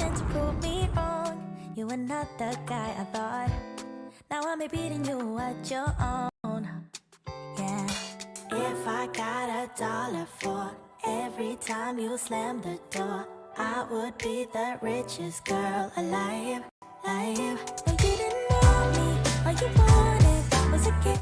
something to prove me wrong. You are not the guy I thought. Now I'm beating you at your own. Yeah. If I got $1 for every time you slam the door, I would be the richest girl alive. No, you didn't want me. All you wanted was a gift.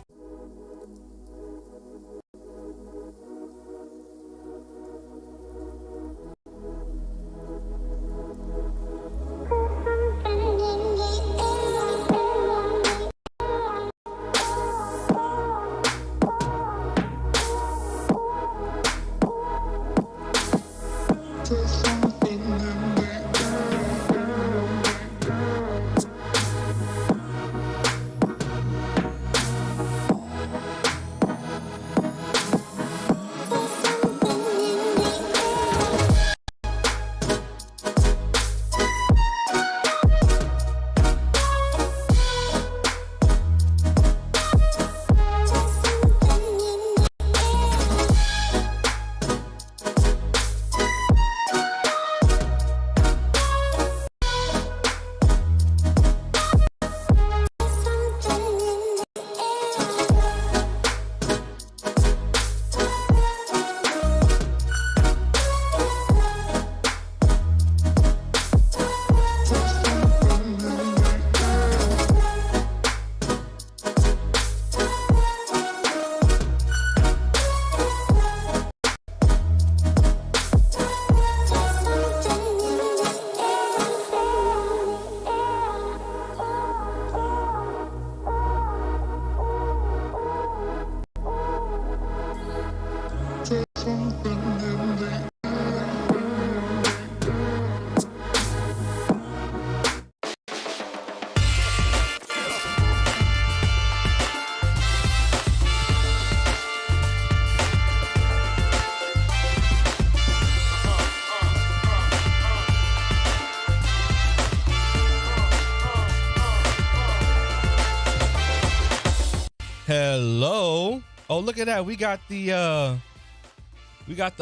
Hello. Oh, look at that. We got the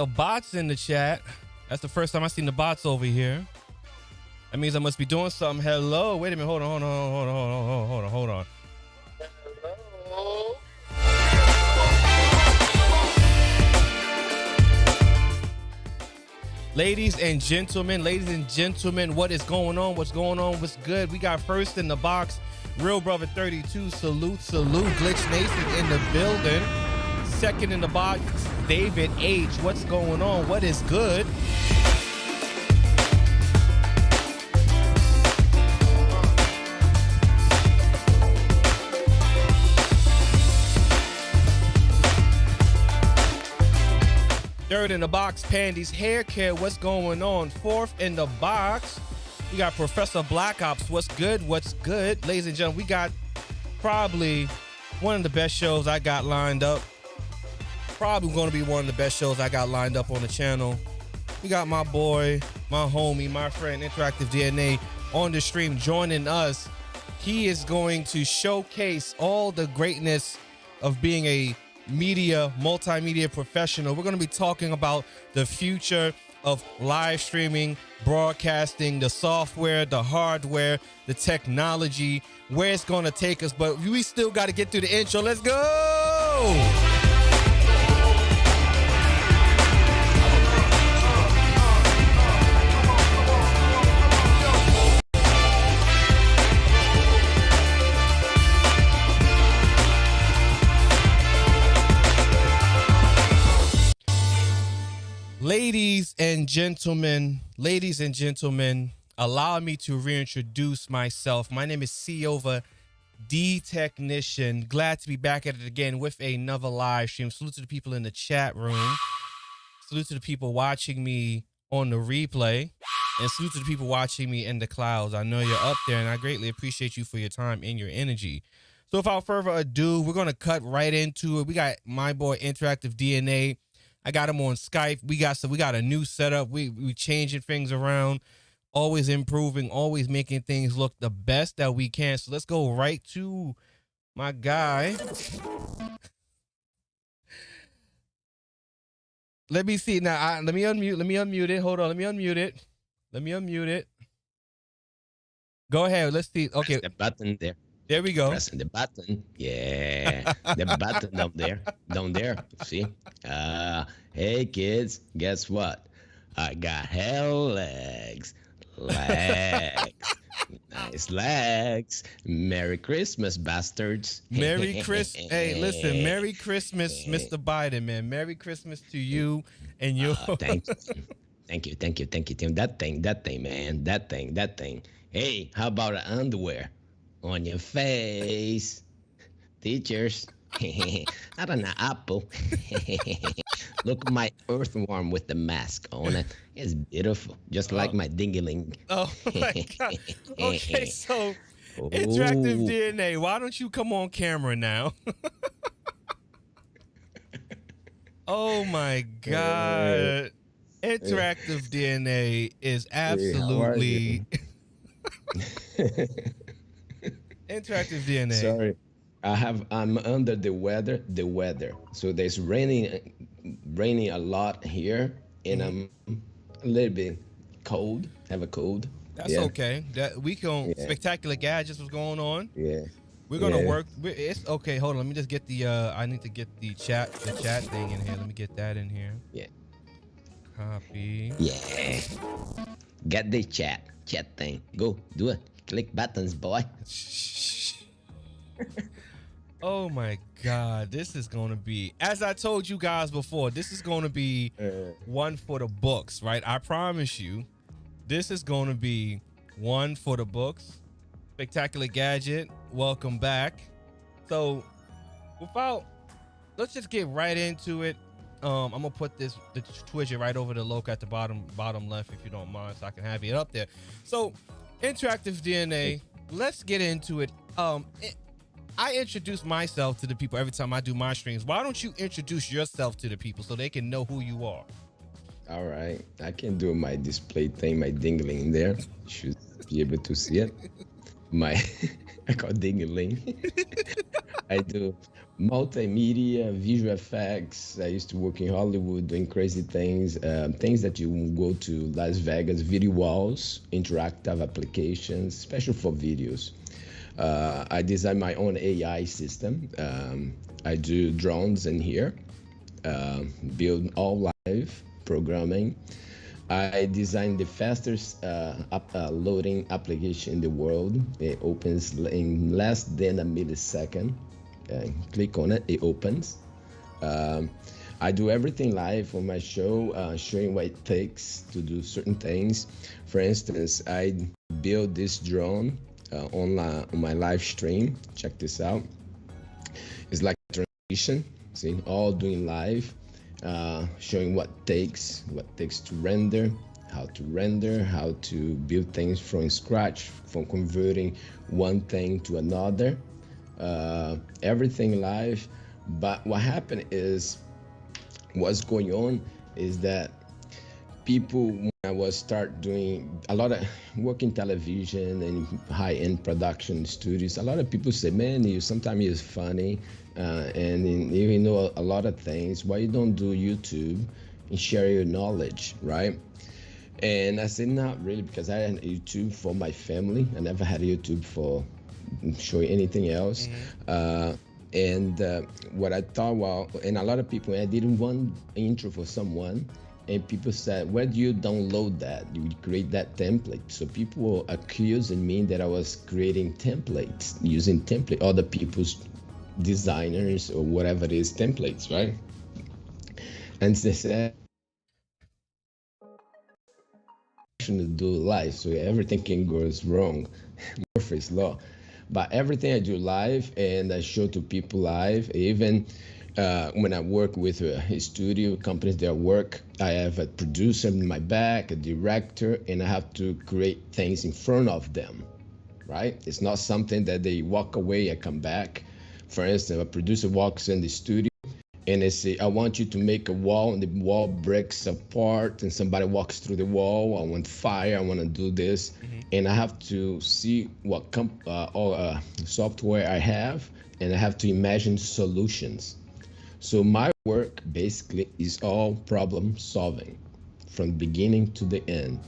bots in the chat. That's the first time I've seen the bots over here. That means I must be doing something. Hello. Wait a minute. Hold on. Hello. Ladies and gentlemen, what is going on? What's going on? What's good? We got first in the box, Real Brother 32. Salute. Glitch Nation in the building. Second in the box, David H. What's going on? What is good? Third in the box, Pandy's Hair Care. What's going on? Fourth in the box, we got Professor Black Ops. What's good? Ladies and gentlemen, we got probably one of the best shows I got lined up. Probably going to be one of the best shows I got lined up on the channel. We got my boy, my homie, my friend, InteractiveDNA on the stream joining us. He is going to showcase all the greatness of being a multimedia professional. We're going to be talking about the future of live streaming, broadcasting, the software, the hardware, the technology, where it's going to take us. But we still got to get through the intro. Let's go. Ladies and gentlemen, allow me to reintroduce myself. My name is CoVa, the Technician. Glad to be back at it again with another live stream. Salute to the people in the chat room. Salute to the people watching me on the replay. And salute to the people watching me in the clouds. I know you're up there, and I greatly appreciate you for your time and your energy. So without further ado, we're going to cut right into it. We got my boy InteractiveDNA. I got him on Skype. We got a new setup. We changing things around, always improving, always making things look the best that we can. So let's go right to my guy. Let me see now. Let me unmute it. Hold on. Let me unmute it. Go ahead. Let's see. Okay. Press the button there. There we go. Pressing the button. Yeah. The button down there. Down there. See? Hey kids, guess what? I got hell legs. Legs. Nice legs. Merry Christmas, bastards. Merry Christmas. Hey, listen, Merry Christmas, Mr. Biden, man. Merry Christmas to you and your Thank you, Tim. That thing, man. That thing. Hey, how about an underwear on your face? Teachers. Not an apple. Look at my earthworm with the mask on it. It's beautiful, just like my dingaling. Oh my God. Okay, so InteractiveDNA, why don't you come on camera now? Oh my God. InteractiveDNA is absolutely InteractiveDNA. Sorry. I'm under the weather. So there's raining a lot here, and I'm a little bit cold. Have a cold. That's okay. That we can spectacular gadgets was going on. Yeah. We're gonna work. It's okay. Hold on. Let me just get the. I need to get the chat thing in here. Let me get that in here. Yeah. Copy. Yeah. Get the chat thing. Go do it. Click buttons, boy. Oh my God, this is gonna be, as I told you guys before, this is gonna be one for the books, right? I promise you, this is gonna be one for the books. Spectacular Gadget, welcome back. So, let's just get right into it. I'm gonna put the Twitch right over the logo at the bottom left, if you don't mind, so I can have it up there. So, InteractiveDNA, let's get into it. I introduce myself to the people every time I do my streams. Why don't you introduce yourself to the people so they can know who you are? All right, I can do my display thing, my dingling in there. You should be able to see it. I call dingling. I do multimedia, visual effects. I used to work in Hollywood doing crazy things, things that you go to Las Vegas, video walls, interactive applications, especially for videos. I design my own AI system. I do drones in here, build all live programming. I designed the fastest loading application in the world. It opens in less than a millisecond. Click on it, it opens. I do everything live on my show, showing what it takes to do certain things. For instance, I built this drone on my live stream. Check this out. It's like a transition. See, all doing live, showing what takes to render, how to build things from scratch, from converting one thing to another. Everything live. But what's going on is that people, when I was start doing a lot of work in television and high-end production studios, a lot of people say, man, sometimes you're funny and you know a lot of things. Why you don't do YouTube and share your knowledge, right? And I said, not really, because I had YouTube for my family. I never had YouTube for showing anything else. And what I thought, well, and a lot of people, I did one intro for someone, and people said, where do you download that? You create that template. So people were accusing me that I was creating templates, using other people's designers or whatever it is, templates, right? And they said, to do live, so everything can go wrong. Murphy's Law. But everything I do live, and I show to people live. Even when I work with a studio companies that work, I have a producer in my back, a director, and I have to create things in front of them, right? It's not something that they walk away and come back. For instance, a producer walks in the studio and they say, I want you to make a wall, and the wall breaks apart and somebody walks through the wall. I want fire, I want to do this. And I have to see what software I have, and I have to imagine solutions. So my work basically is all problem solving from beginning to the end.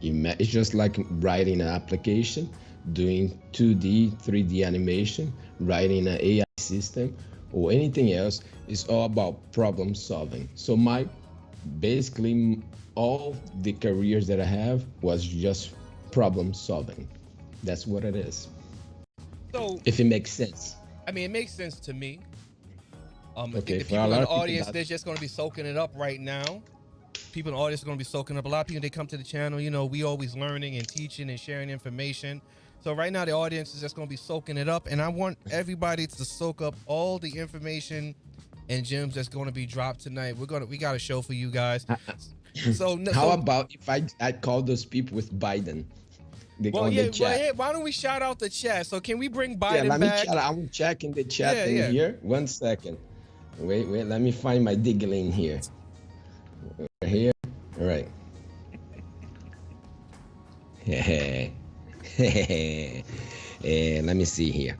It's just like writing an application, doing 2D, 3D animation, writing an AI system, or anything else. It's all about problem solving. So basically all the careers that I have was just problem solving. That's what it is. So if it makes sense. I mean, it makes sense to me. I think Okay, the for a people lot in the of people, audience, they're just going to be soaking it up right now. People in the audience are going to be soaking up. A lot of people, they come to the channel, you know, we always learning and teaching and sharing information. So right now the audience is just going to be soaking it up, and I want everybody to soak up all the information and gems that's going to be dropped tonight. We got a show for you guys. So how about if I call those people with Biden? Well, yeah, why don't we shout out the chat? So can we bring Biden back? I'm checking the chat thing here. 1 second. Wait, let me find my diggling here. Here, all right. Let me see here.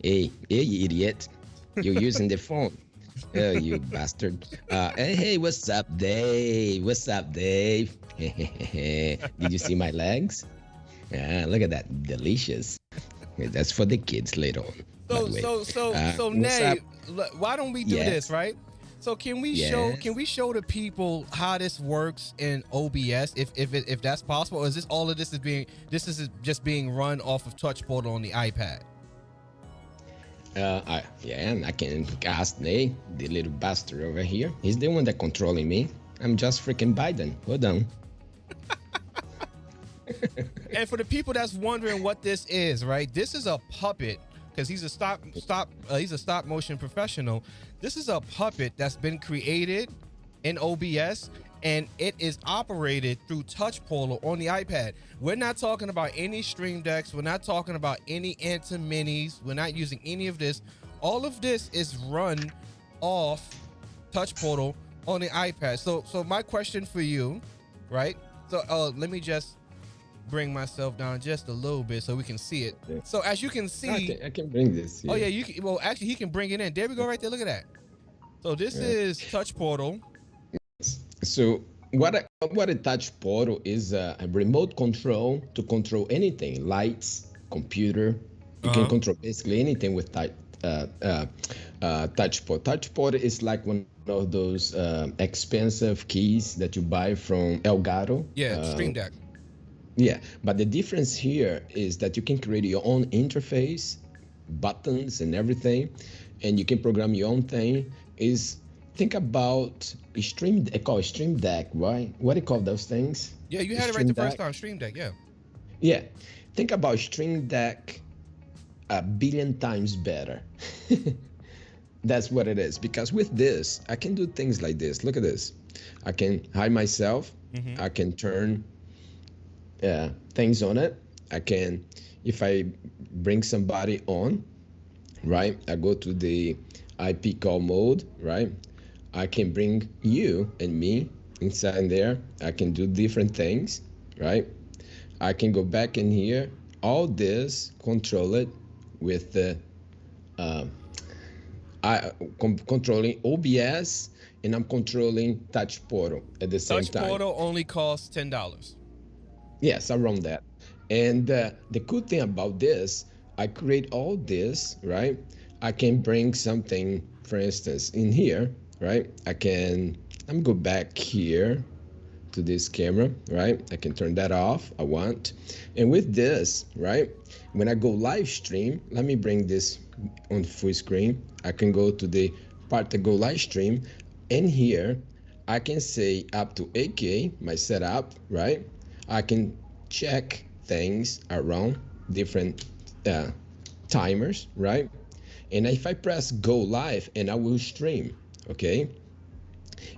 Hey, you idiot. You're using the phone. Oh, you bastard. Hey, what's up, Dave? What's up, Dave? Did you see my legs? Look at that. Delicious. That's for the kids later on. So Nay, why don't we do this, right? So can we show the people how this works in OBS, if that's possible, or is this all of this is just being run off of Touch Portal on the iPad? And I can ask Nate, the little bastard over here. He's the one that controlling me. I'm just freaking Biden. Hold on. And for the people that's wondering what this is, right? This is a puppet, because he's a stop motion professional. This is a puppet that's been created in OBS, and it is operated through Touch Portal on the iPad. We're not talking about any Stream Decks. We're not talking about any Anta Minis. We're not using any of this. All of this is run off Touch Portal on the iPad. So my question for you, right? So let me just bring myself down just a little bit so we can see it. So as you can see, I can bring this here. Oh yeah, you can. Well, actually, he can bring it in. There we go, right there. Look at that. So this is Touch Portal. So what a Touch Portal is, a remote control to control anything, lights, computer. You can control basically anything with Touch Portal. Touch Portal is like one of those expensive keys that you buy from Elgato. Yeah, Stream Deck. Yeah, but the difference here is that you can create your own interface, buttons and everything, and you can program your own thing. Think about Stream Deck, right? What do you call those things? Yeah, you had it right the first time, Stream Deck, yeah. Yeah, think about Stream Deck 1 billion times better. That's what it is, because with this, I can do things like this. Look at this. I can hide myself. I can turn things on it. I can, if I bring somebody on, right, I go to the IP call mode, right, I can bring you and me inside there. I can do different things, right? I can go back in here, all this, control it with the controlling OBS, and I'm controlling Touch Portal at the same time. Touch Portal only costs $10. Yes, around that. And the cool thing about this, I create all this, right? I can bring something, for instance, in here, right? I'm go back here to this camera, right? I can turn that off, I want. And with this, right? When I go live stream, let me bring this on full screen. I can go to the part to go live stream. And here, I can say up to 8K, my setup, right? I can check things around different timers, right? And if I press go live, and I will stream, okay?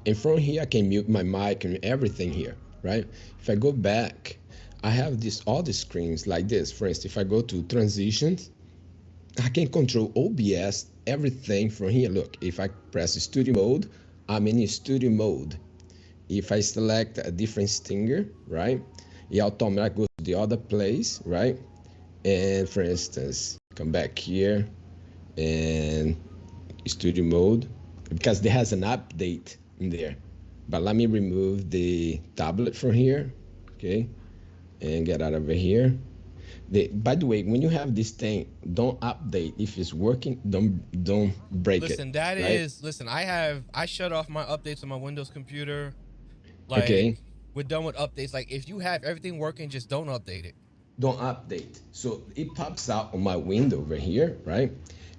And from here, I can mute my mic and everything here, right? If I go back, I have all the screens like this. For instance, if I go to transitions, I can control OBS, everything from here. Look, if I press studio mode, I'm in studio mode. If I select a different stinger, right? It automatically goes to the other place, right? And for instance, come back here and studio mode, because there has an update in there. But let me remove the tablet from here, okay? And get out of here. By the way, when you have this thing, don't update. If it's working, don't break Listen, it. that Right? is, listen, I shut off my updates on my Windows computer. Like, Okay. we're done with updates. Like, if you have everything working, just don't update it. Don't update. So it pops out on my window over here, right?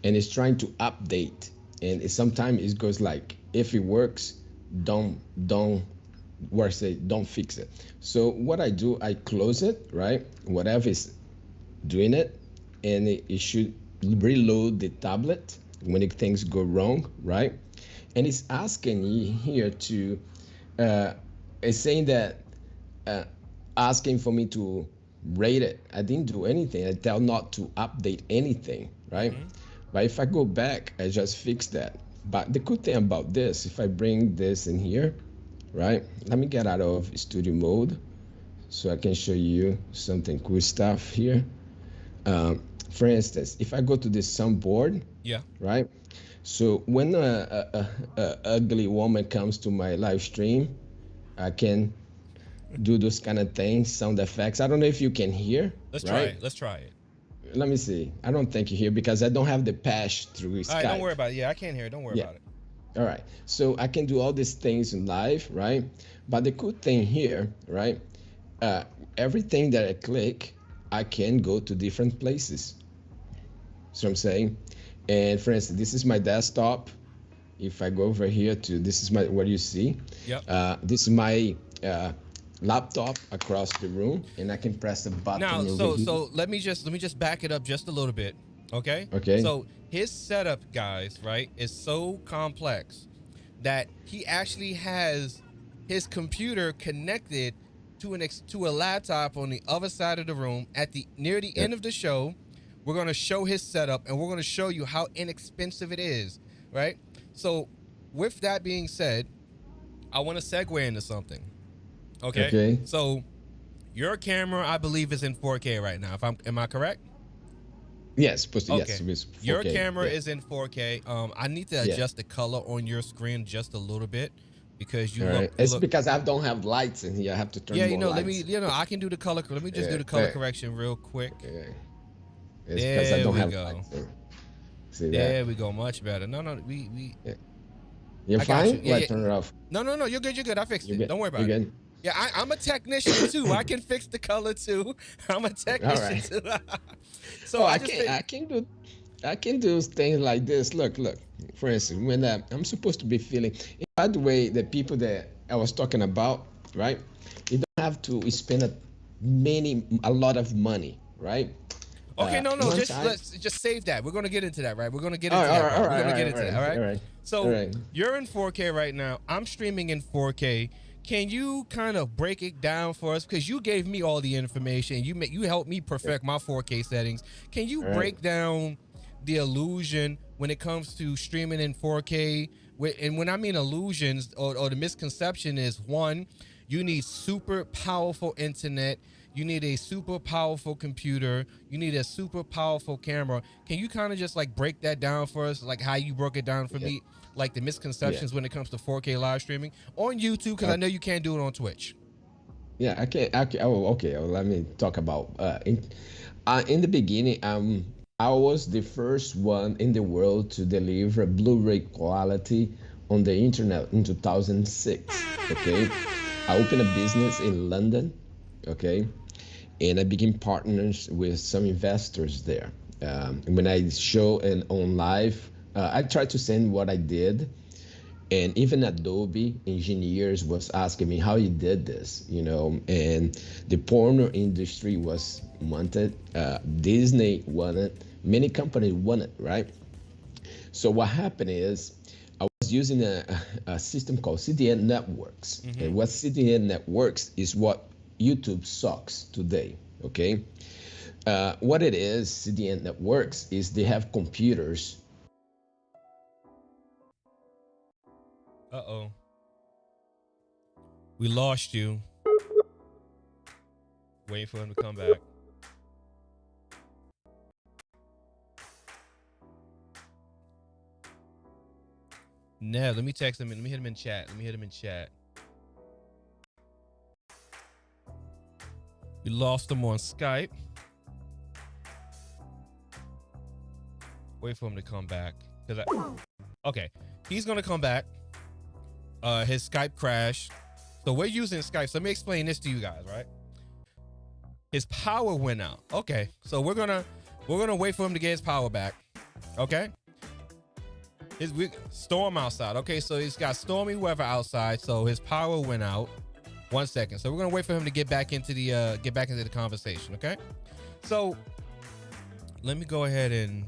And it's trying to update. And sometimes it goes like, if it works, don't where say don't fix it. So what I do, I close it, right? Whatever is doing it, and it should reload the tablet when things go wrong, right? And it's asking you here to, it's saying that, asking for me to rate it. I didn't do anything. I tell not to update anything, right? But if I go back, I just fix that. But the good thing about this, if I bring this in here, right? Let me get out of studio mode so I can show you something cool stuff here. For instance, if I go to this soundboard, Yeah. right? So when a ugly woman comes to my live stream, I can do those kind of things, sound effects. I don't know if you can hear. Let's right? try it. Let's try it. Let me see. I don't think you hear because I don't have the patch through Skype. All right, don't worry about it. Yeah, I can't hear it. Don't worry about it. All right. So I can do all these things in live, right? But the cool thing here, right? Everything that I click, I can go to different places. So I'm saying, and for instance, this is my desktop. If I go over here to, this is my, what you see. Yep. This is my laptop across the room, and I can press a button. Now, over here. so let me just back it up just a little bit, okay? Okay. So his setup, guys, right, is so complex that he actually has his computer connected to a laptop on the other side of the room. At the near the end of the show, we're gonna show his setup, and we're gonna show you how inexpensive it is, right? So, with that being said, I want to segue into something. Okay. So, your camera, I believe, is in 4K right now. Am I correct? Yes. Okay. Yes. It is 4K. Your camera is in 4K. I need to adjust the color on your screen just a little bit because you look. It's because I don't have lights in here. I have to turn. Yeah, more let lights. me. I can do the color. Let me just do the color correction real quick. It's because I There don't we have go. lights. See There that? we go. Much better. No, we. You're I got fine. you. Yeah, Turn it off. No, you're good. You're good. I fixed it. Don't worry about You're it. good? Yeah, I'm a technician too. I can fix the color too. I'm a technician too. So I can do things like this. Look. For instance, when I'm supposed to be feeling. By the way, the people that I was talking about, right? You don't have to spend a lot of money, right? Okay, let's just save that. We're gonna get into that, right? We're gonna get into that. We're gonna get into that. All right. So you're in 4K right now. I'm streaming in 4K. Can you kind of break it down for us? Because you gave me all the information. You helped me perfect my 4K settings. Can you break down the illusion when it comes to streaming in 4K? And when I mean illusions or the misconception is, one, you need super powerful internet. You need a super powerful computer. You need a super powerful camera. Can you kind of just like break that down for us? Like how you broke it down for me, like the misconceptions when it comes to 4K live streaming on YouTube, because I know you can't do it on Twitch. Yeah, I can. Okay. Let me talk about in the beginning. I was the first one in the world to deliver Blu-ray quality on the internet in 2006. Okay, I opened a business in London. Okay, and I became partners with some investors there. When I show and on live, I try to send what I did. And even Adobe engineers was asking me how you did this, and the porno industry was wanted, Disney wanted, many companies wanted, right? So what happened is I was using a system called CDN Networks. And what CDN Networks is what YouTube sucks today, okay? What it is, CDN Networks, is they have computers. Uh-oh. We lost you. Waiting for him to come back. Nah, let me text him. Let me hit him in chat. We lost him on Skype. Wait for him to come back. Okay, he's gonna come back. His Skype crashed. So we're using Skype. So let me explain this to you guys, right? His power went out. Okay, so we're gonna wait for him to get his power back. Okay. Storm outside. Okay, so he's got stormy weather outside. So his power went out. 1 second. So we're gonna wait for him to get back into the conversation. Okay. So let me go ahead and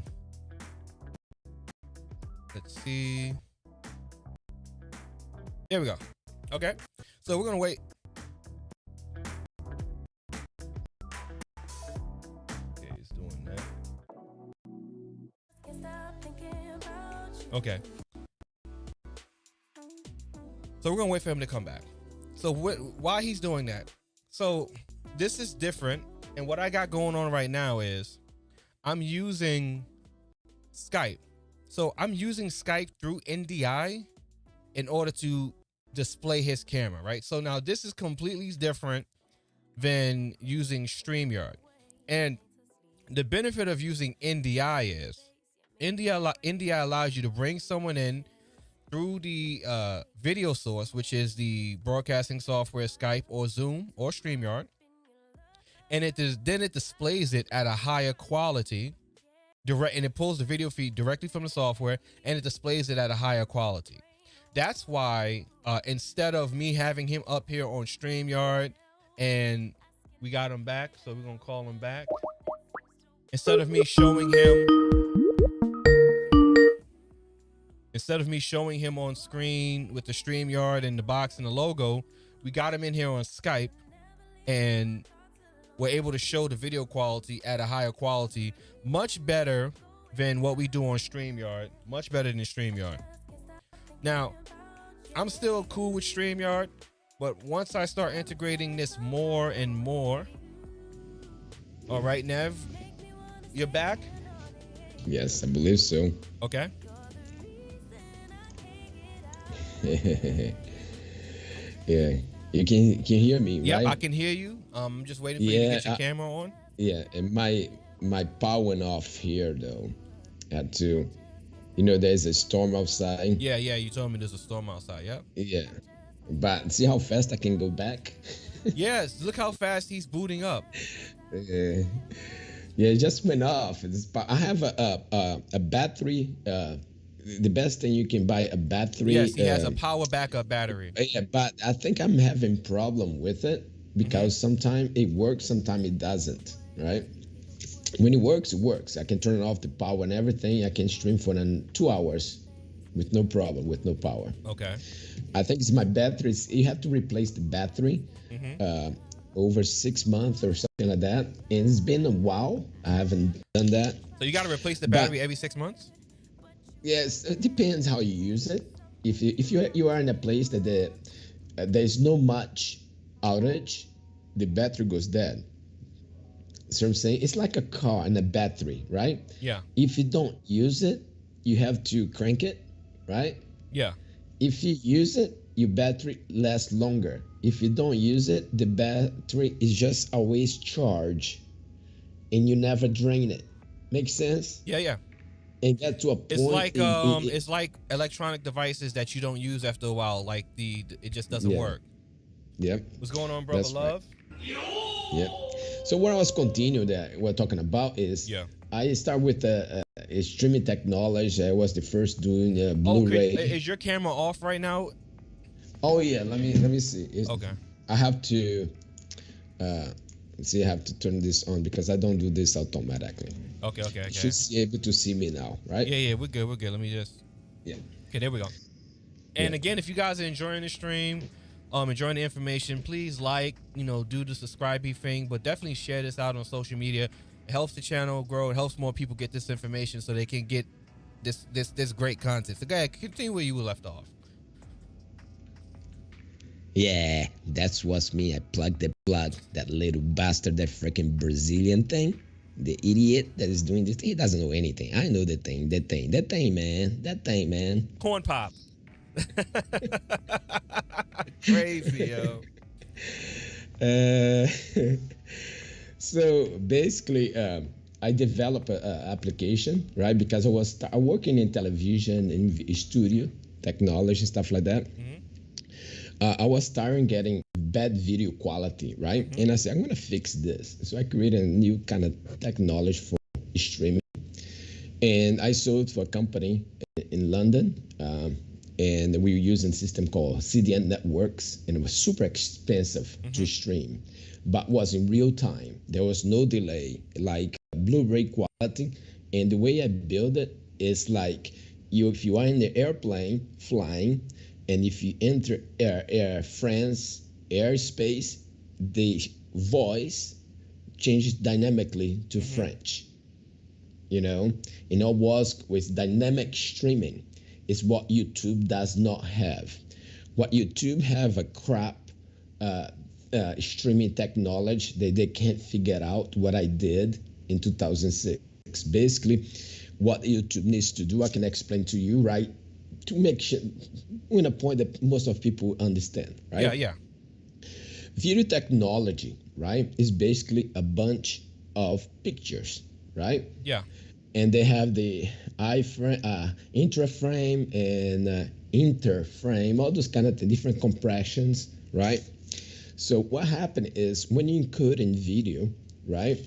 let's see. There we go. Okay. So we're gonna wait. Okay, he's doing that. Okay. So we're gonna wait for him to come back. So while he's doing that, so this is different, and what I got going on right now is I'm using Skype. So I'm using Skype through NDI in order to display his camera, right? So now this is completely different than using StreamYard. And the benefit of using NDI is NDI allows you to bring someone in through the video source, which is the broadcasting software Skype or Zoom or StreamYard, and then it displays it at a higher quality, and it pulls the video feed directly from the software and it displays it at a higher quality. That's why instead of me having him up here on StreamYard, and we got him back, so we're gonna call him back. Instead of me showing him on screen with the StreamYard and the box and the logo, we got him in here on Skype, and we're able to show the video quality at a higher quality, much better than what we do on StreamYard, much better than StreamYard. Now, I'm still cool with StreamYard, but once I start integrating this more and more. All right, Nev, you're back? Yes, I believe so. Okay. Yeah, you can hear me, yeah, right? I can hear you. I'm just waiting for you to get your camera on. Yeah, and my power went off here though. Had to, there's a storm outside. Yeah, you told me there's a storm outside. Yep. Yeah, but see how fast I can go back. Yes, look how fast he's booting up. Yeah, it just went off. I have a battery. The best thing you can buy a battery. Yes, he has a power backup battery. Yeah, but I think I'm having problem with it because sometimes it works, sometimes it doesn't, right? When it works, it works. I can turn off the power and everything. I can stream for 2 hours with no problem, with no power. Okay. I think it's my battery. You have to replace the battery over 6 months or something like that. And it's been a while. I haven't done that. So you got to replace the battery every 6 months? Yes, it depends how you use it. If you are in a place that there's no much outage, the battery goes dead. So I'm saying it's like a car and a battery, right? Yeah. If you don't use it, you have to crank it, right? Yeah. If you use it, your battery lasts longer. If you don't use it, the battery is just always charged, and you never drain it. Make sense? Yeah. And get to a point. It's like electronic devices that you don't use after a while. Like it just doesn't work. Yep. What's going on, brother? That's Love? Right. Yep. So what I was continuing that we're talking about is I start with a streaming technology. I was the first doing Blu-ray. Is your camera off right now? Oh yeah. Let me see. Okay. I have to. See, I have to turn this on because I don't do this automatically. Okay. You should be able to see me now, right? Yeah, we're good. Let me just. Yeah. Okay, there we go. And again, if you guys are enjoying the stream, enjoying the information, please do the subscribe thing, but definitely share this out on social media. It helps the channel grow. It helps more people get this information so they can get this great content. So go ahead, continue where you were left off. Yeah, that's what's me. I plugged the plug. That little bastard, that freaking Brazilian thing. The idiot that is doing this. He doesn't know anything. I know that thing, man. Corn pop. Crazy, yo. So basically, I developed a application, right? Because I was working in television, in studio technology, stuff like that. I was tired of getting bad video quality, right? And I said, I'm gonna fix this. So I created a new kind of technology for streaming, and I sold for a company in London. And we were using a system called CDN networks, and it was super expensive to stream, but was in real time. There was no delay, like Blu-ray quality. And the way I build it is like if you are in the airplane flying, and if you enter Air France airspace, the voice changes dynamically to French. You know, and it was with dynamic streaming. Is what YouTube does not have. What YouTube have a crap streaming technology that they can't figure out what I did in 2006. Basically, what YouTube needs to do, I can explain to you, right? To make sure, in a point that most of people understand, right? Yeah. Video technology, right, is basically a bunch of pictures, right? Yeah. And they have the intraframe and interframe, all those kind of different compressions, right? So what happened is when you encode in video, right?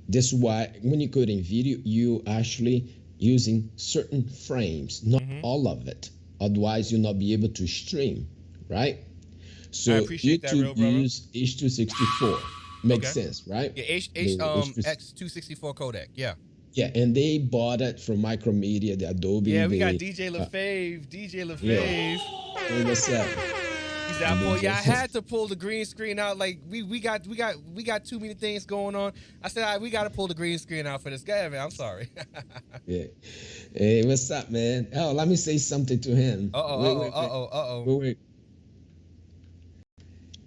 This is why when you encode in video, you actually using certain frames, not all of it. Otherwise, you'll not be able to stream, right? So I appreciate that, real YouTube brother. use H264. Makes sense, right? Yeah, X264 codec. Yeah. Yeah, and they bought it from Micromedia, the Adobe. Yeah, we got DJ LaFave. DJ LaFave. Hey, what's up? He said, I had to pull the green screen out. Like we got too many things going on. I said, all right, we got to pull the green screen out for this guy, man. I'm sorry. Yeah. Hey, what's up, man? Oh, let me say something to him. Wait.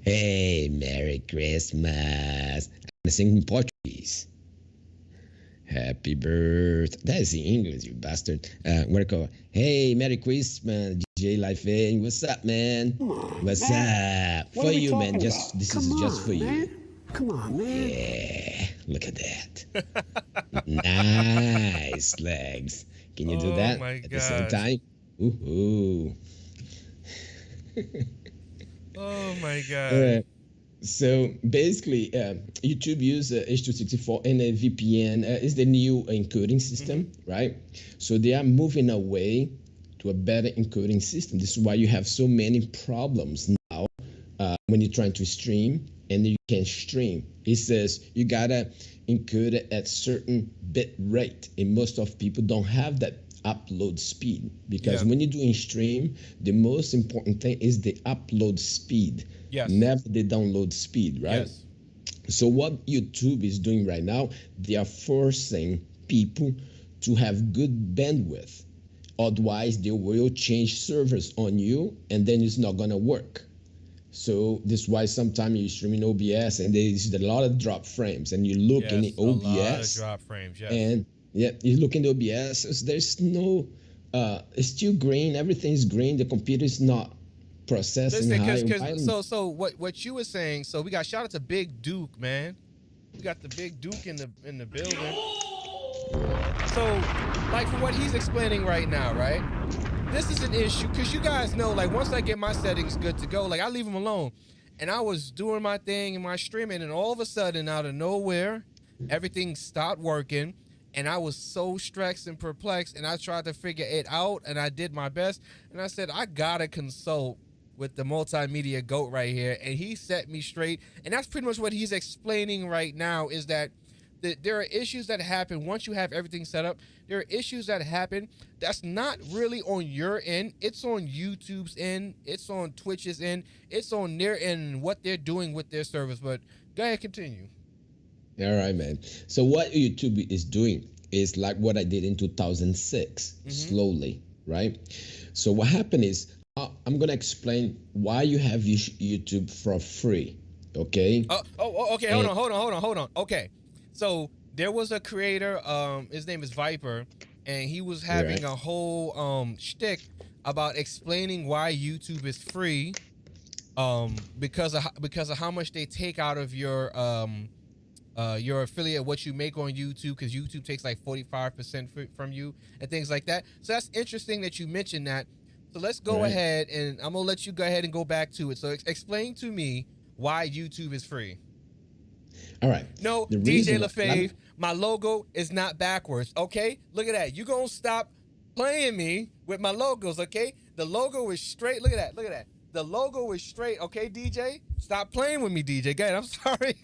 Hey, Merry Christmas. I'm singing in Portuguese. Happy birthday. That is in English, you bastard. What I call? Hey, Merry Christmas, DJ Life. What's up, man? What's up? For you, man. This is just for you. Come on, man. Yeah, look at that. Nice legs. Can you do that at the same time? Ooh. Oh my God. So basically, YouTube use H264 and a VPN is the new encoding system, right? So they are moving away to a better encoding system. This is why you have so many problems now when you're trying to stream and you can't stream. It says you gotta encode it at certain bit rate, and most of people don't have that upload speed, because when you're doing stream, the most important thing is the upload speed, never the download speed, right? So what YouTube is doing right now, they are forcing people to have good bandwidth, otherwise they will change servers on you and then it's not gonna work. So this is why sometimes you stream in OBS and there's a lot of drop frames, and you look in the OBS, a lot of drop frames, and you look in the OBS, there's no, it's still green, everything's green, the computer is not processing high. So what you were saying, so we got shout out to Big Duke, man. We got the Big Duke in the building. So like for what he's explaining right now, right? This is an issue because you guys know, like once I get my settings good to go, like I leave them alone. And I was doing my thing in my streaming, and all of a sudden, out of nowhere, everything stopped working. And I was so stressed and perplexed, and I tried to figure it out, and I did my best. And I said, I gotta consult with the multimedia GOAT right here. And he set me straight. And that's pretty much what he's explaining right now, is that there are issues that happen once you have everything set up. There are issues that happen that's not really on your end. It's on YouTube's end. It's on Twitch's end. It's on their end and what they're doing with their service. But go ahead, continue. All right, man. So what YouTube is doing is like what I did in 2006, slowly, right? So what happened is, I'm going to explain why you have YouTube for free, okay? Okay, hold on. Okay, so there was a creator, his name is Viper, and he was having a whole shtick about explaining why YouTube is free, because of how much they take out of your your affiliate, what you make on YouTube, because YouTube takes like 45% from you and things like that. So that's interesting that you mentioned that. So let's go ahead, and I'm gonna let you go ahead and go back to it. So explain to me why YouTube is free. All right. No, The DJ reason LaFave, my logo is not backwards. Okay, look at that. You gonna stop playing me with my logos? Okay, the logo is straight. Look at that. Look at that. The logo is straight. Okay, DJ, stop playing with me, DJ. Go ahead. I'm sorry.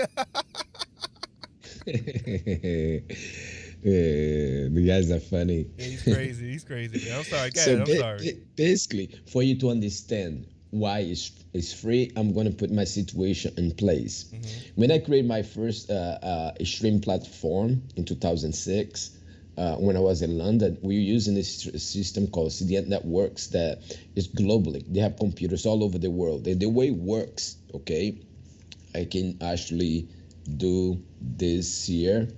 The guys are funny. Yeah, he's crazy. He's crazy. Man. I'm sorry. Go ahead. I'm sorry. Basically, for you to understand why it's free, I'm going to put my situation in place. When I created my first stream platform in 2006, when I was in London, we were using this system called CDN Networks that is globally. They have computers all over the world. And the way it works, okay, I can actually do this here.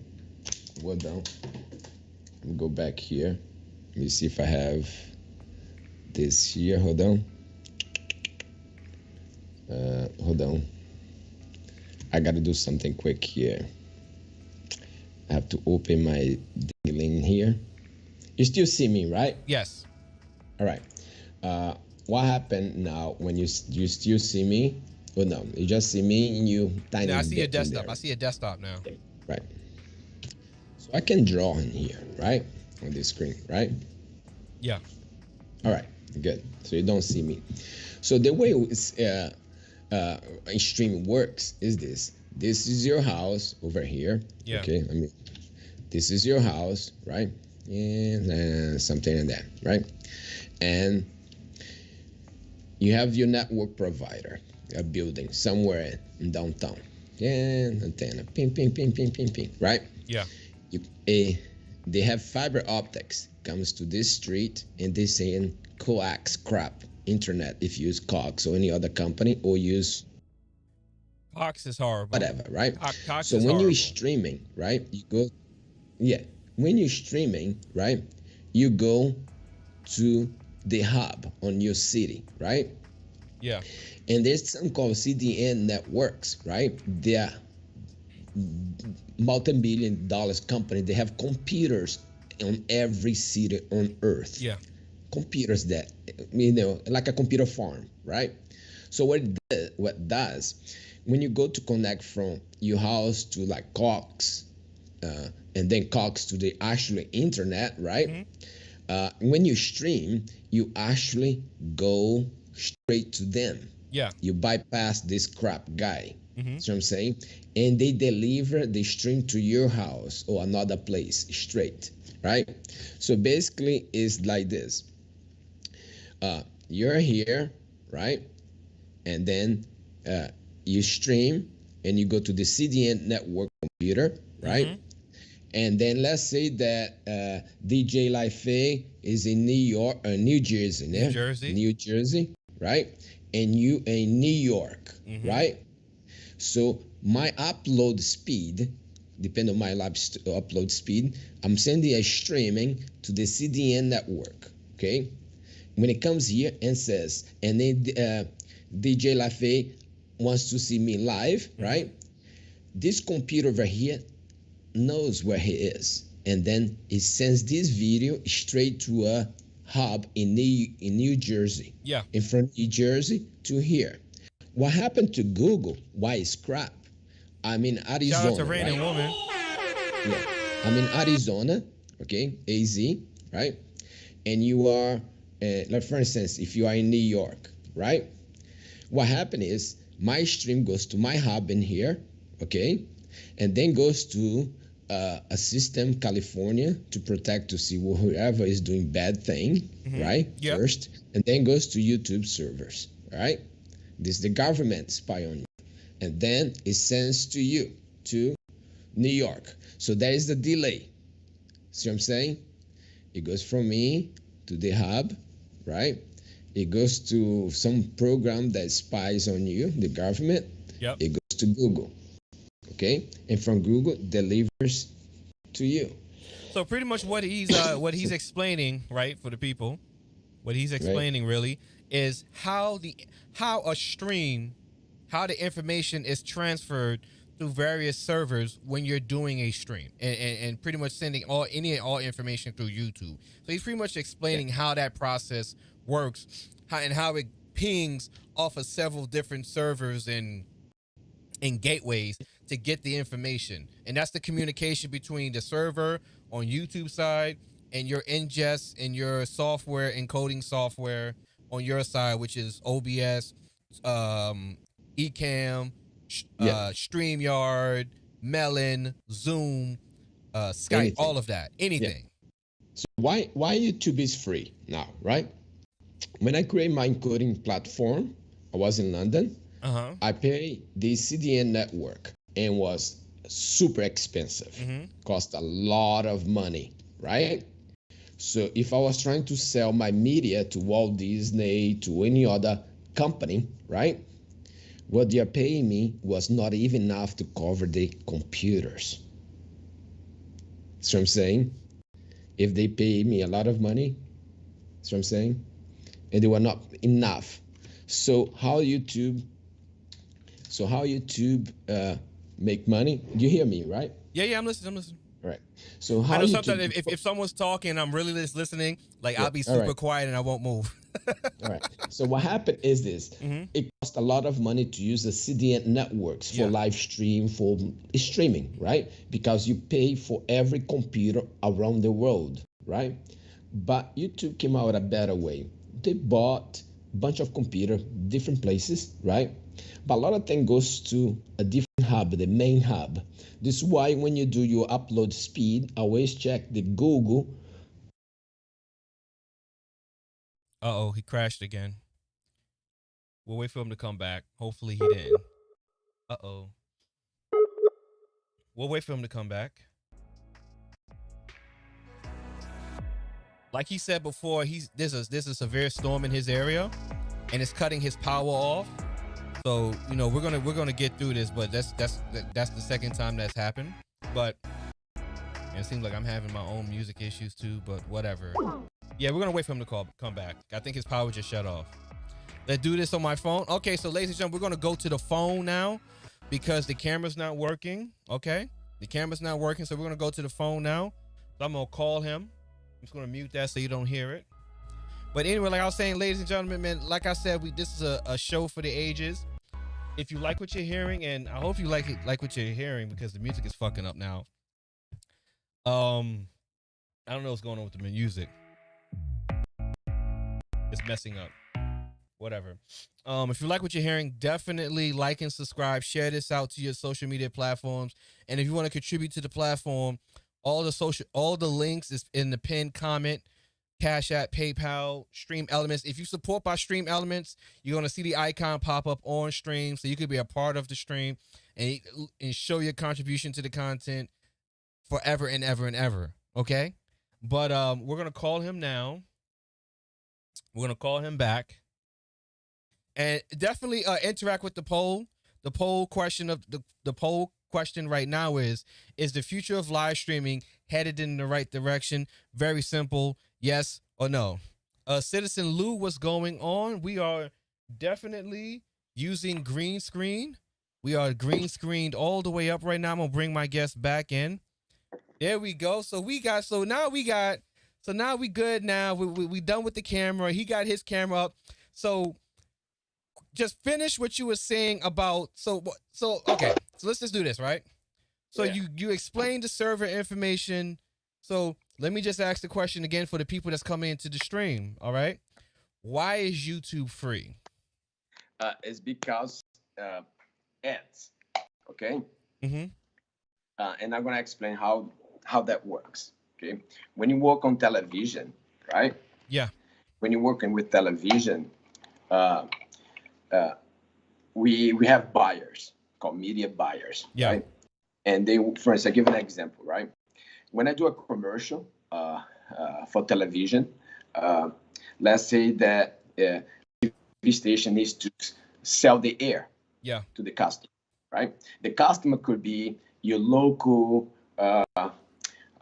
Hold on. Let me go back here. Let me see if I have this here. Hold on. Hold on. I got to do something quick here. I have to open my link here. You still see me, right? Yes. All right. What happened now when you still see me? Oh no, you just see me and you tiny. Yeah, I see your bit in desktop. there. I see a desktop now. Okay, right. So I can draw in here, right? On this screen, right? Yeah. All right, good. So you don't see me. So the way stream works is this. This is your house over here. Yeah. Okay, I mean, this is your house, right? And something like that, right? And you have your network provider, a building somewhere in downtown. And antenna, ping, ping, ping, ping, ping, ping, right? Yeah. They have fiber optics comes to this street, and they saying coax crap internet if you use Cox or any other company, or use Cox is horrible. whatever, right? Cox so is when horrible. you're streaming, right, you go, when you're streaming, right, you go to the hub on your city, right? Yeah. And there's something called CDN networks, right? They're multi-billion dollars company. They have computers on every city on earth. Yeah. Computers that, like a computer farm, right? So what does, when you go to connect from your house to like Cox, and then Cox to the actual internet, right? When you stream, you actually go straight to them. Yeah. You bypass this crap guy. See what I'm saying? And they deliver the stream to your house or another place straight, right? So basically, it's like this. You're here, right? And then you stream and you go to the CDN network computer, right? And then let's say that DJ LaFave is in New Jersey, New Jersey, right? And you in New York, right? So my upload speed, depending on my upload speed, I'm sending a streaming to the CDN network, okay? When it comes here and says, and then DJ LaFave wants to see me live, right? This computer over here knows where he is, and then it sends this video straight to a hub in New Jersey. Yeah. And from New Jersey to here. What happened to Google? Why is crap? I'm in Arizona. Shout out to Rain and right? Woman. Yeah. I'm in Arizona, okay, AZ, right? And you are, like for instance, if you are in New York, right? What happened is my stream goes to my hub in here, okay? And then goes to a system, California, to protect, to see whoever is doing bad thing, right? Yep. First. And then goes to YouTube servers, right? This is the government spy on you. And then it sends to you, to New York. So there is the delay. See what I'm saying? It goes from me to the hub, right? It goes to some program that spies on you, the government. Yep. It goes to Google, okay? And from Google, delivers to you. So pretty much what he's explaining, right, for the people, what he's explaining really is how the information is transferred through various servers when you're doing a stream, and pretty much sending all information through YouTube. So he's pretty much explaining how that process works, how it pings off of several different servers and gateways to get the information. And that's the communication between the server on YouTube side and your ingest and your software, encoding software on your side, which is OBS, Ecamm, StreamYard, Melon, Zoom, Skype, anything. All of that, anything. So why YouTube is free now, right? When I create my encoding platform, I was in London. I pay the CDN network and was super expensive. Cost a lot of money, right? So if I was trying to sell my media to Walt Disney, to any other company, right? What they're paying me was not even enough to cover the computers. That's what I'm saying. If they pay me a lot of money, that's what I'm saying, and they were not enough. So how YouTube make money? You hear me, right? Yeah, I'm listening. All right. So how I know sometimes if someone's talking, I'm really just listening. Like I'll be super quiet and I won't move. All right. So what happened is this: it costs a lot of money to use the CDN networks for live stream, for streaming, right? Because you pay for every computer around the world, right? But YouTube came out with a better way. They bought a bunch of computers, different places, right? But a lot of things goes to a different hub, the main hub. This is why when you do your upload speed, always check the Google. He crashed again. We'll wait for him to come back. Hopefully he didn't. We'll wait for him to come back. Like he said before, there's a severe storm in his area, and it's cutting his power off. So we're gonna get through this, but that's the second time that's happened. But it seems like I'm having my own music issues too. But whatever. Yeah, we're gonna wait for him to come back. I think his power just shut off. Let's do this on my phone. Okay, so ladies and gentlemen, we're gonna go to the phone now because the camera's not working. Okay, the camera's not working, so we're gonna go to the phone now. So I'm gonna call him. I'm just gonna mute that so you don't hear it. But anyway, like I was saying, ladies and gentlemen, man, like I said, this is a show for the ages. If you like what you're hearing, and I hope you like what you're hearing, because the music is fucking up now. I don't know what's going on with the music. It's messing up. Whatever. If you like what you're hearing, definitely like and subscribe. Share this out to your social media platforms. And if you want to contribute to the platform, all the links is in the pinned comment. Cash App, PayPal, Stream Elements. If you support by Stream Elements, you're going to see the icon pop up on stream, so you could be a part of the stream and show your contribution to the content forever and ever and ever. Okay? But we're going to call him now. We're going to call him back. And definitely interact with the poll. The poll question right now is the future of live streaming headed in the right direction? Very simple. Yes or no? Citizen Lou, what's going on? We are definitely using green screen. We are green screened all the way up right now. I'm gonna bring my guest back in. There we go. So now we good now. We done with the camera. He got his camera up. So just finish what you were saying about okay. So let's just do this, right? So you explained the server information. So let me just ask the question again for the people that's coming into the stream. All right. Why is YouTube free? It's because ads. Okay. And I'm gonna explain how that works. Okay. When you work on television, right? Yeah. When you're working with television, we have buyers called media buyers. Yeah. Right? And for instance, I give an example, right? When I do a commercial for television, let's say that TV station needs to sell the air to the customer, right? The customer could be your local, I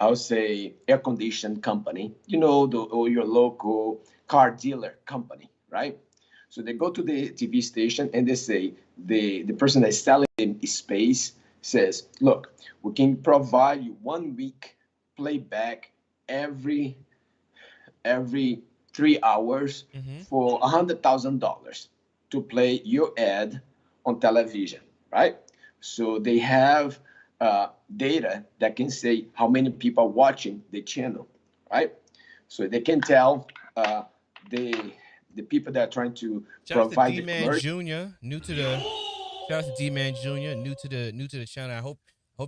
would say, air conditioned company, or your local car dealer company, right? So they go to the TV station and they say the person that's selling the space says, look, we can provide you 1 week playback every 3 hours Mm-hmm. for $100,000 to play your ad on television, right? So they have data that can say how many people are watching the channel, right? So they can tell the people that are trying to Shout out to provide D the Man commercial. Jr. New to the shout out to D Man Jr. New to the channel. I hope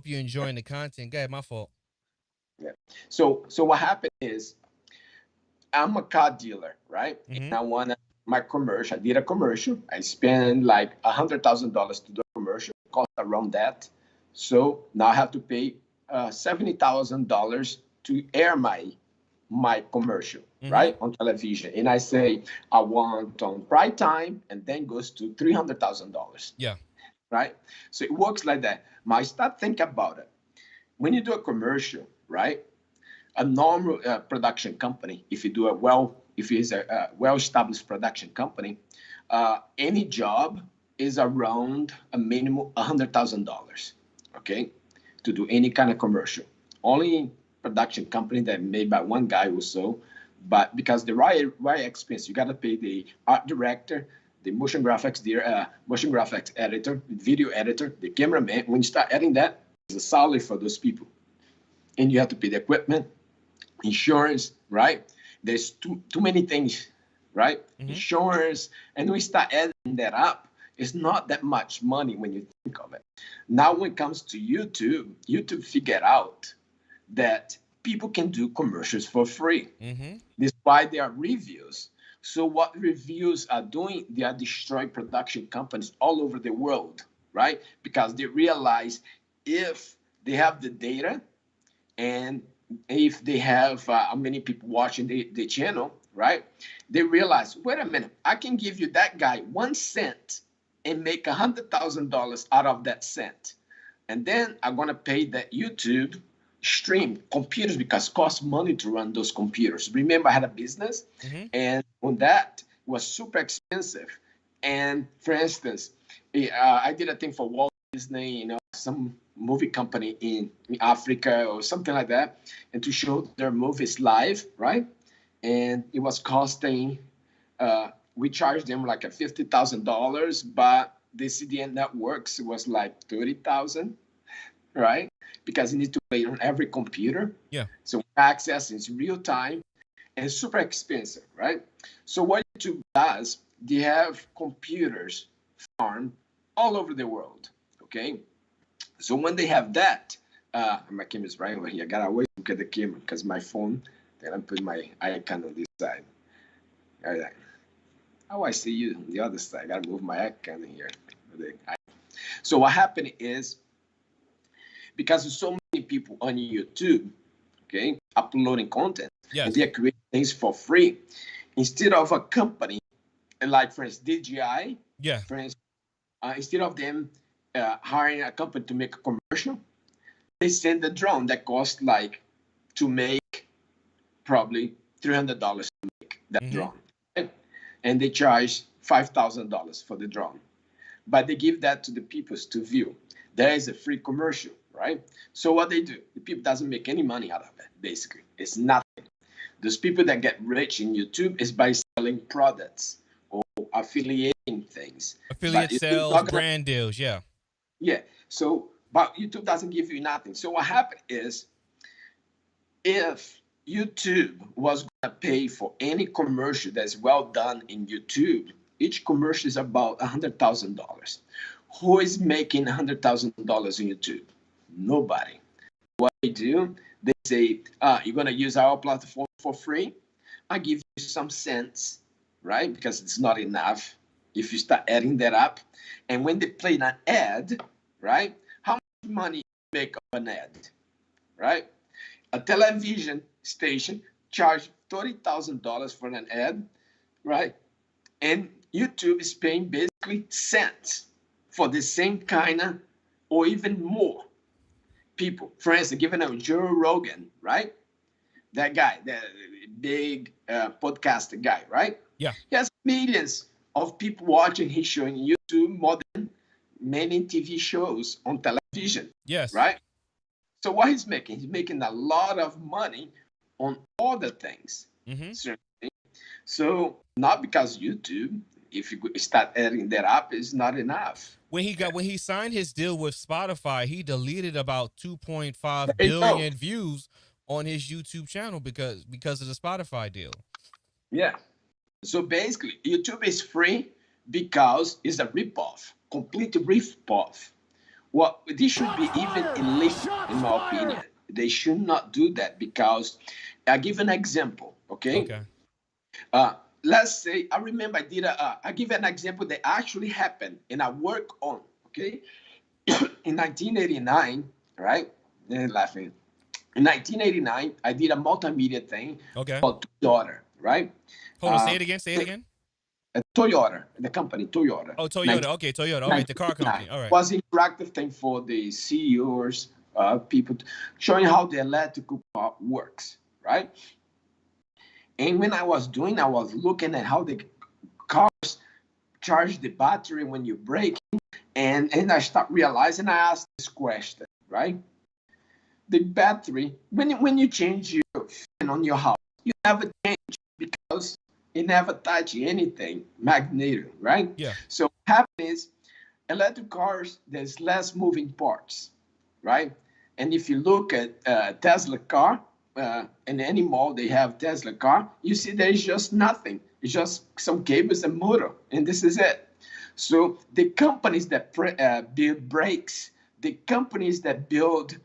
you're enjoying the content. Go ahead, my fault. Yeah. So what happened is I'm a car dealer, right? And Mm-hmm. I want my commercial. I did a commercial. I spent like $100,000 to do a commercial, cost around that. So now I have to pay $70,000 to air my commercial, Mm-hmm. right, on television. And I say I want on prime time, and then goes to $300,000, Yeah. right? So it works like that. Now I start thinking about it. When you do a commercial, right? A normal production company, if you do if it's a well-established production company, any job is around a minimum $100,000, okay, to do any kind of commercial. Only production company that made by one guy or so, but because the right expense, you got to pay the art director, the motion graphics editor, video editor, the cameraman. When you start adding that, there's a salary for those people, and you have to pay the equipment, insurance, right? There's too many things, right? Mm-hmm. Insurance, and we start adding that up. It's not that much money when you think of it. Now, when it comes to YouTube, YouTube figured out that people can do commercials for free. Mm-hmm. This is why there are reviews. So what reviews are doing, they are destroying production companies all over the world, right? Because they realize if they have the data, and if they have how many people watching the channel, right? They realize, wait a minute, I can give you that guy 1 cent and make $100,000 out of that cent. And then I'm going to pay that YouTube stream computers, because it costs money to run those computers. Remember, I had a business, Mm-hmm. and on that it was super expensive. And for instance, I did a thing for Walt Disney, some movie company in Africa or something like that, and to show their movies live, right? And it was costing, we charged them like a $50,000, but the CDN networks was like 30,000, right? Because you need to play on every computer. Yeah. So access is real time and super expensive, right? So what YouTube does, they have computers farmed all over the world, okay? So when they have that, my camera is right over here. I gotta always look at the camera because my phone, then I put my icon on this side. All right. How I see you on the other side? I gotta move my icon here. So what happened is, because there's so many people on YouTube, okay, uploading content, Yes. and they're creating things for free, instead of a company, and like for instance DJI, Yeah. for instance, instead of them hiring a company to make a commercial, they send a drone that costs like, to make, probably $300 to make that Mm-hmm. drone, right? And they charge $5,000 for the drone, but they give that to the people to view. There is a free commercial, right? So what they do, the people doesn't make any money out of it. Basically, it's nothing. Those people that get rich in YouTube is by selling products or affiliating things. Affiliate But sales, brand deals, yeah. Yeah. So, but YouTube doesn't give you nothing. So what happened is, if YouTube was going to pay for any commercial that's well done in YouTube, each commercial is about $100,000. Who is making $100,000 in YouTube? Nobody. What they do, they say, you're going to use our platform for free. I give you some cents, right? Because it's not enough if you start adding that up. And when they play an ad, right? How much money you make of an ad, right? A television station charge $30,000 for an ad, right? And YouTube is paying basically cents for the same kind of, or even more people. For instance, given a Joe Rogan, right? That guy, the big podcaster guy, right? Yeah. He has millions of people watching his show on YouTube, more than many TV shows on television. vision. Yes. Right. So what he's making a lot of money on other things. So not because YouTube, if you start adding that up, is not enough. When he signed his deal with Spotify, he deleted about 2.5 There you go. billion views on his YouTube channel because of the Spotify deal. Yeah. So basically, YouTube is free because it's a ripoff, complete ripoff. Well, this should be even illegal, in my opinion. They should not do that because I'll give an example, okay? Let's say, I remember I give an example that actually happened and I work on, okay? In 1989, right? They're laughing. In 1989, I did a multimedia thing called Toyota, right? Hold on, say it again. Toyota, the company, Toyota. Oh, Toyota. Okay, Toyota. All right, the car company. All right. Was an interactive thing for the CEOs, people, showing how the electrical car works, right? And when I was looking at how the cars charge the battery when you brake, and I start realizing, I asked this question, right? The battery, when you change your fan on your house, you never change because it never touch anything magnetic, right? Yeah. So what happens is electric cars, there's less moving parts, right? And if you look at Tesla car, in any mall they have Tesla car, you see there is just nothing. It's just some cables and motor, and this is it. So the companies that build brakes, the companies that build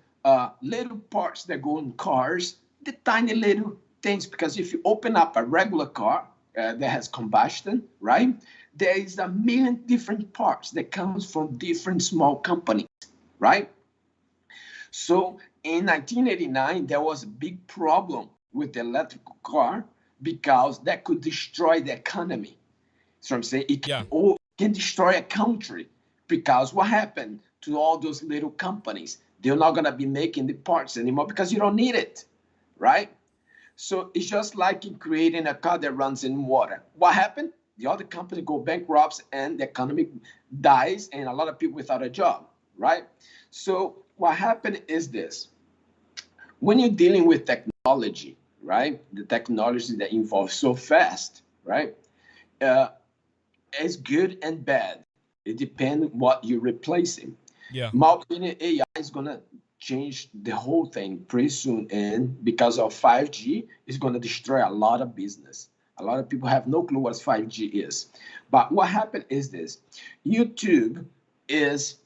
little parts that go in cars, the tiny little things, because if you open up a regular car that has combustion, right, there is a million different parts that comes from different small companies, right? So in 1989, there was a big problem with the electrical car because that could destroy the economy. So I'm saying it can destroy a country because what happened to all those little companies? They're not going to be making the parts anymore because you don't need it, right? So it's just like in creating a car that runs in water. What happened? The other company go bankrupt and the economy dies and a lot of people without a job, right? So what happened is this. When you're dealing with technology, right, the technology that evolves so fast, right, it's good and bad. It depends what you're replacing. Yeah. My opinion, AI is going to change the whole thing pretty soon. And because of 5G, it's going to destroy a lot of business. A lot of people have no clue what 5G is. But what happened is this. YouTube is,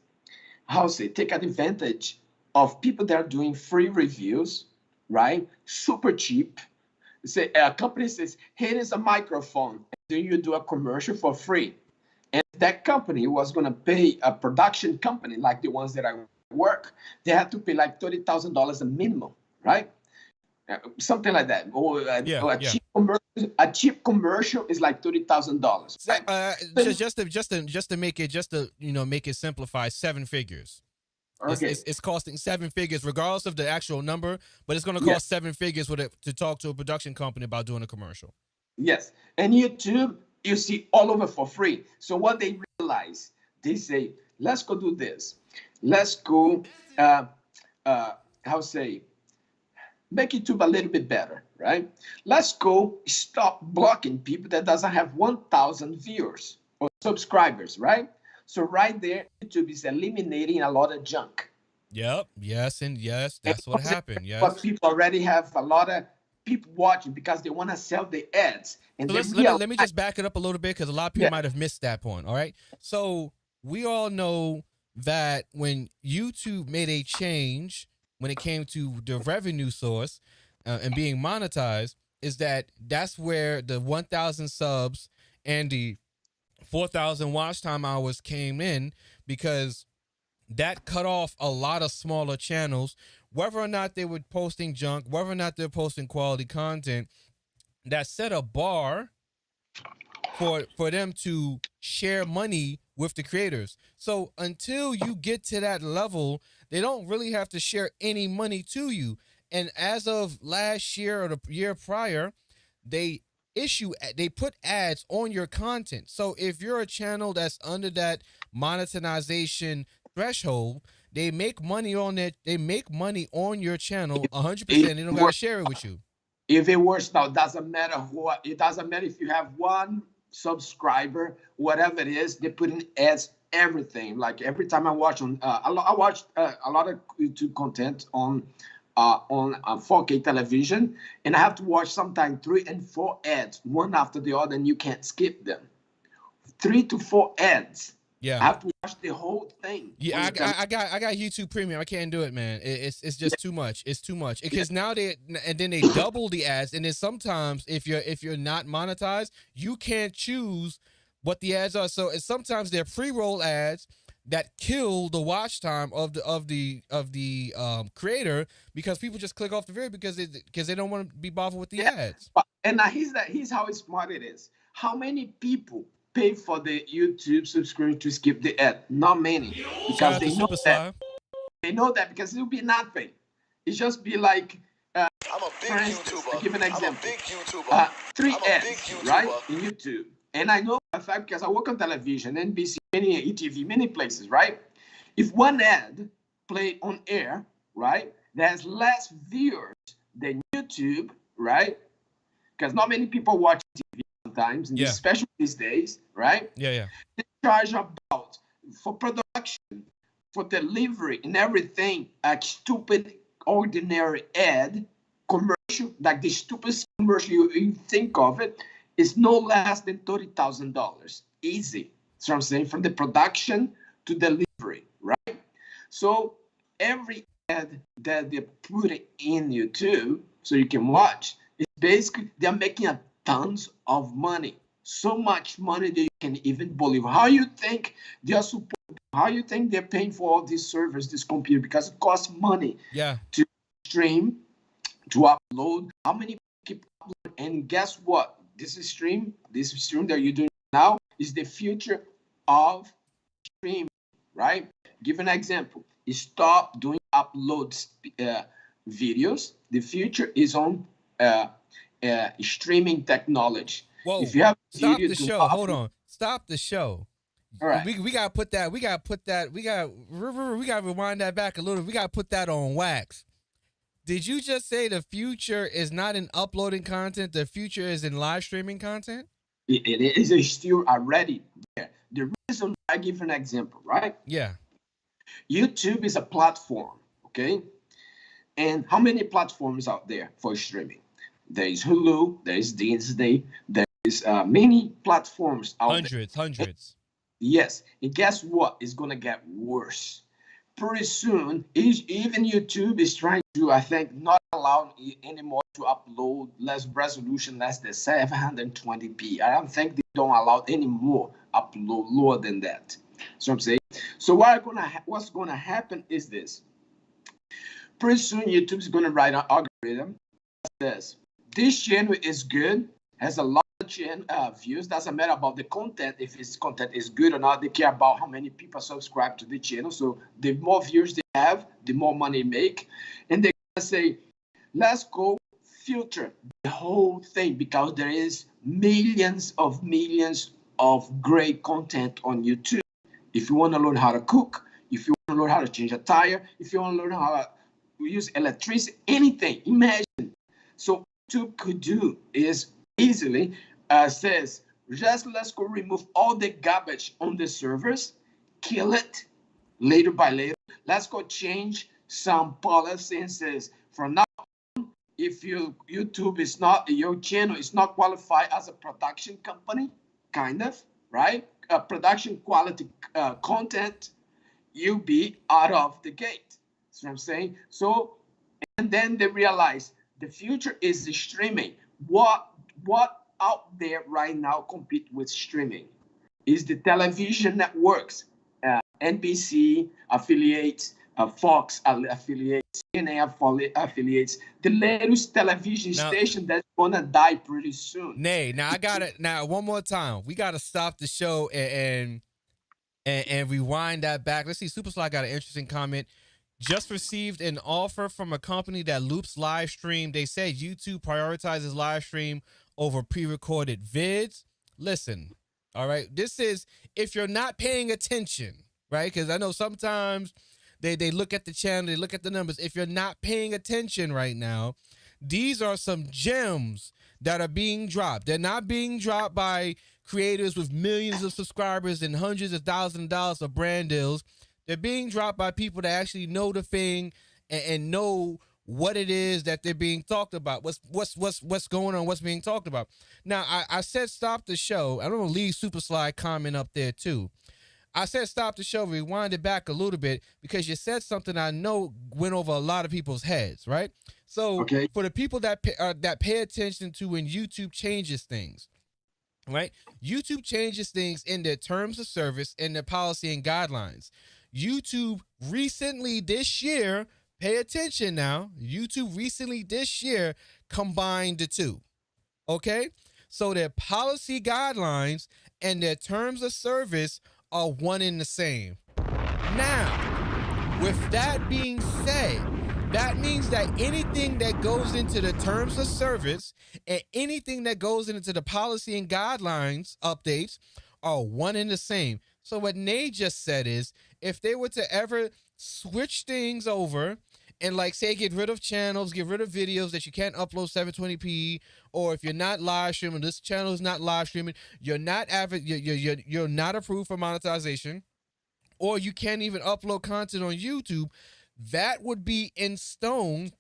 take advantage of people that are doing free reviews, right? Super cheap. Say a company says, here is a microphone. And then you do a commercial for free. And that company was going to pay a production company like the ones that I work. They had to pay like $30,000 a minimum, right? Something like that. Or a cheap commercial is like $30,000. Right? Just to make it simplify, 7 figures. Okay. It's costing 7 figures, regardless of the actual number, but it's going to cost 7 figures to talk to a production company about doing a commercial. Yes, and YouTube, you see all over for free. So what they realize, they say, let's go do this. Let's go, make YouTube a little bit better, right? Let's go stop blocking people that doesn't have 1,000 viewers or subscribers, right? So right there, YouTube is eliminating a lot of junk. Yep. Yes, and yes, that's what happened. Yes. But people already have a lot of people watching because they want to sell the ads. And so let me just back it up a little bit because a lot of people might have missed that point. All right. So we all know that when YouTube made a change when it came to the revenue source and being monetized, that's where the 1,000 subs and the 4,000 watch time hours came in, because that cut off a lot of smaller channels, whether or not they were posting junk, whether or not they're posting quality content. That set a bar for them to share money with the creators. So until you get to that level, they don't really have to share any money to you. And as of last year or the year prior, they put ads on your content. So if you're a channel that's under that monetization threshold, They make money on that. They make money on your channel 100%. They don't got to share it with you. If it works now, doesn't matter what. It doesn't matter if you have one subscriber, whatever it is. They put in ads, everything. Like every time I watch on, I watch a lot of YouTube content on 4K television, and I have to watch sometimes 3 and 4 ads, one after the other, and you can't skip them. 3 to 4 ads. Yeah, I have to watch the whole thing. Yeah, I got YouTube Premium. I can't do it, man. It's just too much. It's too much because now they double the ads, and then sometimes if you're not monetized, you can't choose what the ads are. So sometimes they're pre-roll ads that kill the watch time of the creator because people just click off the video because they don't want to be bothered with the ads. And now here's how smart it is. How many people pay for the YouTube subscription to skip the ad? Not many, because they know that. They know that because it'll be nothing. It just be like, I'm a big for instance, YouTuber. to give an example, I'm a big YouTuber. 3 I'm a ads, big YouTuber. right, in YouTube. And I know for a fact because I work on television, NBC, many ETV, many places, right? If one ad play on air, right, there's less viewers than YouTube, right? Because not many people watch TV sometimes, and especially these days, right? Yeah. They charge about, for production, for delivery and everything, a stupid, ordinary ad, commercial, like the stupidest commercial you think of it, is no less than $30,000. Easy. That's what I'm saying, from the production to delivery, right? So every ad that they put in YouTube so you can watch, is basically they're making a tons of money. So much money that you can even believe. How you think they are support? How you think they're paying for all these servers, this computer? Because it costs money to stream, to upload. How many keep uploading? And guess what? This stream that you're doing now is the future of streaming, right? Give an example. You stop doing uploads videos. The future is on streaming technology. Whoa! If you have stop the show. Hold on. Stop the show. All right. We gotta put that. We gotta rewind that back a little. We gotta put that on wax. Did you just say the future is not in uploading content? The future is in live streaming content? It is still already there. The reason, I give an example, right? Yeah. YouTube is a platform, okay? And how many platforms out there for streaming? There is Hulu, there is Disney, there is many platforms out there. Hundreds. Yes, and guess what? It's gonna get worse. Pretty soon, even YouTube is trying to, I think, not allow anymore to upload less resolution, less than 720p. I don't think they don't allow any more upload lower than that. So I'm saying. So what's gonna happen is this. Pretty soon, YouTube is gonna write an algorithm that says this channel is good, has a lot of views. Doesn't matter about the content, if its content is good or not. They care about how many people subscribe to the channel. So the more viewers they have, the more money they make. And they're gonna say, let's go filter the whole thing, because there is millions of great content on YouTube. If you want to learn how to cook, if you want to learn how to change a tire, if you want to learn how to use electricity, anything, imagine. So what YouTube could do is easily says, let's go remove all the garbage on the servers, kill it later by later. Let's go change some policies. From now on, if your channel is not qualified as a production company, kind of, right? Production quality content, you'll be out of the gate. That's what I'm saying. So, and then they realize the future is the streaming. What out there right now compete with streaming is the television networks, NBC affiliates, Fox affiliates, DNA affiliates, the latest television station that's gonna die pretty soon. Nay, now I got it. Now one more time, we gotta stop the show and rewind that back. Let's see. Supersly got an interesting comment. Just received an offer from a company that loops live stream. They said YouTube prioritizes live stream over pre-recorded vids. Listen, all right, this is if you're not paying attention, right? Because I know sometimes They look at the channel, they look at the numbers. If you're not paying attention right now, these are some gems that are being dropped. They're not being dropped by creators with millions of subscribers and hundreds of thousands of dollars of brand deals. They're being dropped by people that actually know the thing and know what it is that they're being talked about. What's going on? What's being talked about? Now, I said stop the show. I'm gonna leave Super Slide comment up there too. I said stop the show, rewind it back a little bit, because you said something I know went over a lot of people's heads, right? So Okay. for the people that pay attention to when YouTube changes things, right? YouTube changes things in their terms of service and their policy and guidelines. YouTube recently this year, pay attention now, YouTube recently this year combined the two, okay? So their policy guidelines and their terms of service are one and the same. Now, with that being said, that means that anything that goes into the terms of service and anything that goes into the policy and guidelines updates are one and the same. So what Nate just said is, if they were to ever switch things over and, like, say, get rid of channels, get rid of videos that you can't upload 720p, or if you're not live streaming, this channel is not live streaming, you're not you're not approved for monetization, or you can't even upload content on YouTube, that would be in stone,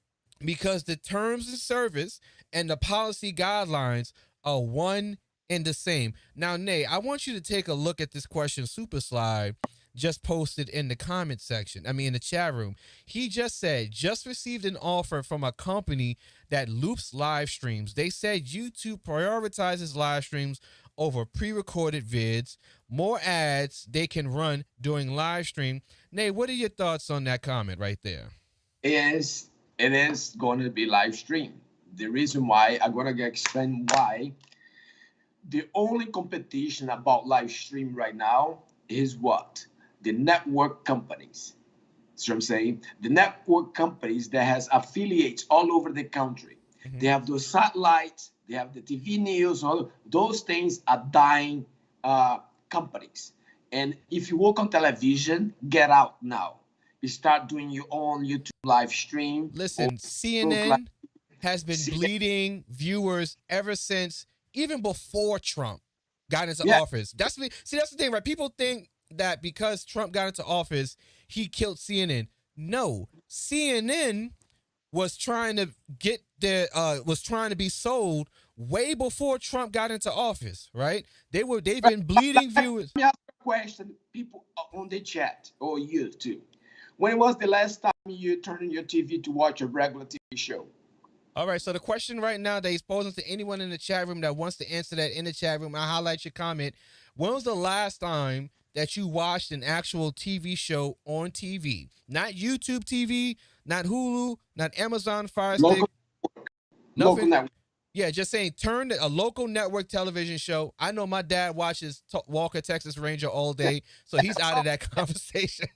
because the terms of service and the policy guidelines are one and the same. Now, Nay, I want you to take a look at this question Super Slide just posted in the comment section. I mean, in the chat room. He just said, just received an offer from a company that loops live streams. They said YouTube prioritizes live streams over pre-recorded vids, more ads they can run during live stream. Nay, what are your thoughts on that comment right there? It is going to be live stream. The reason why, I'm going to explain why. The only competition about live stream right now is what? The network companies. That's what I'm saying. The network companies that has affiliates all over the country. Mm-hmm. They have those satellites, they have the TV news, all those things are dying companies. And if you work on television, get out now. You start doing your own YouTube live stream. Listen, CNN has been bleeding viewers ever since, even before Trump got into office. That's the thing, right? People think that because Trump got into office, he killed CNN. No, CNN was trying to be sold way before Trump got into office, right? They've been bleeding viewers. Let me ask a question, people on the chat, or you too. When was the last time you turned on your TV to watch a regular TV show? All right, so the question right now that he's posing to anyone in the chat room that wants to answer that in the chat room, I'll highlight your comment. When was the last time that you watched an actual TV show on TV? Not YouTube TV, not Hulu, not Amazon Fire Stick. Local network. Yeah, just saying, turn a local network television show. I know my dad watches Walker, Texas Ranger all day, so he's out of that conversation.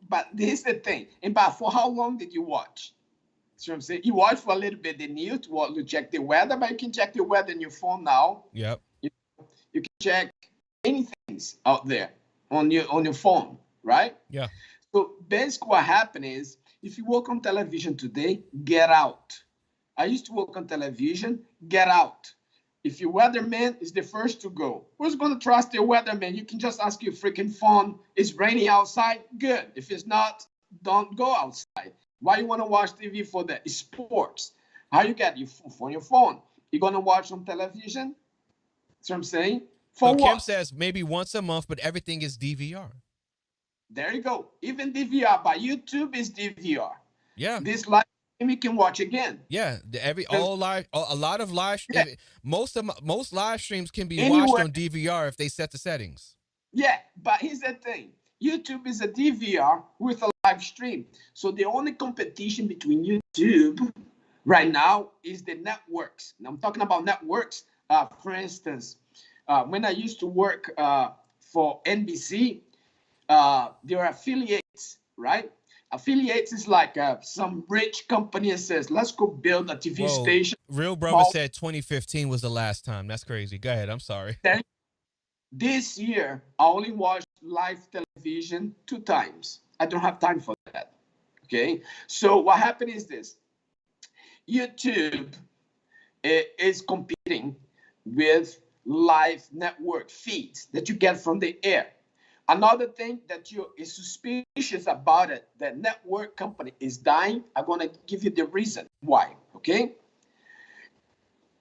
But this is the thing. But for how long did you watch? So I'm saying, you watch for a little bit the news to check the weather, but you can check the weather on your phone now. Yep. You can check many things out there on your phone, right? Yeah. So basically what happened is, if you work on television today, get out. I used to work on television, get out. If your weatherman is the first to go, who's going to trust your weatherman? You can just ask your freaking phone, it's raining outside? Good. If it's not, don't go outside. Why you want to watch TV for the sports? How you get your phone? You're going to watch on television? That's what I'm saying. For so what? Kim says maybe once a month, but everything is DVR. There you go. Even DVR, but YouTube is DVR. Yeah. This live stream you can watch again. Yeah, a lot of live, Yeah. most live streams can be Anywhere. watched on DVR if they set the settings. Yeah, but here's the thing. YouTube is a DVR with a live stream. So the only competition between YouTube right now is the networks. And I'm talking about networks. For instance, when I used to work for NBC, there are affiliates, right? Affiliates is like some rich company says, let's go build a TV station. Real Brother said 2015 was the last time. That's crazy. Go ahead. I'm sorry. This year, I only watched live television 2 times. I don't have time for that. Okay. So what happened is this: YouTube is competing with live network feeds that you get from the air. Another thing that you is suspicious about it, the network company is dying. I'm gonna give you the reason why. Okay.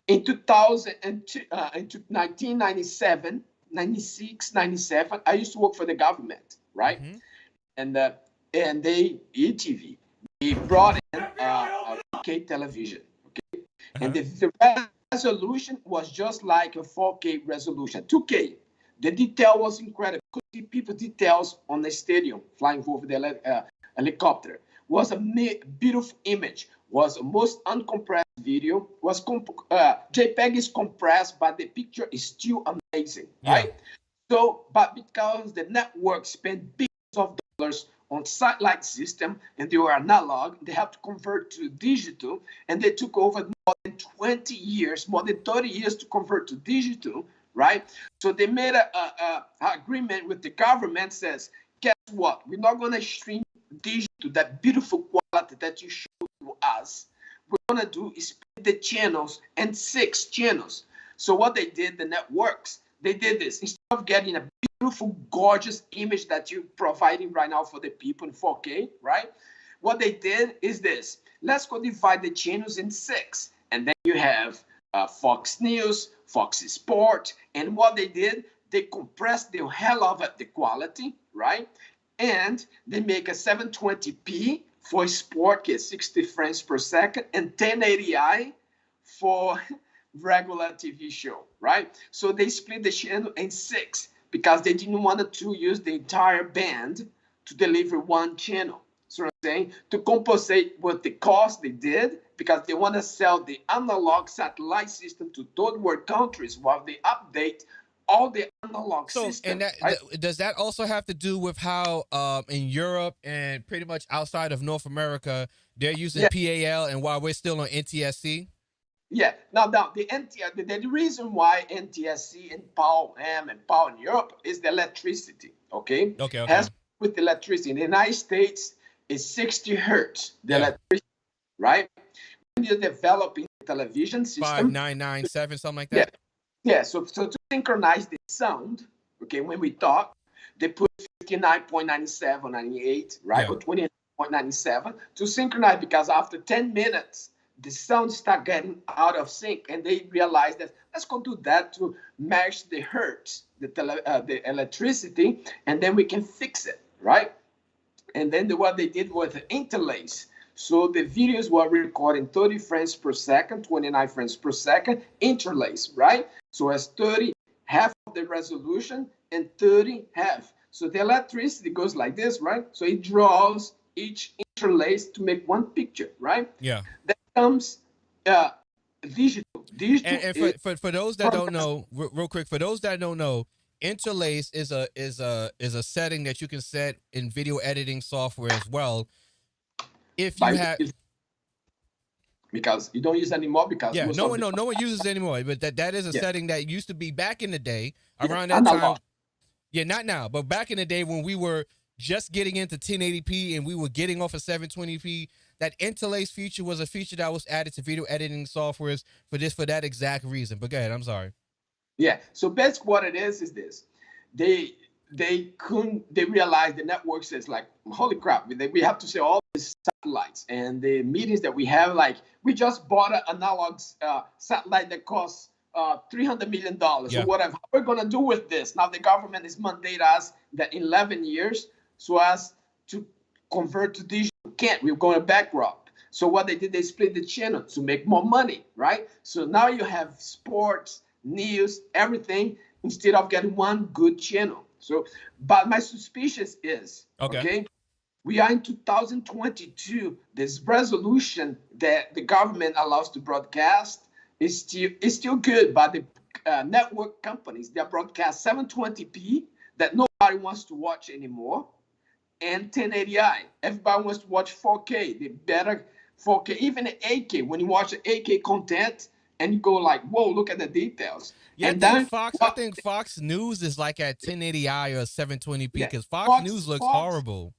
In 2002, in 1997, 96, 97, I used to work for the government, right? Mm-hmm. And they ETV, they brought in a 4K television, okay? And the resolution was just like a 4K resolution, 2K. The detail was incredible. Could see people details on the stadium flying over the helicopter. Was a beautiful image. Was most uncompressed video. Was JPEG is compressed, but the picture is still amazing, right? So, but because the network spent billions of dollars on satellite system and they were analog, they have to convert to digital, and they took over more than 20 years, more than 30 years to convert to digital, right? So they made a agreement with the government, says, guess what? We're not going to stream digital, that beautiful quality that you showed to us. We're going to do is split the channels and 6 channels. So what they did, the networks, they did this. Instead of getting a beautiful, gorgeous image that you're providing right now for the people in 4K, right? What they did is this. Let's go divide the channels in 6. And then you have Fox News, Fox Sport. And what they did, they compressed the hell of the quality, right? And they make a 720p for sport, get 60 frames per second, and 1080i for regular TV show, right? So they split the channel in 6 because they didn't want to use the entire band to deliver one channel. So I'm saying, to compensate with the cost they did, because they want to sell the analog satellite system to third world countries while they update all the analog systems. And that, right? does that also have to do with how in Europe and pretty much outside of North America, they're using PAL, and while we're still on NTSC? Yeah. Now the reason why NTSC and PAL-M and PAL in Europe is the electricity. Okay. Okay. Has with electricity in the United States is 60 hertz. The electricity, right? When you're developing the television system, 5997, something like that. Yeah. So to synchronize the sound, okay, when we talk, they put 59.97, 98, right, or 28.97 to synchronize, because after 10 minutes. The sound start getting out of sync, and they realize that let's go do that to match the hertz, the electricity, and then we can fix it, right? And then what they did was interlace. So the videos were recording 30 frames per second, 29 frames per second, interlace, right? So as 30, half of the resolution, and 30, half. So the electricity goes like this, right? So it draws each interlace to make one picture, right? Yeah. That comes digital. And for those that don't know, real quick, for those that don't know, interlace is a setting that you can set in video editing software as well. If you have, because you don't use anymore, because no one uses it anymore, but that is a setting that used to be back in the day around that time. Yeah, not now, but back in the day when we were just getting into 1080p and we were getting off of 720p, that interlace feature was a feature that was added to video editing softwares for that exact reason. But go ahead, I'm sorry. Yeah. So basically what it is this. They realized the network says, like, holy crap, we have to say all these satellites and the meetings that we have, like, we just bought an analog satellite that costs $300 million or whatever. What we're going to do with this? Now the government is mandate us that in 11 years so as to convert to digital. Can't. We're going bankrupt. So what they did, they split the channel to make more money, right? So now you have sports, news, everything, instead of getting one good channel. So, but my suspicion is, okay, we are in 2022. This resolution that the government allows to broadcast is still good, but the network companies, they broadcast 720p that nobody wants to watch anymore, and 1080i. Everybody wants to watch 4K. The better 4K, even 8K. When you watch the 8K content, and you go like, whoa, look at the details. Yeah, And then I think Fox News is like at 1080i or 720p yeah, because Fox News looks horrible.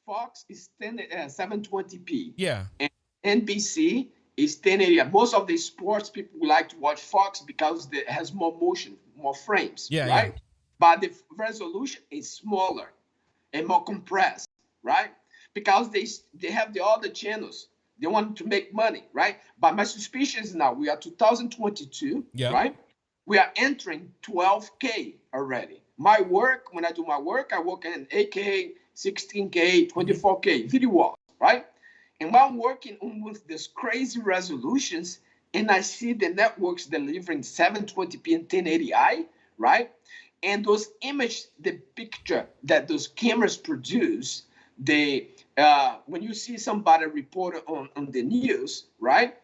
Fox is 720p. Yeah. And NBC is 1080. Most of the sports people like to watch Fox because it has more motion, more frames, Yeah, right? yeah. But the resolution is smaller and more compressed, right? Because they have the other channels. They want to make money, right? But my suspicion is now we are 2022, Yeah. right? We are entering 12K already. My work, when I do my work, I work in 8K, 16K, 24K video walls, right? And while I'm working on with these crazy resolutions, and I see the networks delivering 720p and 1080i, right? And those images, the picture that those cameras produce, they when you see somebody report on the news, right?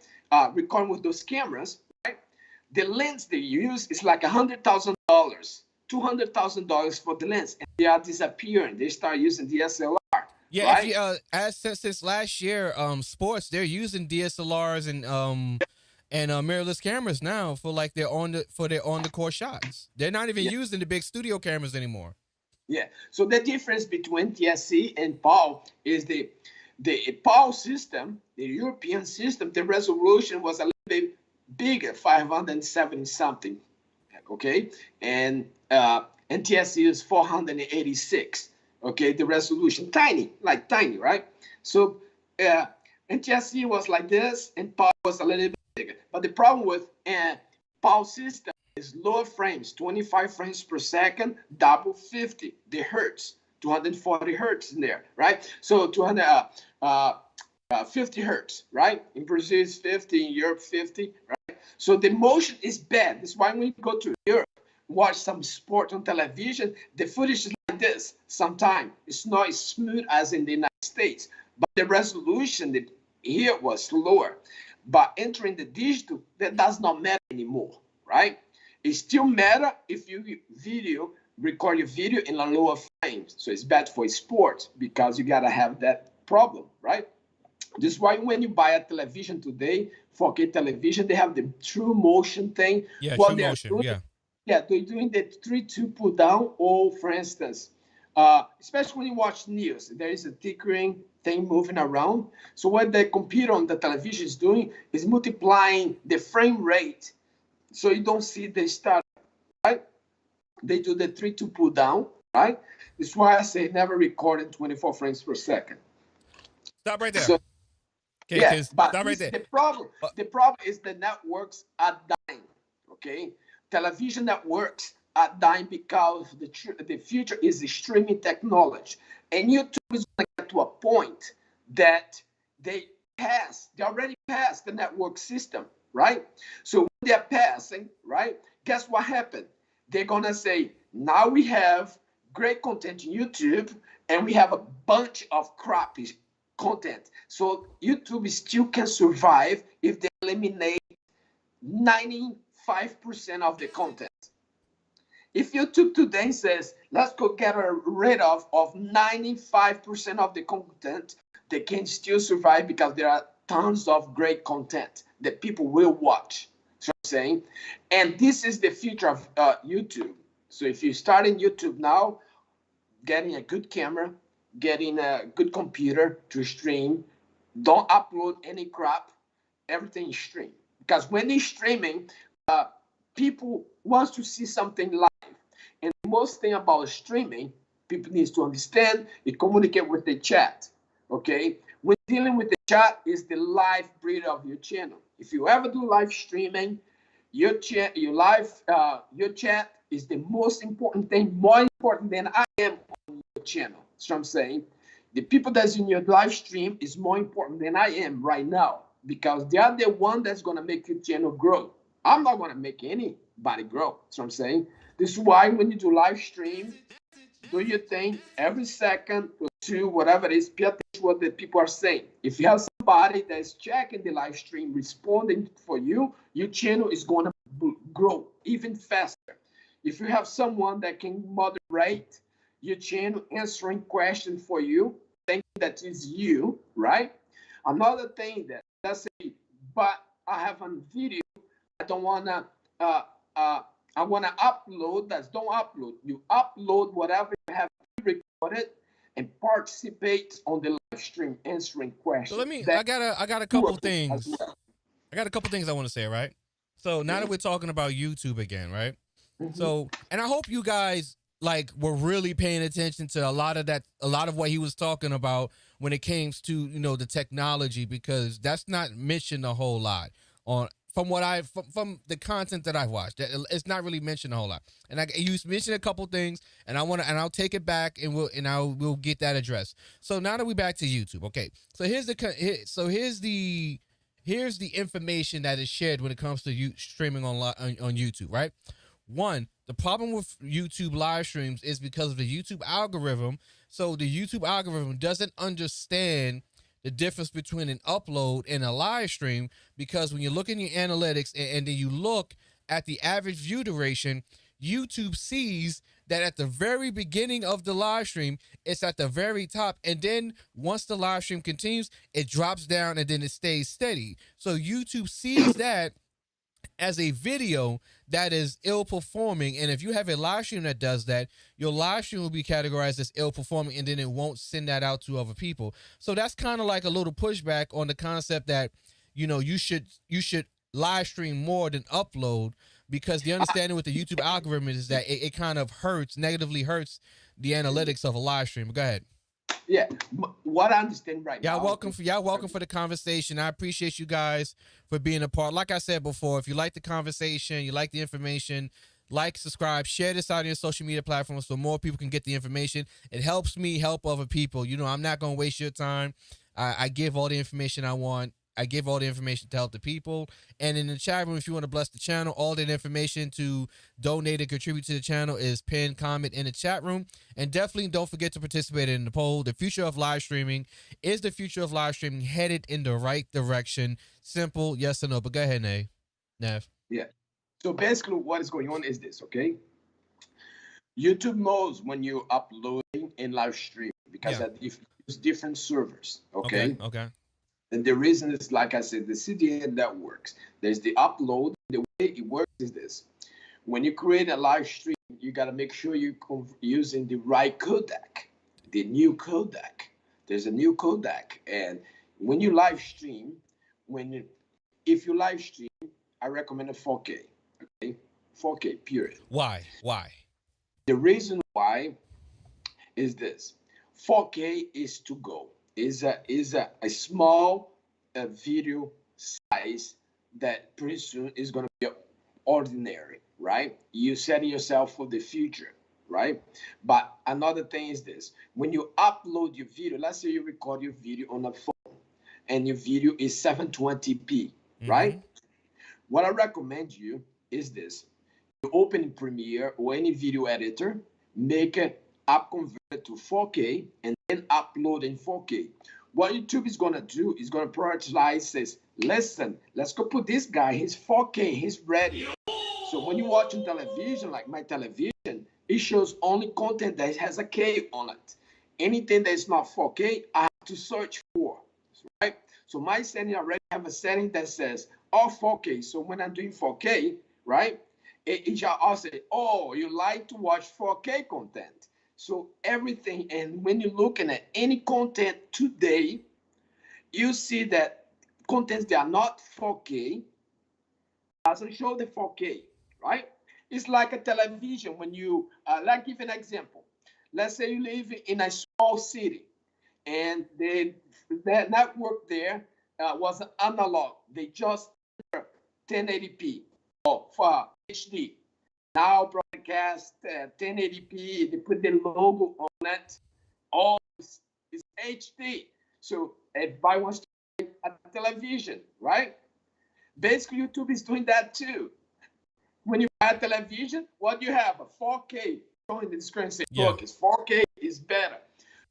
Recording with those cameras, right? The lens they use is like $100,000, $200,000 for the lens, and they are disappearing. They start using DSLR. Yeah, right? if you since last year, sports they're using DSLRs and mirrorless cameras now for like their on the court shots. They're not even using the big studio cameras anymore. Yeah. So the difference between TSC and PAL is the PAL system, the European system, the resolution was a little bit bigger, 570 something. Okay, and TSC is 486. Okay, the resolution tiny, right? So NTSC was like this, and PAL was a little bit bigger. But the problem with PAL system is lower frames, 25 frames per second, double 50, the hertz, 240 hertz in there, right? So 50 hertz, right? In Brazil it's 50, in Europe 50, right? So the motion is bad. That's why when you go to Europe, watch some sport on television, the footage is like this sometimes. It's not as smooth as in the United States, but the resolution here was lower. But entering the digital, that does not matter anymore, right? It still matter if you record your video in a lower frames. So it's bad for sports because you gotta have that problem, right? This is why when you buy a television today, 4K television, they have the true motion thing. Yeah, What true they're motion, doing, yeah. Yeah, they're doing the 3-2 pull down, or for instance, especially when you watch news, there is a tickering thing moving around. So what the computer on the television is doing is multiplying the frame rate so you don't see the start, right? They do the 3-2 pull down, right? That's why I say never record in 24 frames per second. Stop right there. So, okay, yeah, but stop right there. The problem is the networks are dying, okay? Television networks are dying because the future is the streaming technology. And YouTube is going to get to a point that they already passed the network system, right? So when they're passing, right, guess what happened? They're going to say, now we have great content in YouTube, and we have a bunch of crappy content. So YouTube still can survive if they eliminate 95% of the content. If YouTube today says, let's go get rid of 95% of the content, they can still survive because there are tons of great content that people will watch. That's what I'm saying. And this is the future of YouTube. So if you start in YouTube now, getting a good camera, getting a good computer to stream, don't upload any crap, everything is streamed. Because when they're streaming, people want to see something live. And the most thing about streaming, people need to understand, you communicate with the chat, okay? When dealing with the chat is the live breed of your channel. If you ever do live streaming, your chat is the most important thing, more important than I am on your channel. That's what I'm saying. The people that's in your live stream is more important than I am right now, because they are the one that's going to make your channel grow. I'm not going to make anybody grow. That's what I'm saying. This is why when you do live stream, do your thing every second or two, whatever it is, pay attention to what the people are saying. If you have somebody that's checking the live stream, responding for you, your channel is going to grow even faster. If you have someone that can moderate your channel, answering questions for you, thinking that is you, right? Another thing that, let's say, but I have a video I don't wanna I wanna upload. That's don't upload. You upload whatever you have recorded and participate on the live stream answering So questions. I got a couple things. I got a couple things I want to say, right? So now that we're talking about YouTube again, right? So, and I hope you guys like were really paying attention to a lot of what he was talking about when it came to, the technology, because that's not mentioned a whole lot on from the content that I've watched. It's not really mentioned a whole lot. And you mentioned a couple things, and I'll take it back and we'll get that addressed. So now that we're back to YouTube, okay. So here's the information that is shared when it comes to streaming on YouTube, right? One, the problem with YouTube live streams is because of the YouTube algorithm. So the YouTube algorithm doesn't understand the difference between an upload and a live stream, because when you look in your analytics and then you look at the average view duration, YouTube sees that at the very beginning of the live stream, it's at the very top. And then once the live stream continues, it drops down and then it stays steady. So YouTube sees that as a video that is ill performing. And if you have a live stream that does that, your live stream will be categorized as ill performing, and then it won't send that out to other people. So that's kind of like a little pushback on the concept that, you should live stream more than upload, because the understanding with the YouTube algorithm is that it kind of negatively hurts the analytics of a live stream. But go ahead. Yeah, what I understand right now. Y'all welcome for the conversation. I appreciate you guys for being a part. Like I said before, if you like the conversation, you like the information, like, subscribe, share this out on your social media platforms so more people can get the information. It helps me help other people. I'm not going to waste your time. I give all the information I want. I give all the information to help the people. And in the chat room, if you want to bless the channel, all that information to donate and contribute to the channel is pinned comment in the chat room. And definitely don't forget to participate in the poll. The future of live streaming, is the future of live streaming headed in the right direction? Simple, yes or no. But go ahead, Nav. Yeah. So basically what is going on is this, okay? YouTube knows when you're uploading in live stream because it use different servers, okay? Okay. And the reason is, like I said, the CDN that works. There's the upload. The way it works is this. When you create a live stream, you got to make sure you're using the right codec, the new codec. There's a new codec. And when you live stream, if you live stream, I recommend a 4K, okay? 4K, period. Why? The reason why is this. 4K is to go. Is a small video size that pretty soon is going to be ordinary, right? You're setting yourself for the future, right? But another thing is this. When you upload your video, let's say you record your video on a phone and your video is 720p, right? What I recommend you is this. You open Premiere or any video editor, make an app convert to 4K, and then upload in 4K. What YouTube is going to do is going to prioritize, says, listen, let's go put this guy, he's 4K, he's ready. So when you watch on television, like my television, it shows only content that has a K on it. Anything that is not 4K, I have to search for, right? So my setting, I already have a setting that says all 4K. So when I'm doing 4K, right, it shall also say, oh, you like to watch 4K content. So everything, and when you're looking at any content today, you see that contents that are not 4K doesn't show the 4K, right? It's like a television. When you, like, give an example. Let's say you live in a small city, and the network there was analog. They just 1080p or for HD. Now broadcast 1080p, they put the logo on it. All is HD. So everybody wants to make a television, right? Basically, YouTube is doing that too. When you buy a television, what do you have? A 4K. Showing the screen saying, look, it's 4K is better.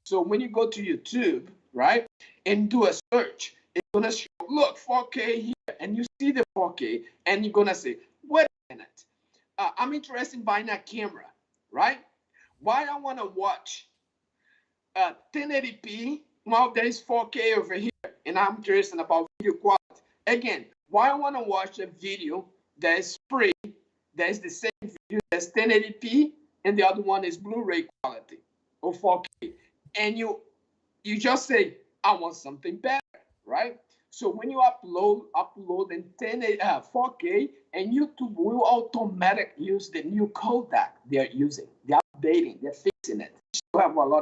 So when you go to YouTube, right, and do a search, it's gonna show, look, 4K here, and you see the 4K, and you're gonna say, wait a minute. I'm interested in buying a camera, right? Why I want to watch 1080p while there is 4K over here, and I'm interested about video quality. Again, why I want to watch a video there's free, there's the same video, there's 1080p, and the other one is Blu-ray quality or 4K. And you just say, I want something better, right? So when you upload in 4K, and YouTube will automatically use the new codec they're using. They're updating, they're fixing it. You have a lot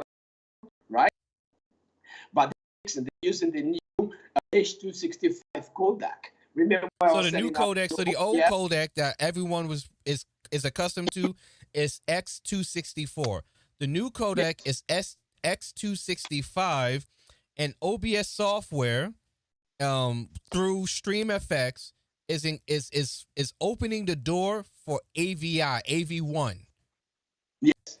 of, right? But they're using the new H.265 codec. Remember, so the new codec, so the old codec that everyone is accustomed to is X264. The new codec is X265, and OBS software through StreamFX is opening the door for AV1. Yes.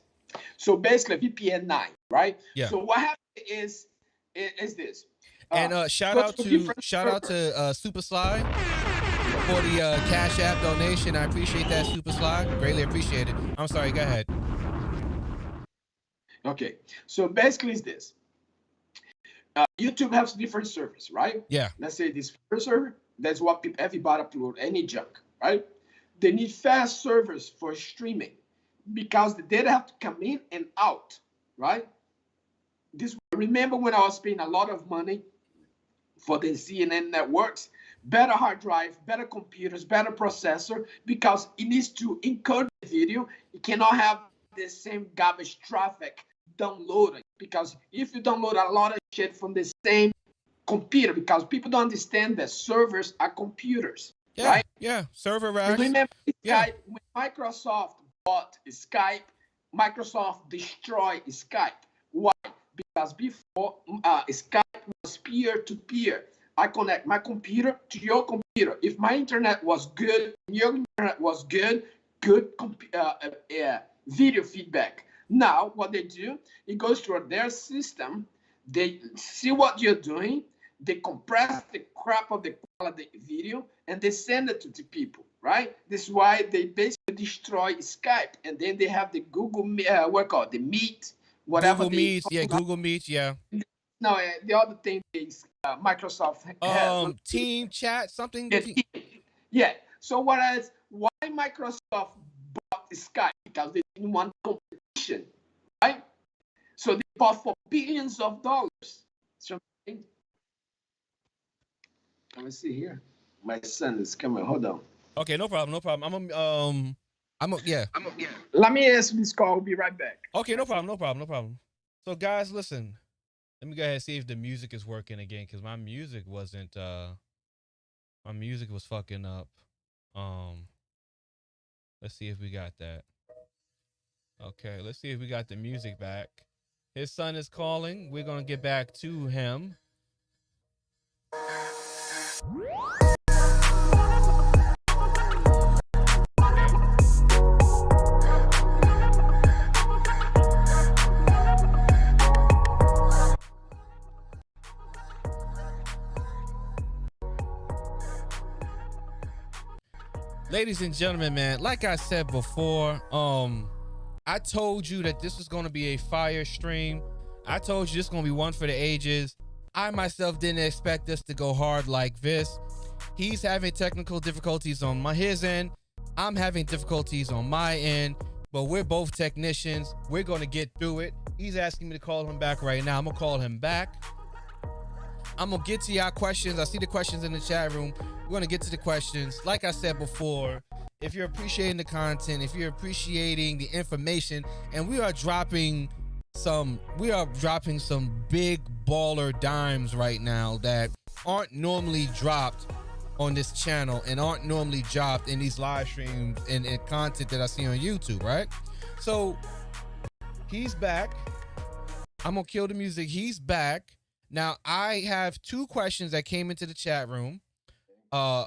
So basically VPN 9, right? Yeah. So what happened is this. And shout out to Super Sly for the Cash App donation. I appreciate that, Super Sly. Greatly appreciate it. I'm sorry, go ahead. Okay. So basically it's this. YouTube has different servers, right? Yeah. Let's say this first server, that's what everybody upload, any junk, right? They need fast servers for streaming because the data have to come in and out, right? Remember when I was paying a lot of money for the CNN networks, better hard drive, better computers, better processor, because it needs to encode the video. It cannot have the same garbage traffic downloading, because if you download a lot of shit from the same computer, because people don't understand that servers are computers, right? Yeah, server racks. Remember Skype, when Microsoft bought Skype, Microsoft destroyed Skype. Why? Because before Skype was peer-to-peer. I connect my computer to your computer. If my internet was good, your internet was good video feedback. Now, what they do, it goes through their system. They see what you're doing. They compress the crap of the quality video, and they send it to the people, right? This is why they basically destroy Skype. And then they have the Google, the Meet, whatever. Google Meets, yeah, Google Meets, yeah. No, the other thing is Microsoft has. Team chat, something. Yeah. So why Microsoft bought Skype? Because they didn't want competition, right? So they bought for billions of dollars. So, let me see here. My son is coming. Hold on. Okay, no problem. Yeah. Let me answer this call. I'll be right back. Okay, no problem. So guys, listen. Let me go ahead and see if the music is working again, because my music wasn't my music was fucking up. Let's see if we got that. Okay, let's see if we got the music back. His son is calling. We're gonna get back to him. Ladies and gentlemen, man, like I said before, I told you that this was going to be a fire stream. I told you this is going to be one for the ages. I myself didn't expect this to go hard like this. He's having technical difficulties on his end. I'm having difficulties on my end, but we're both technicians. We're going to get through it. He's asking me to call him back right now. I'm going to call him back. I'm going to get to y'all questions. I see the questions in the chat room. We're going to get to the questions. Like I said before, if you're appreciating the content, if you're appreciating the information, and we are dropping some big baller dimes right now that aren't normally dropped on this channel and aren't normally dropped in these live streams and content that I see on YouTube, right? So he's back. I'm going to kill the music. He's back. Now, I have two questions that came into the chat room. I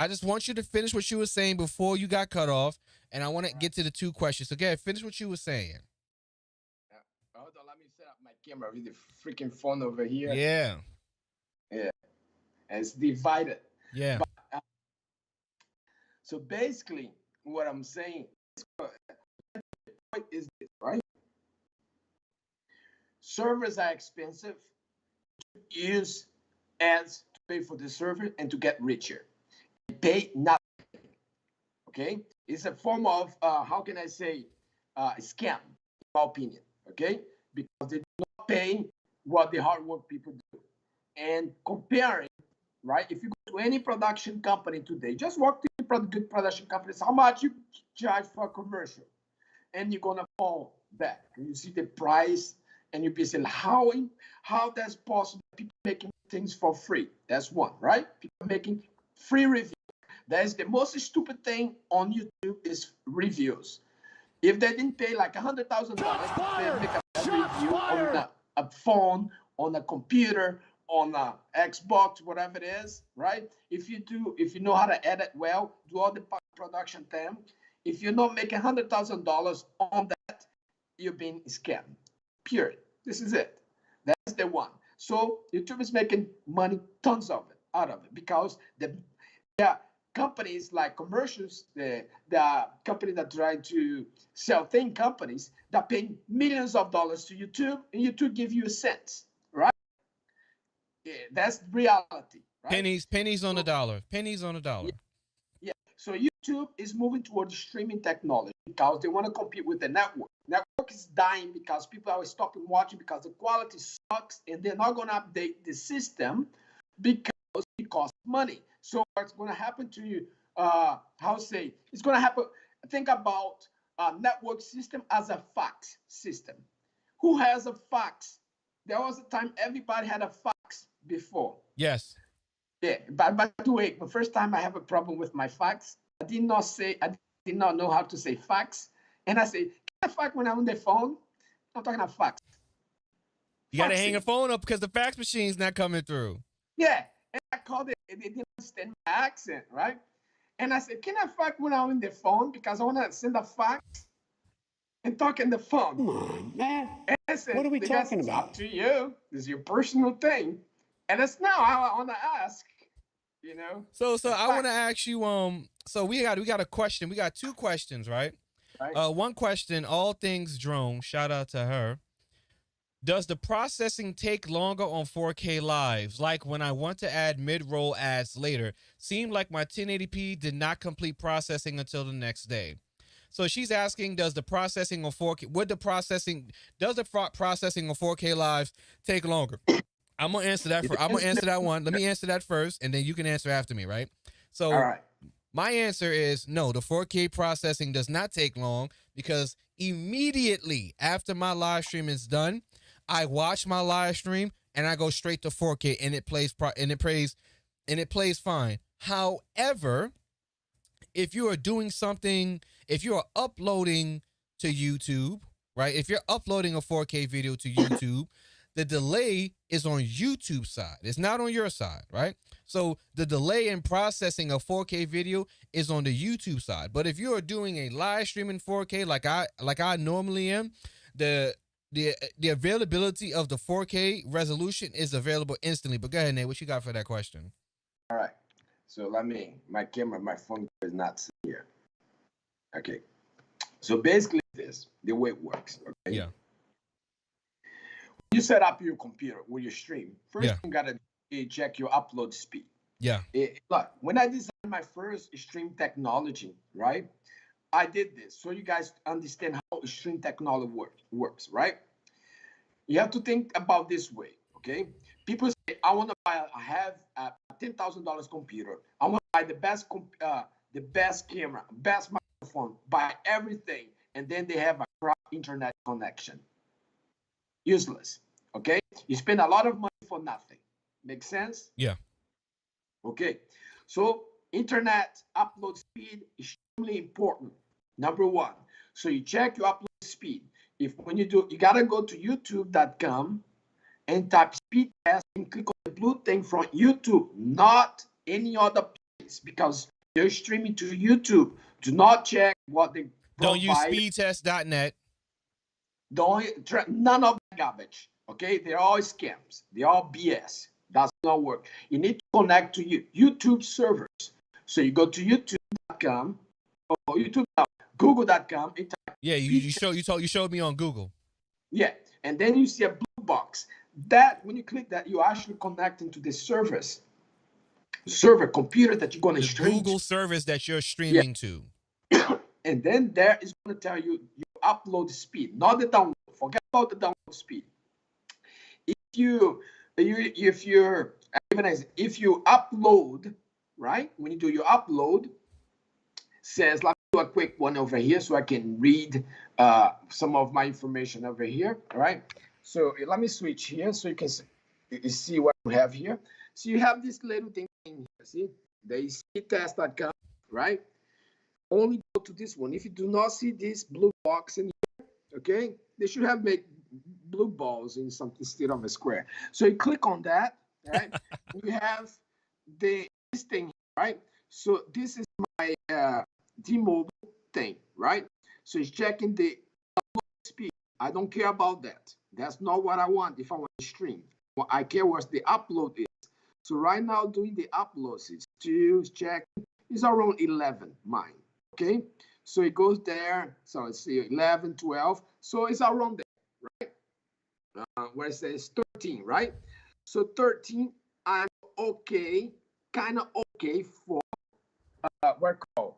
just want you to finish what you were saying before you got cut off, and I want to get to the two questions. So, go ahead, finish what you were saying. Hold on, let me set up my camera with the freaking phone over here. Yeah. Yeah. It's divided. Yeah. But, so basically, what I'm saying is this, right? Servers are expensive to use ads to pay for the server and to get richer. Pay nothing. okay? It's a form of, how can I say, scam, in my opinion, okay? Because they do not pay what the hard work people do. And comparing, right? If you go to any production company today, just walk to good production companies, how much you charge for a commercial, and you're gonna fall back. And you see the price, and you be saying, how that's possible? People making things for free. That's one, right? People making free reviews. That is the most stupid thing on YouTube is reviews. If they didn't pay like $100,000 to make a review on a phone, on a computer, on a Xbox, whatever it is, right? If you know how to edit well, do all the production thing. If you're not making $100,000 on that, you're being scammed. Period. This is it. That's the one. So YouTube is making money, tons of it, out of it, because the companies like commercials, the company that try to sell thing companies that pay millions of dollars to YouTube, and YouTube give you a cent, right? Yeah, that's reality, right? Pennies on the dollar. Pennies on the dollar. Yeah. So YouTube is moving towards streaming technology because they want to compete with the network. Network is dying because people are stopping watching because the quality sucks, and they're not going to update the system because it costs money. So what's going to happen to you? It's going to happen. Think about a network system as a fax system. Who has a fax? There was a time everybody had a fax before. Yes. Yeah. But by the way, the first time I have a problem with my fax, I did not know how to say fax, and I say, can I fax when I'm on the phone? I'm talking about fax. You got to hang your phone up because the fax machine's not coming through. Yeah. And I called it, and they didn't understand my accent, right? And I said, can I fax when I'm on the phone? Because I want to send a fax and talk on the phone. Come on, man. And I said, What are we talking about? Up to you. This is your personal thing. And it's now I want to ask, you know. So I want to ask you, so we got a question. We got two questions, right? Right. One question, all things drone, shout out to her. Does the processing take longer on 4K lives? Like when I want to add mid-roll ads later, seemed like my 1080p did not complete processing until the next day. So she's asking, does the processing on 4K, does the processing on 4K lives take longer? I'm gonna answer that. I'm gonna answer that one. Let me answer that first, and then you can answer after me, right? So, all right. My answer is no. The 4K processing does not take long because immediately after my live stream is done, I watch my live stream and I go straight to 4K, and it plays fine. However, if you are doing something, if you are uploading to YouTube, right? If you're uploading a 4K video to YouTube, the delay is on YouTube side. It's not on your side, right? So the delay in processing a 4K video is on the YouTube side. But if you are doing a live stream in 4K like I normally am, the availability of the 4K resolution is available instantly. But go ahead, Nate. What you got for that question? All right. So my phone is not here. Okay. So basically the way it works. Okay. Yeah. You set up your computer with your stream. First, Yeah. you gotta check your upload speed. Yeah. Look, when I designed my first stream technology, right? I did this so you guys understand how stream technology works, right? You have to think about this way, okay? People say, I want to buy. I have a $10,000 computer. I want to buy the best camera, best microphone, buy everything, and then they have a crap internet connection. Useless, okay? You spend a lot of money for nothing. Make sense? Yeah. Okay. So internet upload speed is extremely important. Number one. So you check your upload speed. When you do, you gotta go to youtube.com and type speed test and click on the blue thing from YouTube, not any other place, because you're streaming to YouTube. Do not check what they Don't use provide. speedtest.net. None of that garbage. Okay, they're all scams. They're all BS. Does not work. You need to connect to YouTube servers. So you go to youtube.com or google.com. Yeah, you showed me on Google. Yeah, and then you see a blue box. That when you click that, you're actually connecting to the server computer that you're going to stream. Google service that you're streaming to. And then there is going to tell you your upload speed, not the download. Forget about the download speed. If you upload, right? When you do your upload, says, let me do a quick one over here so I can read some of my information over here. All right. So let me switch here so you can see what you have here. So you have this little thing here. See, there is speedtest.com, right? Only go to this one. If you do not see this blue box in here, okay, they should have made blue balls in something instead of a square. So you click on that, right? You have this thing, right? So this is my T-Mobile thing, right? So it's checking the upload speed. I don't care about that. That's not what I want if I want to stream. What I care what the upload is. So right now doing the uploads, it's still checking. It's around 11, mine, okay? So it goes there. So it's 11, 12. So it's around there, right? Where it says 13, right? So 13, I'm okay, kind of okay for what called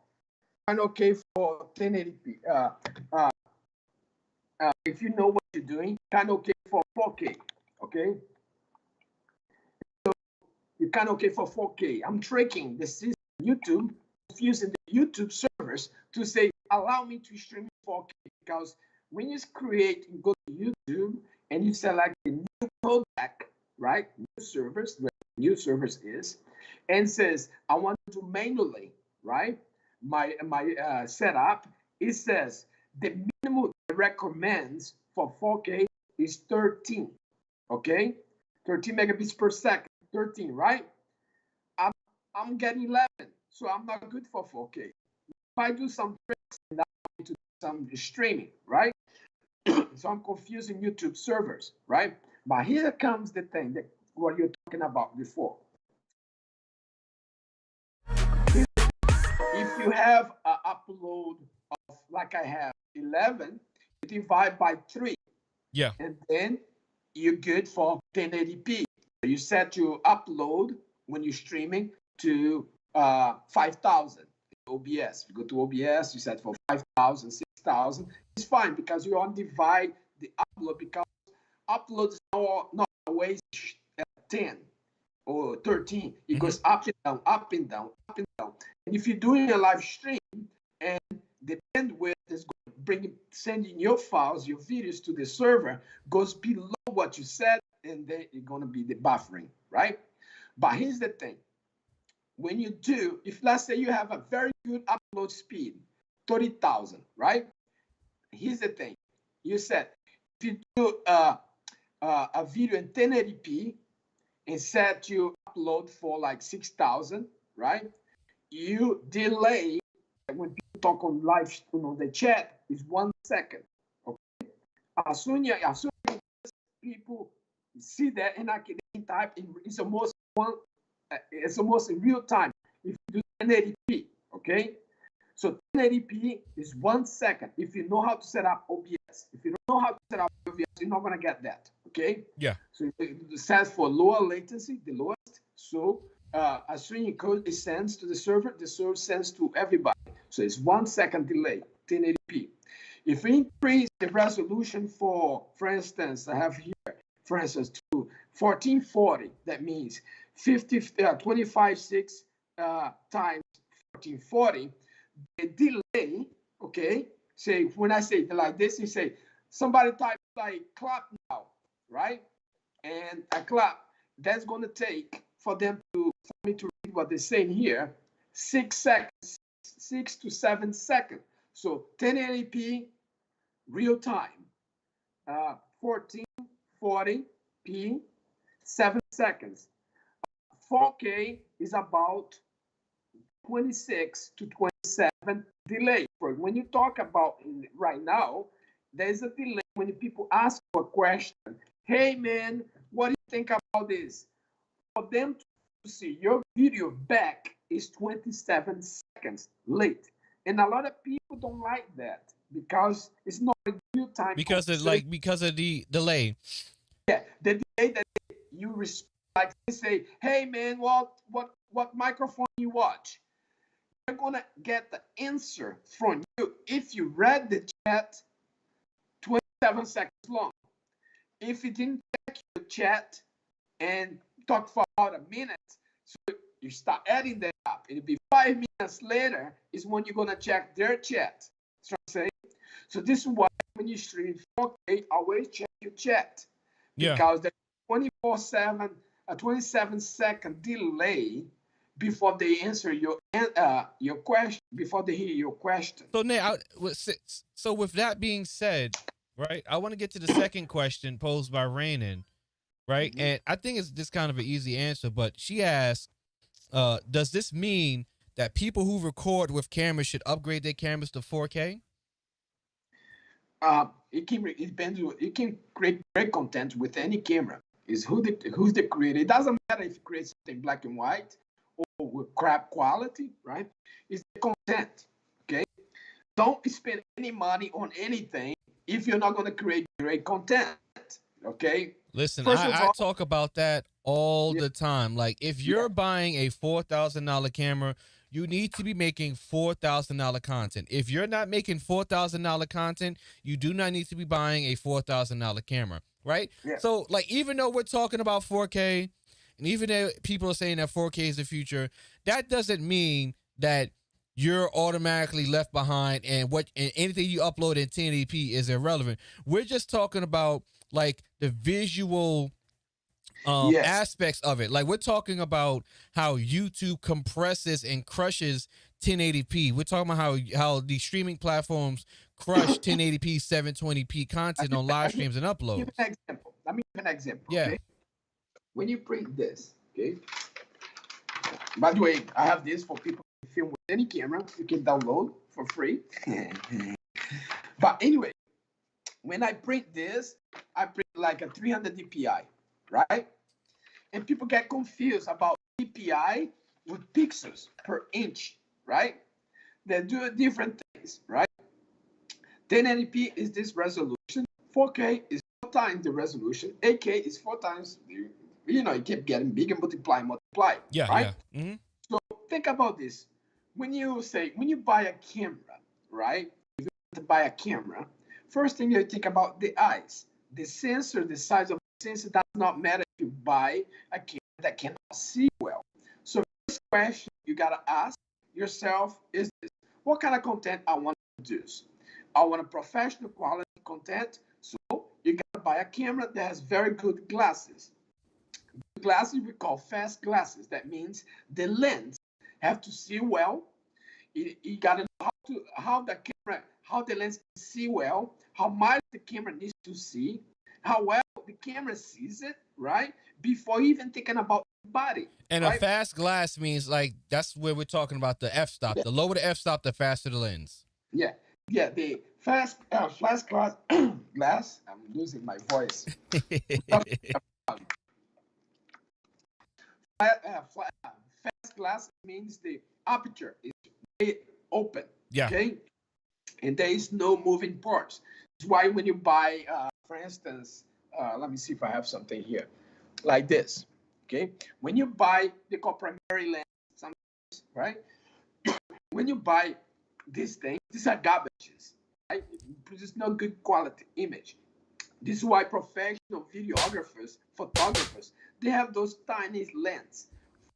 kind of okay for 1080p. If you know what you're doing, kind of okay for 4K. Okay, so you're kind of okay for 4K. I'm tricking the system, YouTube, using the YouTube servers to say allow me to stream 4K, because when you create, you go to YouTube and you select the new codec, right? New servers, where new servers is, and says I want to manually, right? My setup. It says the minimum it recommends for 4K is 13. Okay, 13 megabits per second. 13, right? I'm getting 11, so I'm not good for 4K. If I do some tricks and I want to do some streaming, right? So I'm confusing YouTube servers, right? But here comes the thing that what you're talking about before. If you have an upload of, like I have, 11, you divide by 3. Yeah. And then you're good for 1080p. You set your upload when you're streaming to 5,000 OBS. You go to OBS, you set for 5,000, 6,000. It's fine because you don't divide the upload, because uploads are not always 10 or 13. It goes up and down, up and down, up and down. And if you're doing a live stream and the bandwidth is sending your files, your videos to the server, goes below what you said, and then it's going to be the buffering, right? But here's the thing. When you do, if let's say you have a very good upload speed, 30,000, right? Here's the thing. You said, if you do a video in 1080p and set your upload for like 6,000, right? You delay, when people talk on live, the chat, is 1 second. Okay? As soon as people see that and I can type, it's almost in real time. If you do 1080p, okay? So 1080p is 1 second. If you know how to set up OBS, if you don't know how to set up OBS, you're not gonna get that. Okay? Yeah. So it stands for lower latency, the lowest. So as soon as you code it sends to the server sends to everybody. So it's 1 second delay, 1080p. If we increase the resolution for instance, I have here, for instance, to 1440, that means 25.6 times 1440, the delay, okay, say, when I say like this, you say, somebody type like clap now, right? And I clap, that's going to take, for me to read what they're saying here, 6 seconds, 6 to 7 seconds. So 1080p, real time, 1440p, 7 seconds. 4K is about 26 to 27 delay. For when you talk about right now, there's a delay when people ask for a question. Hey man, what do you think about this? For them to see your video back is 27 seconds late. And a lot of people don't like that because it's not a real time. Because of the delay. Yeah, the delay that you respect, like they say, hey man, what microphone you watch? they're gonna get the answer from you if you read the chat 27 seconds long. If you didn't check your chat and talk for about a minute, so you start adding that up. It'll be 5 minutes later is when you're gonna check their chat. That's what I'm saying. So this is why when you stream 4K, always check your chat. Yeah. Because there's 24/7, a 27-second delay before they answer your question, before they hear your question. So Nate, so with that being said, right, I want to get to the second question posed by Rainan, right? Mhm. And I think it's just kind of an easy answer, but she asked, does this mean that people who record with cameras should upgrade their cameras to 4K? It depends. You can create great content with any camera. Is who's the creator? It doesn't matter if you create something black and white or with crap quality, right? It's the content. Okay. Don't spend any money on anything if you're not going to create great content. Okay. Listen, First of I all- talk about that all Yeah. the time. Like, if you're Yeah. buying a $4,000 camera, you need to be making $4,000 content. If you're not making $4,000 content, you do not need to be buying a $4,000 camera, right? Yeah. So, like, even though we're talking about 4K, and even though people are saying that 4K is the future, that doesn't mean that you're automatically left behind and anything you upload in 1080p is irrelevant. We're just talking about like the visual Yes. aspects of it. Like, we're talking about how YouTube compresses and crushes 1080p. We're talking about how the streaming platforms crush 1080p 720p content on live streams and Give uploads. an example. Let me give an example. Yeah. Okay? When you print this, okay. By the way, I have this for people to film with any camera. You can download for free. But anyway, when I print this, I print like a 300 dpi, right? And people get confused about dpi with pixels per inch, right? They do different things, right? 1080p is this resolution. 4K is 4 times the resolution. 8K is 4 times the, it kept getting bigger, multiply. Yeah, right? yeah. Mm-hmm. So think about this. When you buy a camera, right? If you want to buy a camera, first thing you think about the eyes. The sensor, the size of the sensor does not matter if you buy a camera that cannot see well. So first question you gotta ask yourself is this: what kind of content I want to produce? I want a professional quality content, so you gotta buy a camera that has very good glasses. Glasses we call fast glasses. That means the lens have to see well. You gotta know how the lens can see well, how much the camera needs to see, how well the camera sees it, right? Before even thinking about the body. And right? a fast glass means, like, that's where we're talking about the f-stop. Yeah. The lower the f-stop, the faster the lens. Yeah, the fast glass. Glass. I'm losing my voice. Fast glass means the aperture is way open. Yeah. Okay. And there is no moving parts. That's why when you buy, for instance, let me see if I have something here, like this. Okay. When you buy the primary lens, sometimes, right? When you buy this thing, these are garbages, right? It produces no good quality image. This is why professional videographers, photographers, they have those tiny lenses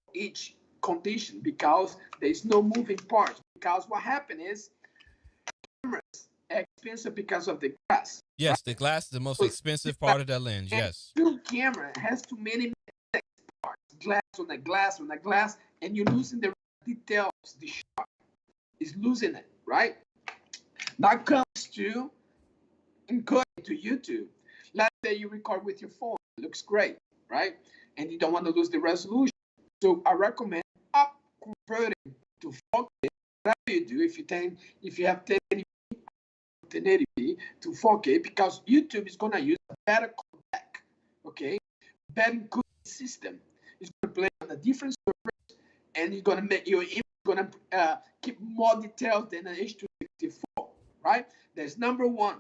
for each condition because there's no moving parts. Because what happened is cameras are expensive because of the glass. Yes, right? the glass is the most expensive part of that lens. Yes. Film camera has too many parts. Glass on a glass on a glass, and you're losing the details. The shot is losing it, right? That comes to encoding to YouTube. Let's say you record with your phone. It looks great, right? And you don't want to lose the resolution. So I recommend up converting to 4K. Whatever you do, if you have 1080p to 4K, because YouTube is gonna use a better codec, okay? Better encoding system. It's gonna play on a different server, and it's gonna make your image gonna keep more details than an H264, right? That's number one.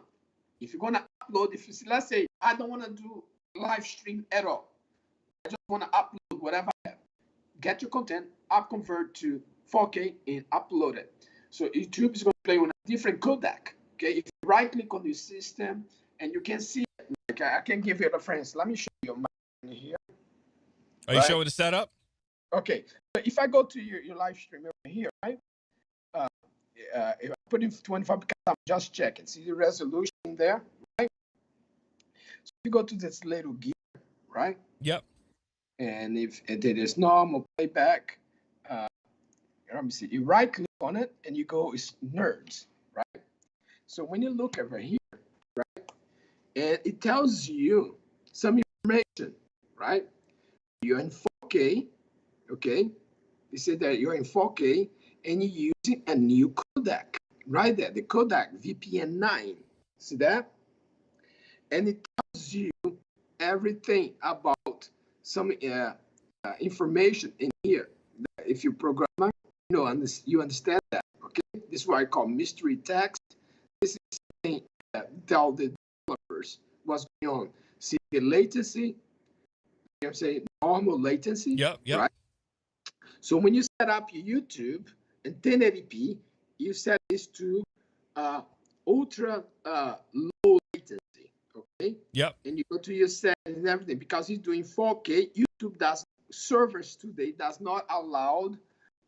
If you're gonna upload, let's say I don't want to do live stream at all, I just want to upload whatever I have. Get your content, up convert to 4K, and upload it. So YouTube is going to play on a different codec. Okay, if you right click on the system and you can see it, like I can give you a reference. Let me show you mine here. Are you showing the setup? Okay, so if I go to your live stream over here, right? If I put in 25 because I'm just checking. See the resolution there, right? So you go to this little gear, right? Yep. And if it is normal playback, let me see. You right click on it and you go it's nerds, right? So when you look over here, right, and it tells you some information, right? You're in 4K, okay? They say that you're in 4K and you're using a new codec, right there, the codec VPN9. See that? And it tells you everything about some information in here. If you're programmer, you understand that, okay? This is what I call mystery text. This is something that tell the developers what's going on. See the latency, you know what I'm saying, normal latency, right? So when you set up your YouTube in 1080p, you set this to ultra low latency, okay? Yep. And you go to your settings and everything because it's doing 4K. YouTube servers today does not allow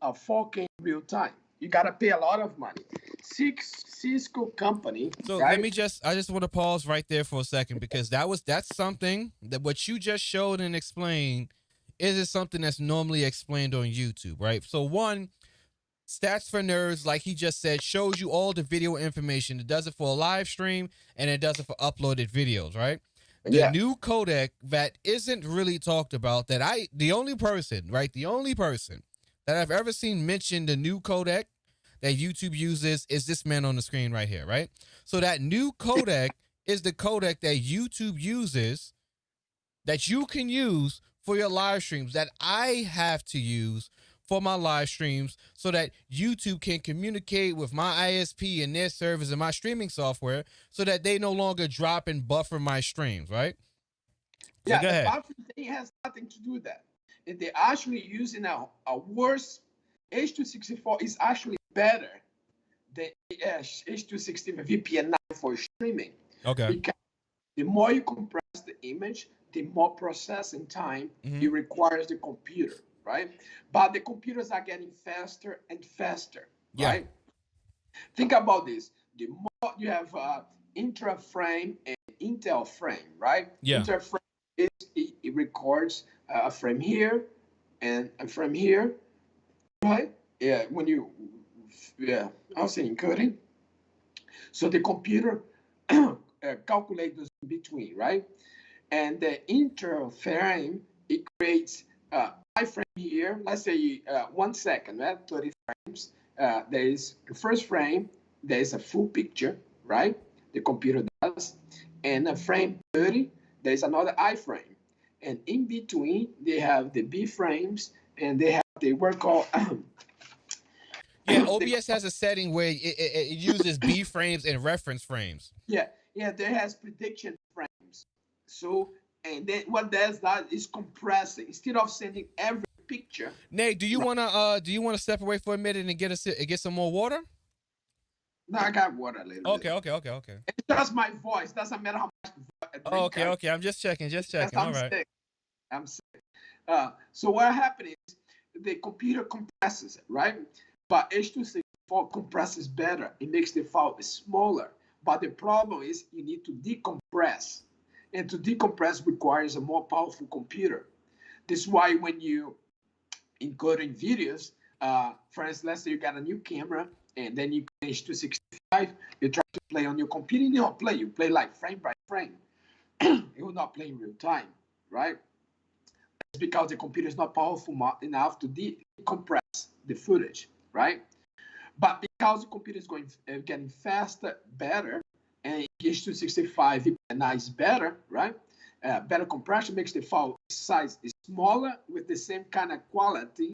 4K in real time. You gotta pay a lot of money. Cisco company. So right? I just want to pause right there for a second because that's something that what you just showed and explained isn't something that's normally explained on YouTube, right? So one, Stats for Nerds, like he just said, shows you all the video information. It does it for a live stream and it does it for uploaded videos, right? The new codec that isn't really talked about the only person that I've ever seen mention the new codec that YouTube uses is this man on the screen right here, right? So that new codec is the codec that YouTube uses that you can use for your live streams that I have to use for my live streams so that YouTube can communicate with my ISP and their servers and my streaming software so that they no longer drop and buffer my streams, right? Yeah, so go ahead. The buffering thing has nothing to do with that. If they're actually using a worse, H264 is actually better than H264 VPN9 for streaming. Okay. Because the more you compress the image, the more processing time it requires the computer, right? But the computers are getting faster and faster, right? Think about this. The more you have Intra frame and Intel frame, right? Yeah. Intel frame it records a frame here and a frame here, right? Yeah, I was saying encoding. So the computer calculates those in between, right? And the interframe, it creates iframe here. Let's say 1 second, right? 30 frames. There is the first frame, there is a full picture, right? The computer does. And a frame 30, there is another iframe. And in between, they have the B frames, and they work called. OBS has a setting where it uses B frames and reference frames. Yeah, there has prediction frames. So, and then what does that is compressing instead of sending every picture. Nate, do you wanna step away for a minute and get some more water? No, I got water later. Okay. It's just my voice. Doesn't matter how much. Okay. I'm just checking. All right. I'm sick. So what happens is the computer compresses it, right? But H264 compresses better. It makes the file smaller. But the problem is you need to decompress. And to decompress requires a more powerful computer. This is why when you encoding videos, for instance, let's say you got a new camera and then you can H265, you try to play on your computer, you don't play. You play like frame by frame. It will not play in real time, right? It's because the computer is not powerful enough to decompress the footage, right? But because the computer is getting faster, better, and H265 is better, right? Better compression makes the file size smaller with the same kind of quality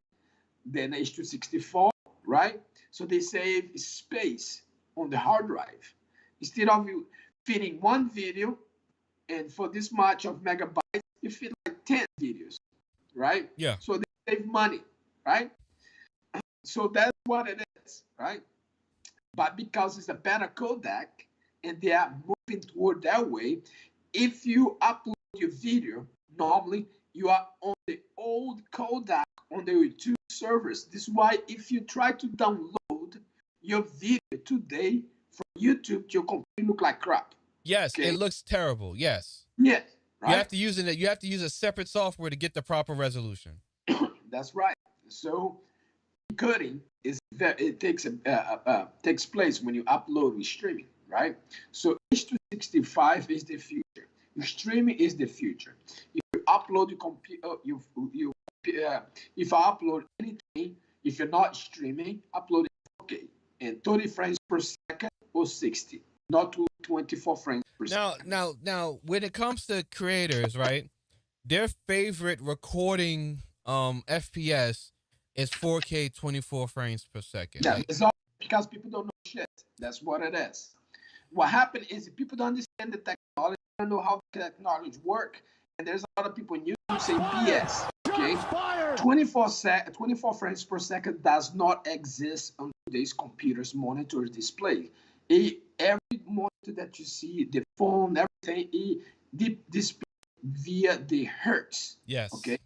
than H264, right? So they save space on the hard drive. Instead of you fitting one video, and for this much of megabytes, you fit like 10 videos, right? Yeah. So they save money, right? So that's what it is, right? But because it's a better codec and they are moving toward that way, if you upload your video, normally you are on the old codec on the YouTube servers. This is why if you try to download your video today from YouTube, your computer look like crap. Yes, Okay? it looks terrible. Yes. Yes, right? You have to use a separate software to get the proper resolution. That's right. So encoding takes place when you upload with streaming, right? So H265 is the future. Your streaming is the future. If you upload your computer, if I upload anything, if you're not streaming, upload it 4K and 30 frames per second or 60, not 24 frames per second. Now, when it comes to creators, right? Their favorite recording FPS is 4K 24 frames per second. Yeah, it's all because people don't know shit. That's what it is. What happened is people don't understand the technology, don't know how the technology work, and there's a lot of people in YouTube saying BS. Okay, 24 frames per second does not exist on today's computers, monitors, display. Every monitor that you see, the phone, everything, the display via the hertz. Yes. Okay.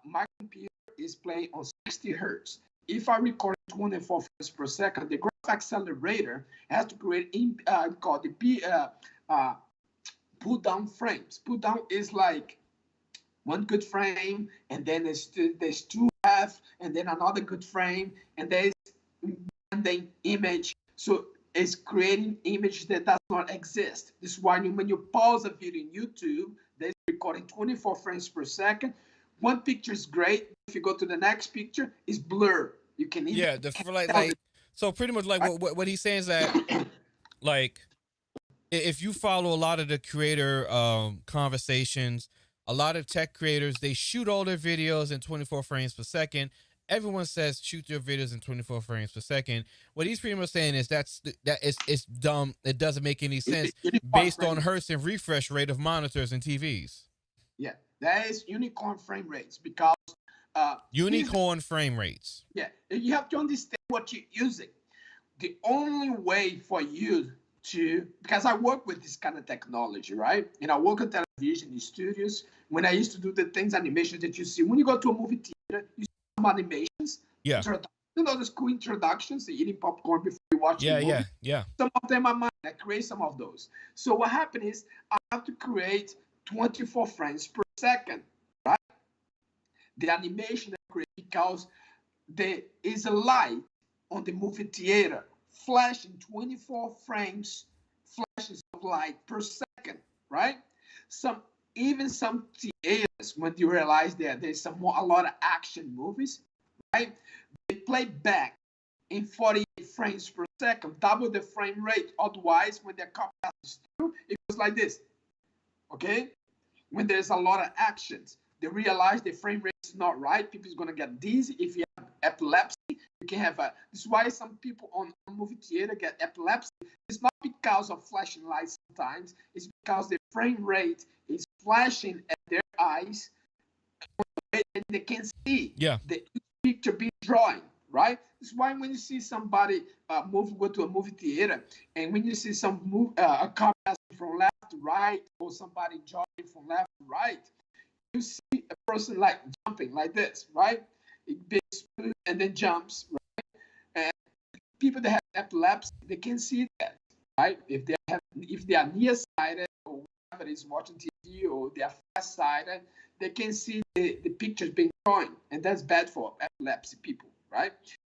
My computer is playing on 60 hertz. If I record 24 frames per second, the graph accelerator has to create called the pull down frames. Pull down is like one good frame, and then there's two half, and then another good frame, and there's the image. So it's creating image that does not exist. This is why when you pause a video in YouTube, they're recording 24 frames per second. One picture is great. If you go to the next picture, it's blur. You can even so pretty much like what he's saying is that like if you follow a lot of the creator conversations, a lot of tech creators, they shoot all their videos in 24 frames per second. Everyone says shoot your videos in 24 frames per second. What he's pretty much saying is it's dumb. It doesn't make any sense based on hertz and refresh rate of monitors and TVs. Yeah, that is unicorn frame rates because unicorn frame rates. Yeah, you have to understand what you're using. The only way for you to, because I work with this kind of technology, right? And I work on television in studios. When I used to do the things, animations that you see, when you go to a movie theater, you see some animations. Yeah. You know, those cool introductions, eating popcorn before you watch the movie. Yeah. Some of them are mine. I create some of those. So what happened is I have to create 24 frames per second, right? The animation that I create because there is a light on the movie theater flashing 24 frames flashes of light per second, right? Some theaters, when you realize that there's a lot of action movies, right? They play back in 48 frames per second, double the frame rate. Otherwise, when they're copy passes through, it goes like this. Okay? When there's a lot of actions, they realize the frame rate is not right. People is gonna get dizzy. If you have epilepsy, you can have this is why some people on movie theater get epilepsy. It's not because of flashing lights sometimes. It's because the frame rate is flashing at their eyes and they can see the picture being drawn, right? It's why when you see somebody go to a movie theater, and when you see a car passing from left to right, or somebody jogging from left to right, you see a person like jumping like this, right? It bits and then jumps, right? And people that have epilepsy, they can see that, right? If they are nearsighted or whatever is watching TV, or they are fast-sighted, they can see the pictures being drawn, and that's bad for epilepsy people, right?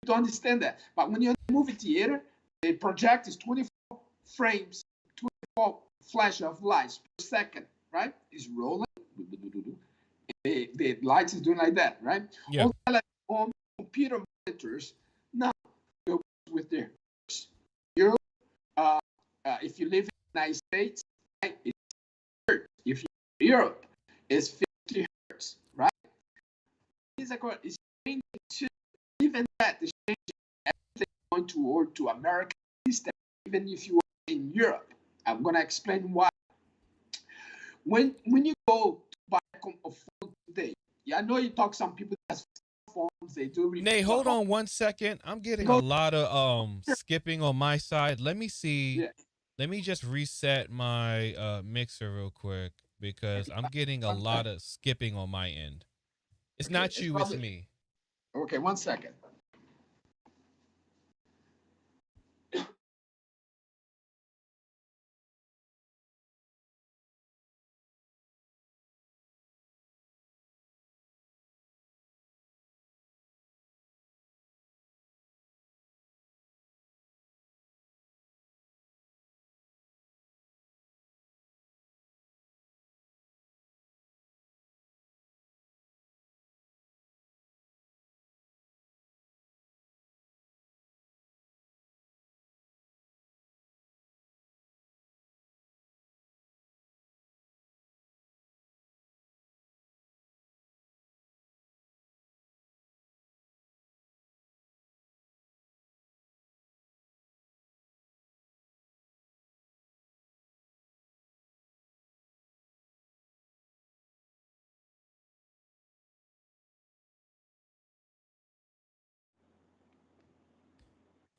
You don't understand that. But when you're in the movie theater, the project is 24 frames, 24 flash of lights per second, right? It's rolling. The lights is doing like that, right? Yeah. On computer monitors, now go with the if you live in the United States, right, it's hertz. If you're in Europe, it's 50 hertz, right? It's changing to even that is changing everything going toward to American system, even if you are in Europe. I'm gonna explain why. When you go to buy a phone today, I know you talk some people that have phone They do. Nate, hold on 1 second. I'm getting a lot of skipping on my side. Let me see. Yeah. Let me just reset my mixer real quick because I'm getting a lot of skipping on my end. It's Okay, not you, it's me. Okay, 1 second.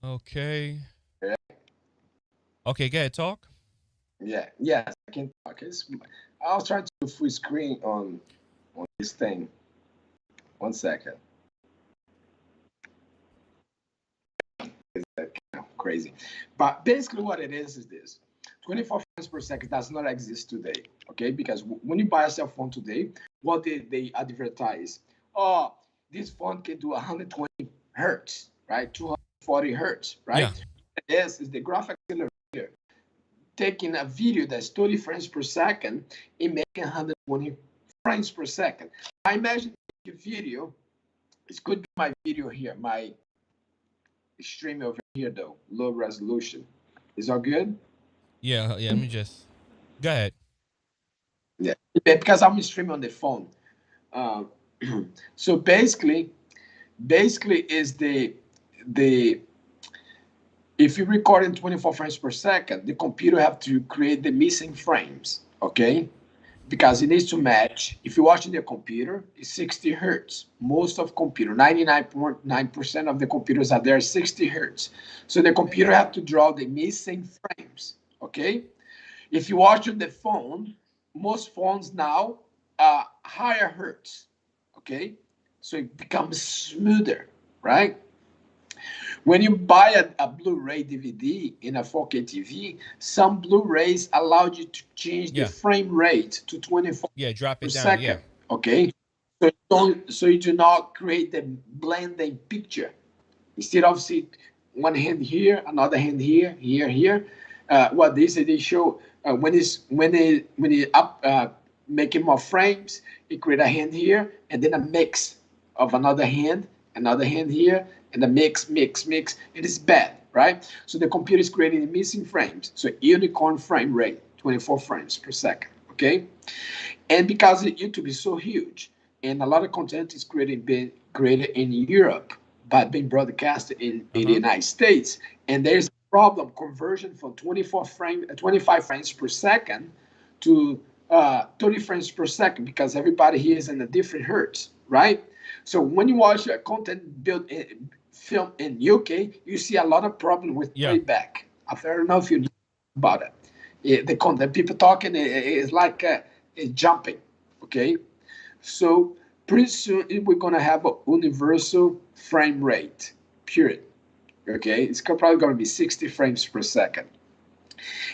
Okay. Yeah. Okay, go ahead, talk. Yeah, yes, I can talk. I'll try to do full screen on this thing. 1 second. Crazy. But basically what it is this. 24 frames per second does not exist today, okay? Because when you buy a cell phone today, what they advertise? Oh, this phone can do 120 hertz, right? 240 hertz, right? Yeah. This is the graphic accelerator taking a video that's 30 frames per second and making 120 frames per second. I imagine the video, it could be my video here, my stream over here though, low resolution. Is all good? Yeah, let me just go ahead. Yeah, because I'm streaming on the phone. Um, so basically is the if you record in 24 frames per second, the computer have to create the missing frames, okay? Because it needs to match. If you're watching the computer, it's 60 hertz. Most of computer, 99.9% of the computers are there 60 hertz. So the computer have to draw the missing frames, okay? If you watch on the phone, most phones now are higher hertz, okay? So it becomes smoother, right? When you buy a Blu-ray DVD in a 4K TV, some Blu-rays allow you to change the frame rate to 24 drop per it down. second. Okay, so you do not create the blending picture. Instead of see one hand here, another hand here, here. What they show when it up making more frames, it create a hand here and then a mix of another hand here, and a mix. It is bad, right? So the computer is creating the missing frames. So unicorn frame rate, 24 frames per second. Okay, and because YouTube is so huge and a lot of content is being created in Europe but being broadcasted in the United States, and there's a problem conversion from 25 frames per second to 30 frames per second because everybody here is in a different hertz, right? So when you watch content built film in UK, you see a lot of problem with playback. I don't know if you know about it. The content people talking is like jumping. Okay, so pretty soon we're gonna have a universal frame rate. Period. Okay, it's probably gonna be 60 frames per second.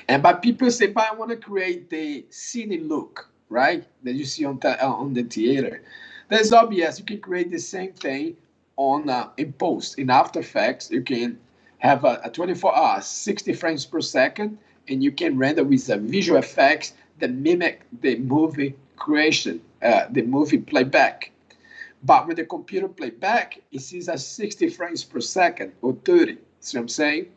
And but people say, but I want to create the cine look, right? That you see on the theater. That's obvious. You can create the same thing on in post in After Effects. You can have a 60 frames per second, and you can render with visual effects that mimic the movie creation, the movie playback. But when the computer playback, it sees a 60 frames per second or 30. See what I'm saying?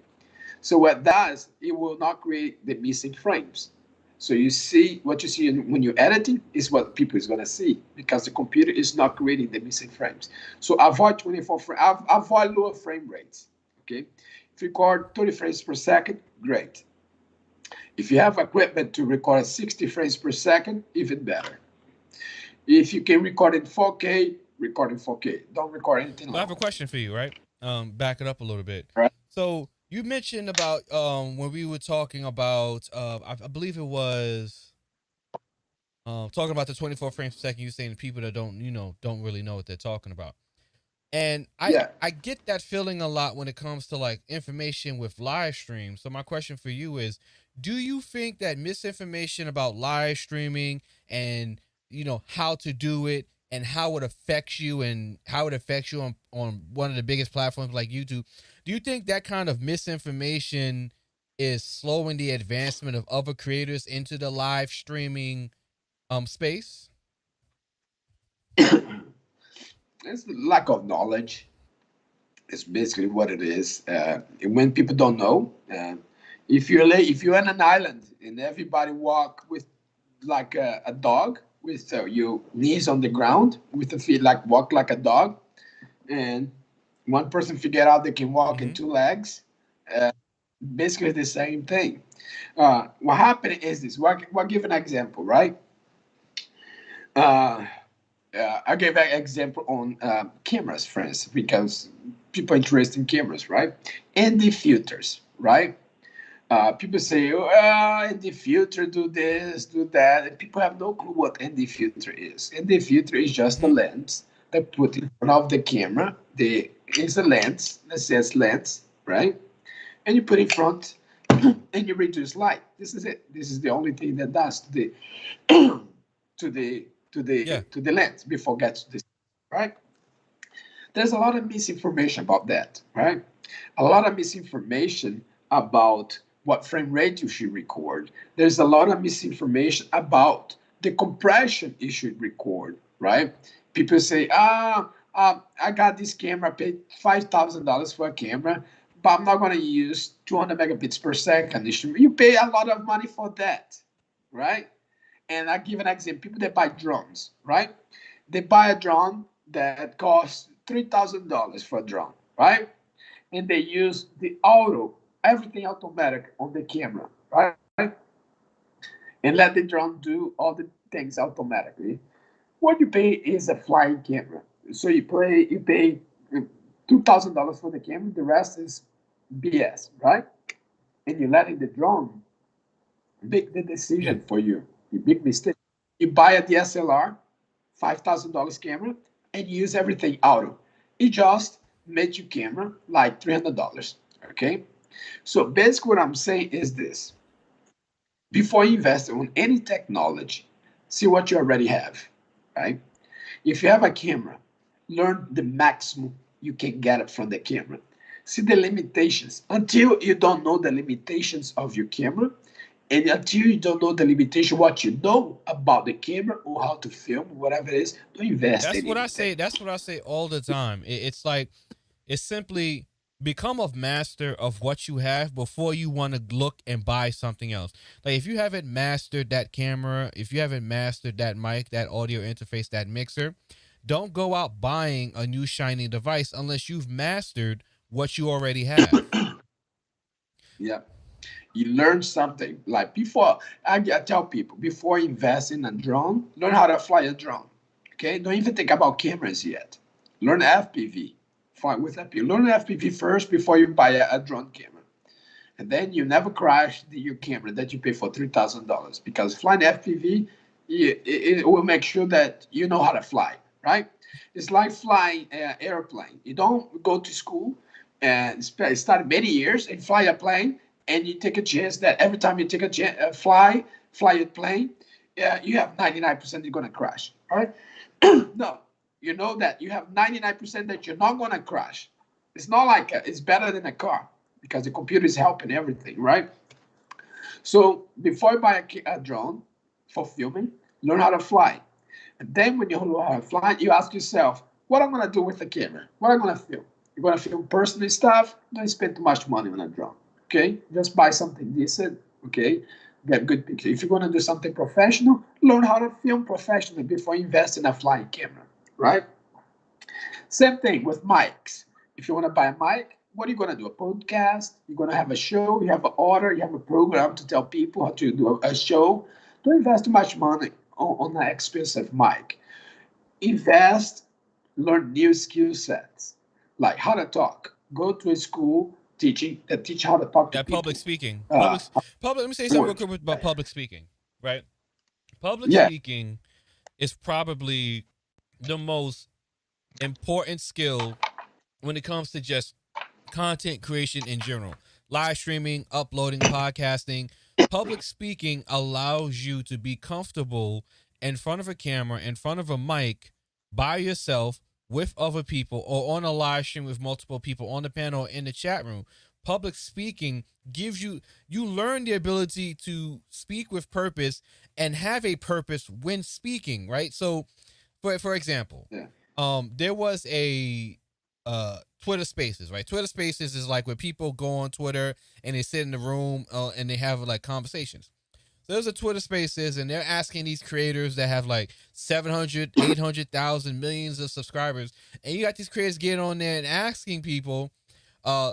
So what it does, it will not create the missing frames. So you see what you see when you're editing is what people is gonna see because the computer is not creating the missing frames. So avoid 24 frames, avoid lower frame rates. Okay, if you record 30 frames per second, great. If you have equipment to record at 60 frames per second, even better. If you can record in 4K, recording 4K. Don't record anything So I have a long. question for you, right? Back it up a little bit. Right. So you mentioned about when we were talking about I believe it was talking about the 24 frames per second. You saying people that don't really know what they're talking about. And Yeah. I get that feeling a lot when it comes to like information with live stream. So my question for you is, do you think that misinformation about live streaming and how to do it and how it affects you on one of the biggest platforms like YouTube, do you think that kind of misinformation is slowing the advancement of other creators into the live streaming space? It's lack of knowledge. It's basically what it is. When people don't know, if you're on an island and everybody walk with like a dog with your knees on the ground with the feet like walk like a dog, and one person figure out they can walk in two legs, basically the same thing. What happened is this. We'll give an example, right? Uh, I gave an example on cameras, for instance, because people are interested in cameras, right? And the filters, right? People say, oh, ND filter, do this, do that. And people have no clue what ND filter is. ND filter is just a lens that put in front of the camera. It's a lens that says lens, right? And you put in front and you reduce light. This is it. This is the only thing that does to the to the lens before it gets to this, right? There's a lot of misinformation about that, right? A lot of misinformation about what frame rate you should record. There's a lot of misinformation about the compression you should record, right? People say, I got this camera, I paid $5,000 for a camera, but I'm not going to use 200 megabits per second. You pay a lot of money for that, right? And I give an example. People that buy drones, right? They buy a drone that costs $3,000 for a drone, right? And they use the everything automatic on the camera, right? And let the drone do all the things automatically. What you pay is a flying camera. So you pay $2,000 for the camera. The rest is BS, right? And you're letting the drone make the decision for you. You make mistake. You buy a DSLR, $5,000 camera, and you use everything auto. It just made your camera like $300. Okay. So basically, what I'm saying is this: before you invest in any technology, see what you already have. Right. If you have a camera, learn the maximum you can get it from the camera. See the limitations. Until you don't know the limitations of your camera, and until you don't know the limitation, what you know about the camera or how to film, whatever it is, don't invest in anything. That's what I say all the time. It's like, it's simply become a master of what you have before you want to look and buy something else. Like if you haven't mastered that camera, if you haven't mastered that mic, that audio interface, that mixer, don't go out buying a new shiny device unless you've mastered what you already have. Yeah. You learn something. Like before, I tell people, before investing in a drone, learn how to fly a drone. Okay? Don't even think about cameras yet. Learn FPV. Fly with FPV. Learn FPV first before you buy a drone camera. And then you never crash your camera that you pay for $3,000, because flying FPV, it will make sure that you know how to fly, right? It's like flying an airplane. You don't go to school and study many years and fly a plane, and you take a chance that every time you take a chance, fly a plane, you have 99% you're going to crash, all right? No, you know that you have 99% that you're not going to crash. It's not like it's better than a car, because the computer is helping everything, right? So before you buy a drone for filming, learn how to fly. And then when you learn how to fly, you ask yourself, what I'm going to do with the camera? What I'm going to film? You're going to film personal stuff? Don't spend too much money on a drone, okay? Just buy something decent, okay? Get good picture. If you're going to do something professional, learn how to film professionally before you invest in a flying camera, right? Same thing with mics. If you want to buy a mic, what are you going to do? A podcast? You're going to have a show? You have an order? You have a program to tell people how to do a show? Don't invest too much money on an expensive mic. Invest learn new skill sets, like how to talk. Go to a school that teach how to talk to That public people. speaking, Uh, public. Let me say something real Work. quick about public speaking. Right, public Yeah, speaking is probably the most important skill when it comes to just content creation in general. Live streaming, uploading, podcasting. Public speaking allows you to be comfortable in front of a camera, in front of a mic, by yourself, with other people, or on a live stream with multiple people on the panel or in the chat room. Public speaking gives you learn the ability to speak with purpose and have a purpose when speaking, right? So for example, yeah, there was a Twitter Spaces, right? Twitter Spaces is like where people go on Twitter and they sit in the room and they have like conversations. So there's a Twitter Spaces and they're asking these creators that have like 700, 800,000 millions of subscribers. And you got these creators getting on there and asking people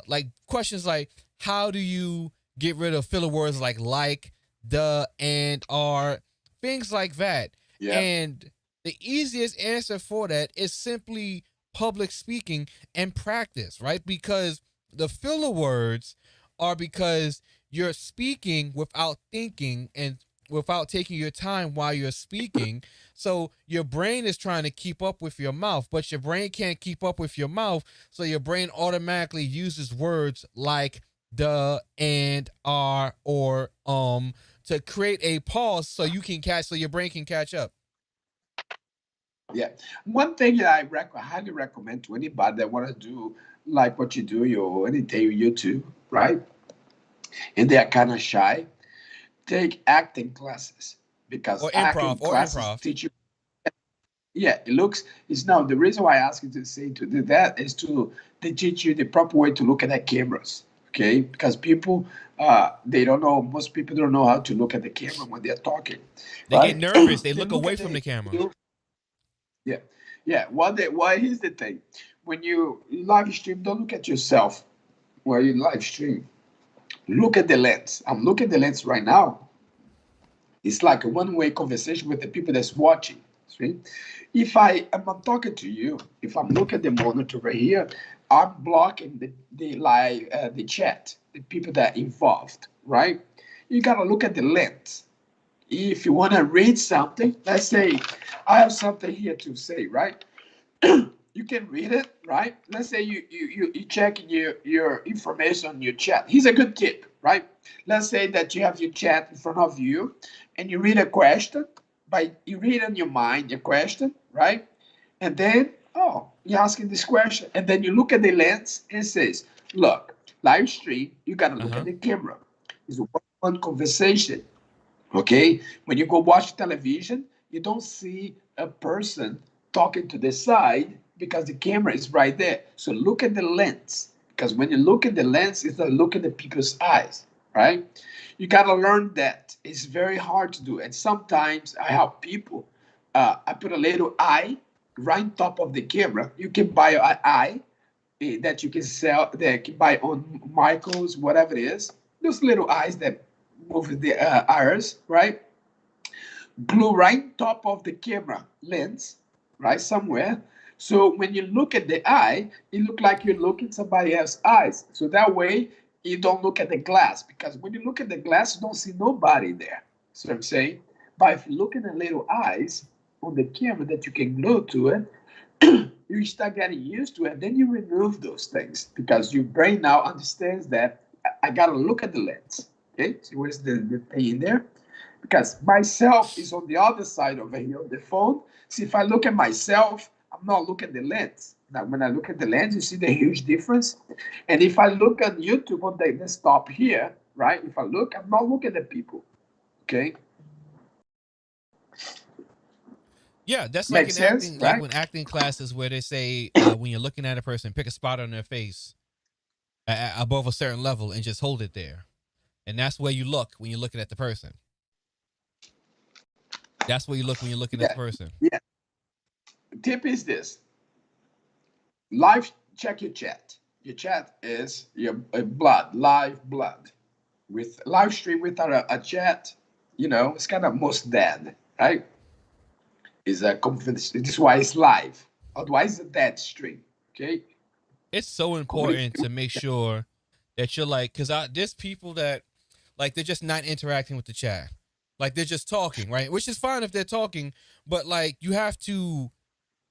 like questions like, how do you get rid of filler words like, the, and, are, things like that. yeah, And the easiest answer for that is simply public speaking and practice, right? Because the filler words are because you're speaking without thinking and without taking your time while you're speaking. So your brain is trying to keep up with your mouth, but your brain can't keep up with your mouth. So your brain automatically uses words like the, and, are, or, to create a pause so your brain can catch up. yeah. One thing that I highly recommend to anybody that want to do like what you do, your anything you YouTube, right? And they are kind of shy. Take acting classes because Or acting classes improv. teach you. Yeah, it's now the reason why I ask you to do that is to they teach you the proper way to look at the cameras. Okay, because people they don't know, most people don't know how to look at the camera when they're talking, They get right? nervous. They They look look away at from the camera. yeah, yeah. Why here's the thing. When you live stream, don't look at yourself while you live stream. Look at the lens. I'm looking at the lens right now. It's like a one-way conversation with the people that's watching. See? If I'm talking to you, if I'm looking at the monitor right here, I'm blocking the live the chat, the people that are involved, right? You gotta look at the lens. If you wanna read something, let's say I have something here to say, right? You can read it, right? Let's say you check your information on your chat. Here's a good tip, right? Let's say that you have your chat in front of you and you read a question, but you read in your mind your question, right? And then, oh, you're asking this question. And then you look at the lens and says, look, live stream, you gotta look at the camera. It's a one conversation. Okay, when you go watch television, you don't see a person talking to the side because the camera is right there. So look at the lens, because when you look at the lens, it's like look at the people's eyes, right? You gotta learn that. It's very hard to do, and sometimes I help people. I put a little eye right on top of the camera. You can buy an eye that you can sell, that you can buy on Michaels, whatever it is. Those little eyes that move the iris, right? Glue right on top of the camera lens, right, somewhere. So when you look at the eye, it look like you're looking somebody else's eyes. So that way you don't look at the glass, because when you look at the glass, you don't see nobody there. So I'm saying, but if you look at the little eyes on the camera that you can glue to it, you start getting used to it. Then you remove those things because your brain now understands that I gotta look at the lens. Okay, so where's the thing in there? Because myself is on the other side over here on the phone. See, if I look at myself, I'm not looking at the lens. Now, when I look at the lens, you see the huge difference. And if I look at YouTube on the desktop here, right? If I look, I'm not looking at people. Okay. Yeah, that's like Makes in sense, acting, like right? when acting classes where they say when you're looking at a person, pick a spot on their face above a certain level and just hold it there. And that's where you look when you're looking at the person. That's where you look when you're looking at the Yeah. person. Yeah. Tip is this: live, check your chat. Your chat is your blood, live blood. With live stream without a chat, it's kind of most dead, right? Is a conference. This is why it's live. Otherwise, it's a dead stream. Okay. It's so important to make sure that you're like, because there's people that like they're just not interacting with the chat, like they're just talking, right? Which is fine if they're talking, but like you have to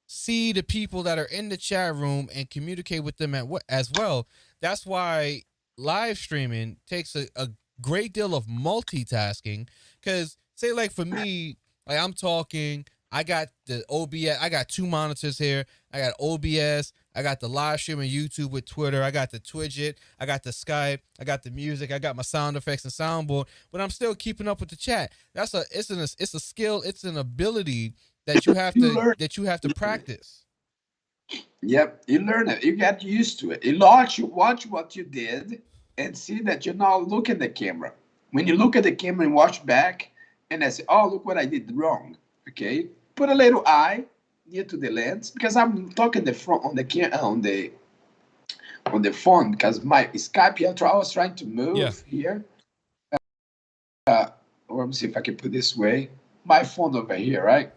see the people that are in the chat room and communicate with them as well. That's why live streaming takes a great deal of multitasking. Because say like for me, like I'm talking, I got the OBS, I got 2 monitors here. I got OBS, I got the live stream on YouTube with Twitter, I got the Twidget, I got the Skype, I got the music, I got my sound effects and soundboard, but I'm still keeping up with the chat. It's a skill, it's an ability that you have to practice. Yep, you learn it. You get used to it. You watch what you did and see that you're not looking at the camera. When you look at the camera and watch back, and I say, "Oh, look what I did wrong." Okay, put a little eye near to the lens because I'm talking the front on the phone because my Skype here. I was trying to move here. Let me see if I can put this way. My phone over here, right?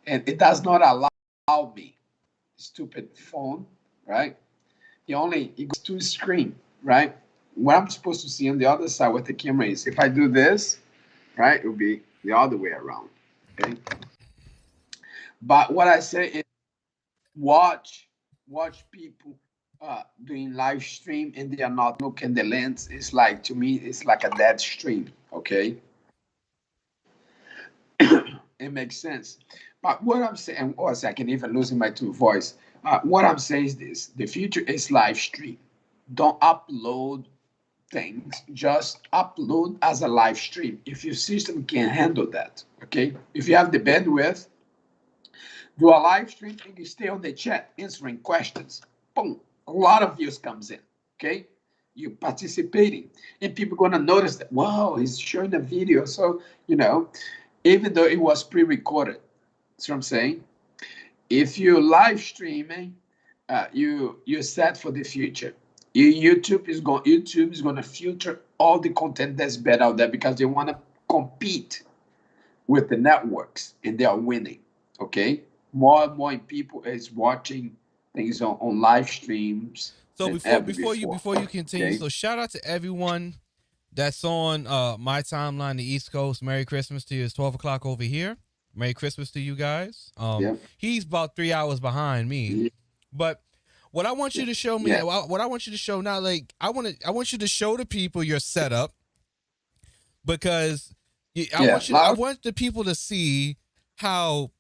And it does not allow me. Stupid phone, right? It goes to screen, right? What I'm supposed to see on the other side with the camera is if I do this, right, it will be the other way around. Okay. But what I say is watch people doing live stream and they are not looking the lens. It's like, to me, it's like a dead stream. Okay. It makes sense. But what I'm saying, also, I can even losing my two voice. What I'm saying is this: the future is live stream. Don't upload things. Just upload as a live stream. If your system can handle that, okay? If you have the bandwidth, do a live stream and you stay on the chat answering questions. Boom, a lot of views comes in, okay? You participating, and people gonna notice that. Wow, he's showing a video. So even though it was pre-recorded. That's what I'm saying. If you're live streaming, you're set for the future. YouTube is going to filter all the content that's bad out there because they want to compete with the networks and they are winning. Okay, more and more people is watching things on live streams. So before you continue, okay? So shout out to everyone that's on my timeline, the East Coast. Merry Christmas to you. It's 12 o'clock over here. Merry Christmas to you guys. He's about 3 hours behind me, but what I want you to show me, what I want you to show now, like I want you to show the people your setup, because I want the people to see how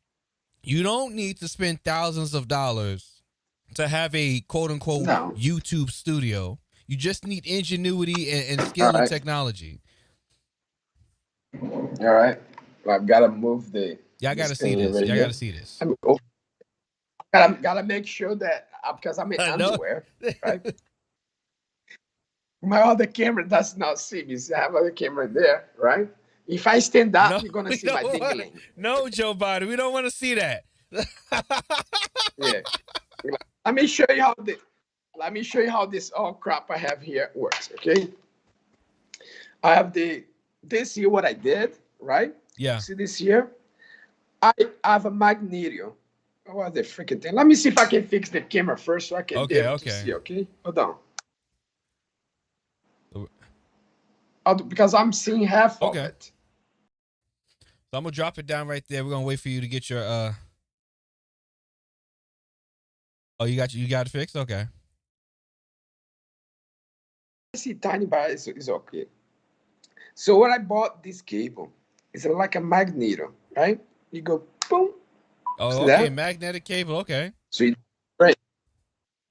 you don't need to spend thousands of dollars to have a quote unquote YouTube studio. You just need ingenuity and skill and technology. All right. Well, I've got to move the. Yeah, I got to see this. I got to see this. Gotta make sure that because I'm in underwear, right? My other camera does not see me. So I have other camera there, right? If I stand up, you're gonna see my dingling. No, Joe Biden, we don't want to see that. Yeah. Let me show you how this all crap I have here works. Okay. I have this here. What I did, right? Yeah. See this here? I have a magneto. What the freaking thing? Let me see if I can fix the camera first so I can be able to see. Okay. Hold on. Because I'm seeing half of it. So I'm gonna drop it down right there. We're gonna wait for you to get your Oh, you got it fixed? Okay. I see tiny, but it's okay. So when I bought this cable, it's like a magneto, right? You go boom. Oh, okay, magnetic cable. Okay. So it break.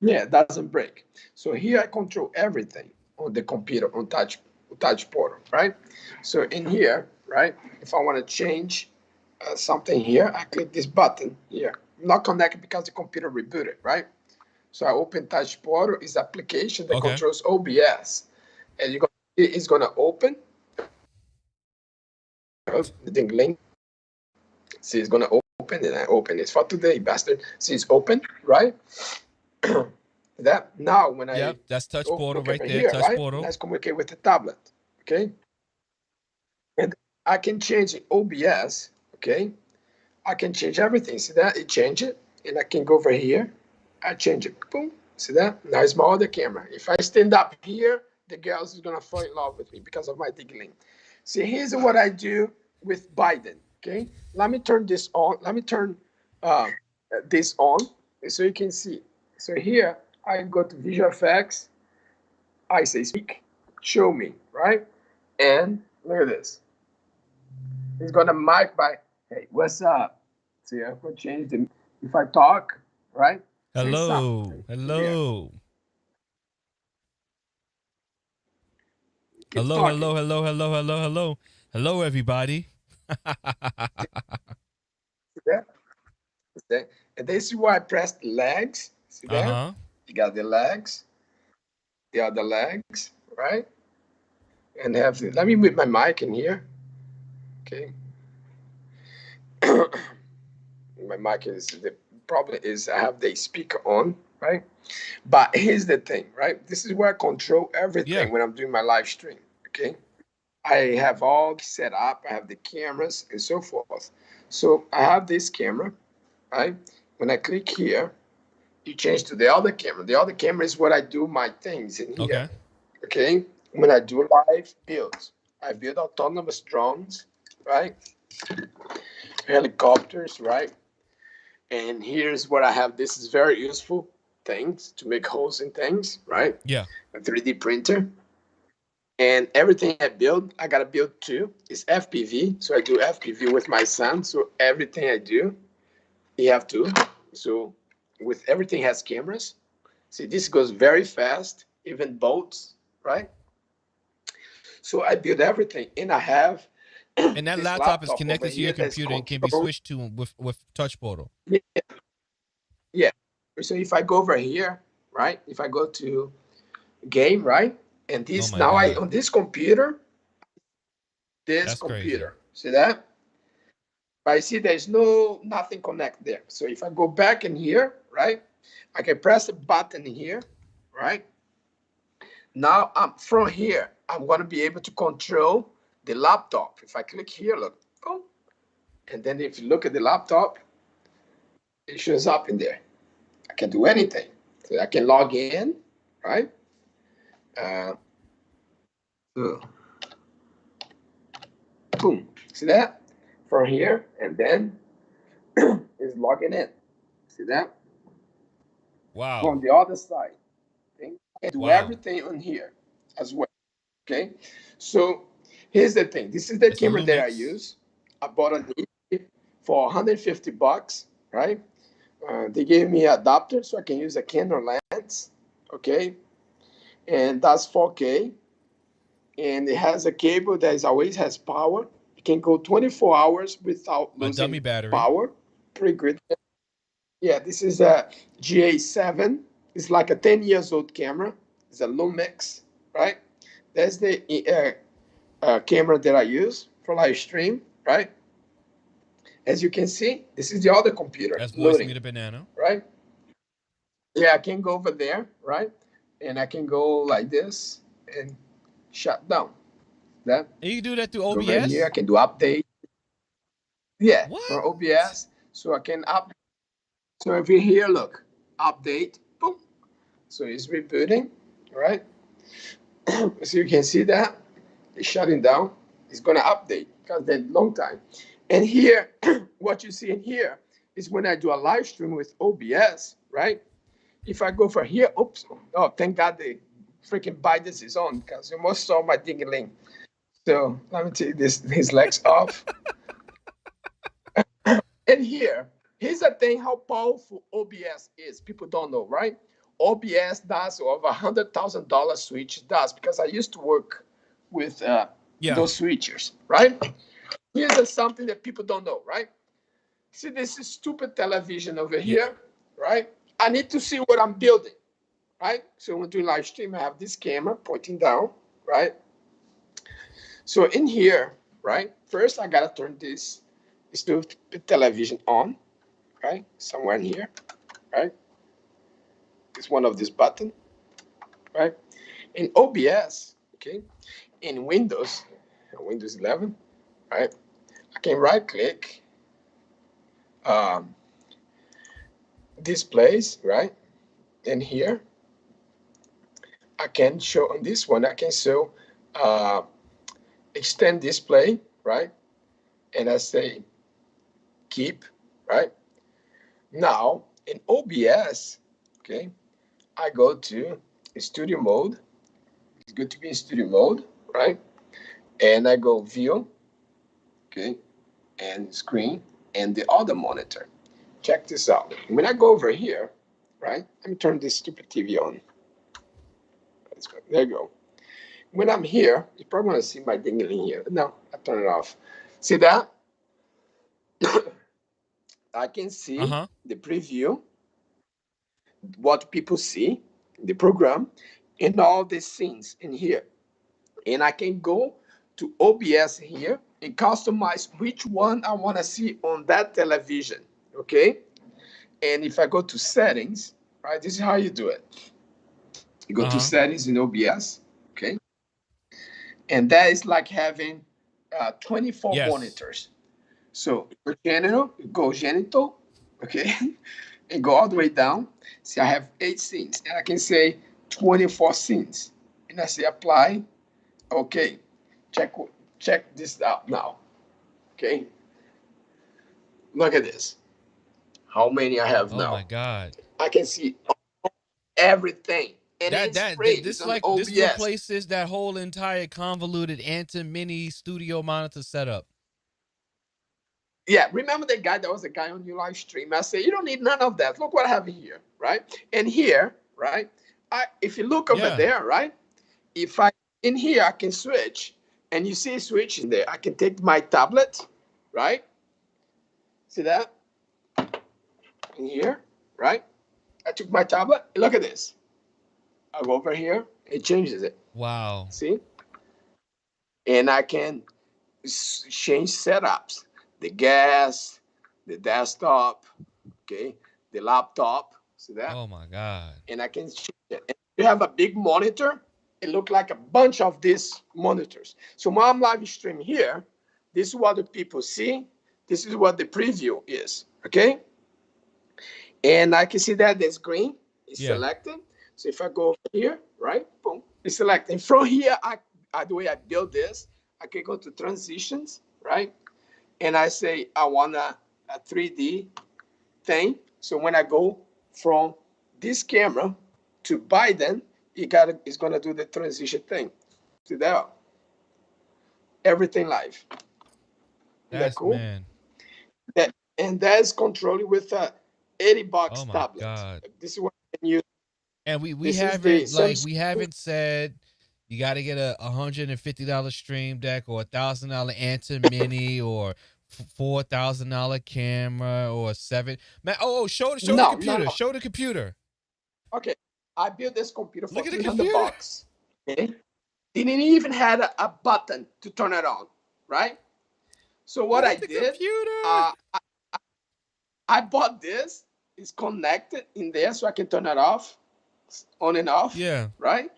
Yeah, it doesn't break. So here I control everything on the computer on touch portal, right? So in here, right? If I want to change something here, I click this button here. I'm not connected because the computer rebooted, right? So I open touch portal. Is application that controls OBS, and it's gonna open. The thing link. See, it's gonna open, and I open it for today, bastard. See, it's open, right? That now when that's touch portal right there. Here, touch portal. Let's communicate with the tablet, okay? And I can change the OBS, okay? I can change everything. See that? It changed it. and I can go over here. I change it. Boom. See that? Now it's my other camera. If I stand up here, the girls is gonna fall in love with me because of my diggling. See, here's what I do with Biden. Okay, let me turn this on. Let me turn this on so you can see. So here I go to visual effects. I say speak, show me, right? And look at this. It's gonna mic by, hey, what's up? See, I'm gonna change the, if I talk, right? Say something. Hello. Hello. Keep Hello, talking. hello, hello, hello, hello, hello. Hello, everybody. See that? See that? And this is why I press the legs. See that? Uh-huh. You got the legs, the other legs, right? And have the, let me move my mic in here. Okay. My mic is, the problem is I have the speaker on, right? But here's the thing, right? This is where I control everything Yeah. when I'm doing my live stream. Okay. I have all set up, I have the cameras and so forth. So I have this camera, right? When I click here, you change to the other camera. The other camera is what I do my things in here. Okay. Okay. When I do live builds, I build autonomous drones, right? Helicopters, right? And here's what I have. This is very useful things to make holes in things, right? Yeah. A 3D printer. And everything I build, I gotta build too. It's FPV. So I do FPV with my son. So everything I do, you have to. So with everything has cameras. See, this goes very fast, even boats, right? So I build everything. And I have And that this laptop is laptop over connected to your here that's computer and can be controlled. switched to with touch portal. Yeah. So if I go over here, right? If I go to game, right? And Oh this my now I God. on this computer, That's crazy. see that? But I see there's no nothing connect there. So if I go back in here, right? I can press a button here, right? Now I'm from here. I'm gonna be able to control the laptop. If I click here, look, boom, and then if you look at the laptop, it shows up in there. I can do anything. So I can log in, right? Uh, so boom, see that? From here, and then is logging in. See that? Wow. From the other side, okay? I can do Wow. everything on here as well. Okay, so here's the thing. This is the It's a camera that I Lumix. use. I bought it for 150 bucks, right? They gave me an adapter so I can use a Canon lens, okay? And that's 4K, and it has a cable that is always has power. It can go 24 hours without A dummy losing battery. power. Pretty good. Yeah, this is a GA7. It's like a 10 years old camera. It's a Lumix, right? That's the camera that I use for live stream, right? As you can see, this is the other computer That's voice loading, meter banana. right? Yeah, I can go over there, right? And I can go like this and shut down that. And you can do that through Go over here, I OBS? can do update. Yeah, What? for OBS. So I can up. So if you here, look, update, boom. So it's rebooting, right? So you can see that it's shutting down. It's gonna update because that's long time. And here, what you see in here is when I do a live stream with OBS, right? If I go for here, oops, oh, thank God the freaking Biden is on because you almost saw my dingling. So let me take this his legs off. And here's the thing how powerful OBS is. People don't know, right? OBS does over $100,000 switch does because I used to work with Yeah. those switchers, right? Here's something that people don't know, right? See this is stupid television over Yeah. here, right? I need to see what I'm building, right? So when doing live stream, I have this camera pointing down, right? So in here, right? First, I gotta turn this stupid television on, right? Somewhere in here, right? It's one of this button, right? In OBS, okay, in Windows, Windows 11, right? I can right click, um, displays, right? And here I can show on this one, I can show extend display, right? And I say keep, right? Now in OBS, okay, I go to studio mode. It's good to be in studio mode, right? And I go view, okay, and screen and the other monitor. Check this out. When I go over here, right? Let me turn this stupid TV on. There you go. When I'm here, you're probably gonna see my dingling here. No, I turn it off. See that? I can see the preview, what people see, the program, and all the scenes in here. And I can go to OBS here and customize which one I want to see on that television. Okay. And if I go to settings, right, this is how you do it. You go to settings in OBS. Okay. And that is like having 24 monitors. So go genital, okay, and go all the way down. See, I have 8 scenes, and I can say 24 scenes, and I say apply. Okay, check this out now. Okay, look at this. How many I have now? Oh my God! I can see everything, and this replaces that whole entire convoluted Mini studio monitor setup. Yeah, remember the guy that was a guy on your live stream? I say you don't need none of that. Look what I have here, right? And here, right? If you look over there, right? If I in here I can switch, and you see a switch in there. I can take my tablet, right? See that? In here, right? I took my tablet. Look at this. I go over here. It changes it. Wow. See? And I can change setups. The gas, the desktop, okay, the laptop. See that? Oh my God. And I can change it. And if you have a big monitor, it looks like a bunch of these monitors. So when I'm live streaming here, this is what the people see. This is what the preview is, okay? And I can see that the screen is selected. So if I go over here, right, boom, it's selected. And from here, the way I build this, I can go to transitions, right? And I say, I want a 3D thing. So when I go from this camera to Biden, it's going to do the transition thing. See that? Everything live. That's cool? Man. And that's controlled with a $80 tablet. God. This is what you can use. And we haven't said you got to get a $150 stream deck or $1,000 Mini or $4,000 camera or $7. Man, show the computer. No. Show the computer. Okay, I built this computer for $300. Okay, didn't even have a button to turn it on, right? So what I did, I bought this. It's connected in there, so I can turn it off, on and off. Yeah. Right.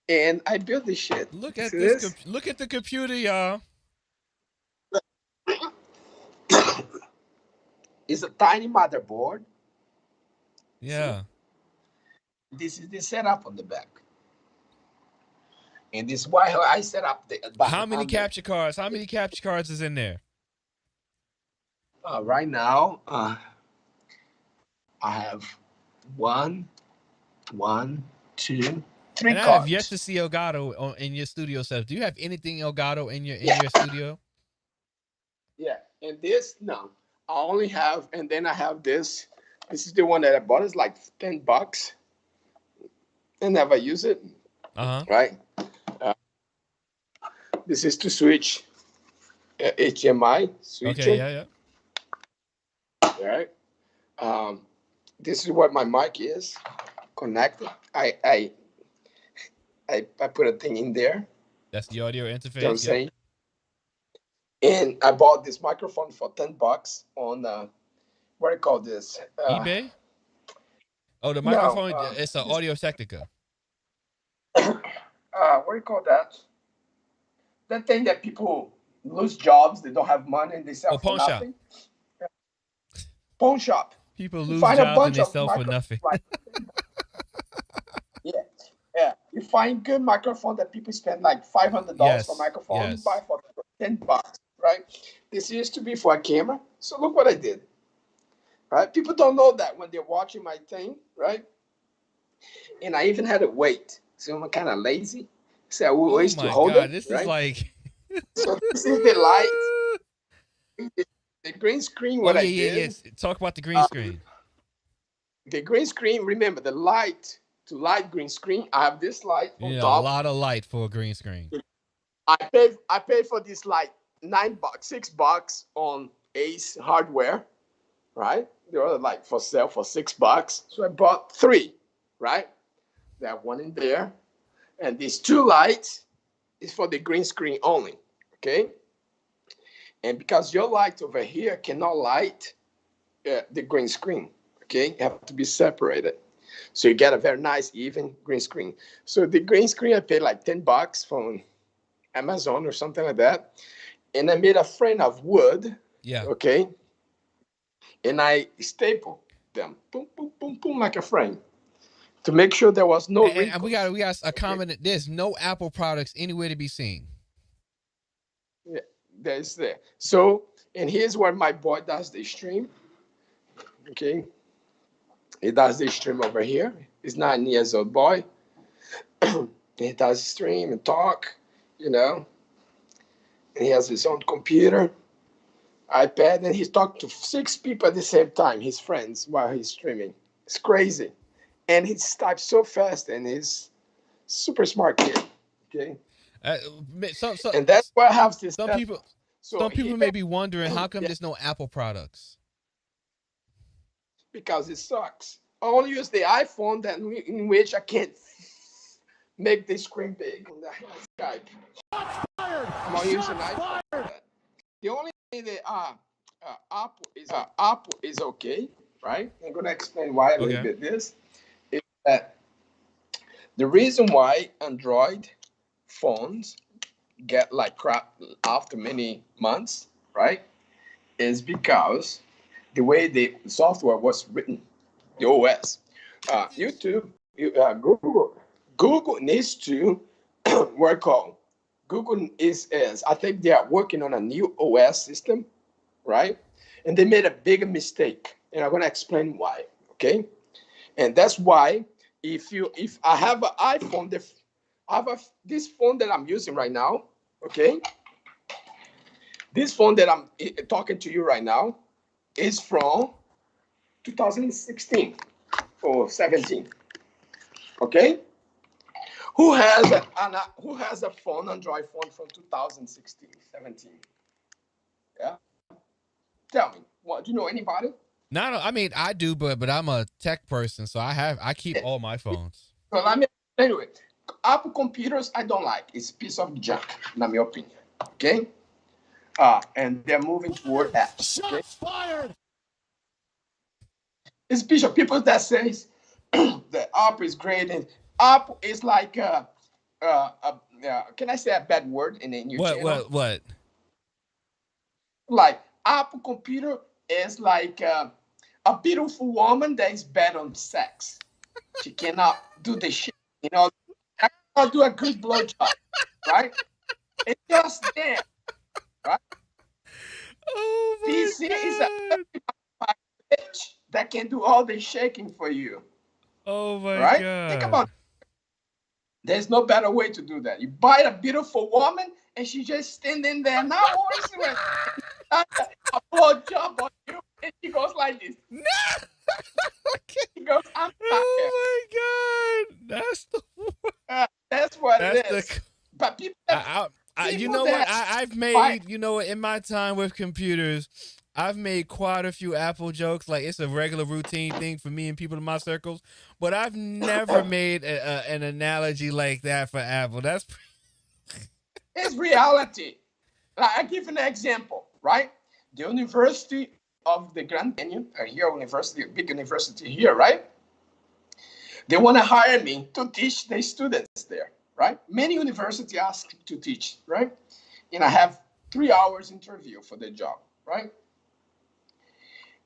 And I built this shit. Look at this. Look at the computer, y'all. It's a tiny motherboard. Yeah. See? This is the setup on the back. And this is why I set up the back. How many capture cards? How many capture cards is in there? Right now, I have 1, 2, 3 and cards. I have yet to see Elgato in your studio setup. Do you have anything Elgato in your studio? Yeah, and this, no. I only have, and then I have this. This is the one that I bought. It's like $10. I never use it. Right? This is to switch HDMI switcher. Okay, yeah. All right. This is what my mic is connected. I put a thing in there. That's the audio interface. You know what I'm saying? And I bought this microphone for $10 on what do you call this? eBay? Oh, the microphone. It's an Audio Technica. What do you call that? That thing that people lose jobs, they don't have money, and they sell for nothing. Shop. Pawn shop. People You lose find a jobs and bunch they of sell for microphones. nothing. Like, yeah, yeah. You find good microphone that people spend like $500 Yes, for microphone. You buy yes. for $10, right? This used to be for a camera. So look what I did, right? People don't know that when they're watching my thing, right? And I even had to wait. So I'm kind of lazy. So I will Oh ways to my hold God, it, this is right? like. So this is the light, the green screen. Oh What I yeah, yeah, did, yes. Talk about the green screen. the green screen. Remember the light to light green screen. I have this light You on need a top. lot of light for a green screen. I paid for this light $9, $6 on Ace Hardware, right? They were like for sale for $6. So I bought three, right? That one in there, and these two lights is for the green screen only, okay? And because your light over here cannot light the green screen, okay? You have to be separated. So you get a very nice, even green screen. So the green screen, I paid like $10 from Amazon or something like that. And I made a frame of wood, Yeah. okay? And I stapled them, boom, boom, boom, boom, like a frame to make sure there was no wrinkles. And we got a comment. There's no Apple products anywhere to be seen. Yeah, there's there. So, and here's where my boy does the stream, okay? He does the stream over here. He's 9 years old boy. He does stream and talk, you know. And he has his own computer, iPad, and he's talking to 6 people at the same time, his friends, while he's streaming. It's crazy. And he types so fast, and he's super smart kid, okay? And that's why I have this. Some people may be wondering how come there's no Apple products. Because it sucks. I only use the iPhone that in which I can't make the screen big on the Skype. I'm only using iPhone for that. The only thing that Apple is okay, right? I'm gonna explain why a little bit this. Is that the reason why Android phones get like crap after many months, right? Is because the way the software was written, the OS. YouTube, Google needs to work on. Google is I think they are working on a new OS system, right? And they made a big mistake, and I'm gonna explain why. Okay, and that's why if I have an iPhone, this phone that I'm using right now, okay, this phone that I'm talking to you right now is from 2016 or 17. Okay, who has a phone, Android phone from 2016, 17? Yeah, tell me. What, do you know anybody? I mean, I do, but I'm a tech person, so I keep all my phones. So anyway, Apple computers I don't like. It's a piece of junk, in my opinion. Okay, and they're moving toward apps. Okay? Shots fired. It's a piece of people that says that Apple is great, and Apple is like can I say a bad word in your channel? What? Like Apple computer is like a beautiful woman that is bad on sex. She cannot do the shit, you know. I cannot do a good blowjob, right? It's just there, right? Oh my PC God. is a bitch that can do all the shaking for you. Oh my right? God. Think about it. There's no better way to do that. You buy a beautiful woman and she just standing there. Now, a blowjob on you, and she goes like this. No. She goes, I'm tired. Oh my God. That's the that's what it that's is. the But people, you know what? I've made, you know, in my time with computers, I've made quite a few Apple jokes. Like, it's a regular routine thing for me and people in my circles. But I've never made an analogy like that for Apple. That's it's reality. Like, I give an example, right? The University of the Grand Canyon, here university, big university here, right? They want to hire me to teach the students there, right? Many universities ask to teach, right? And I have 3 hours interview for the job, right?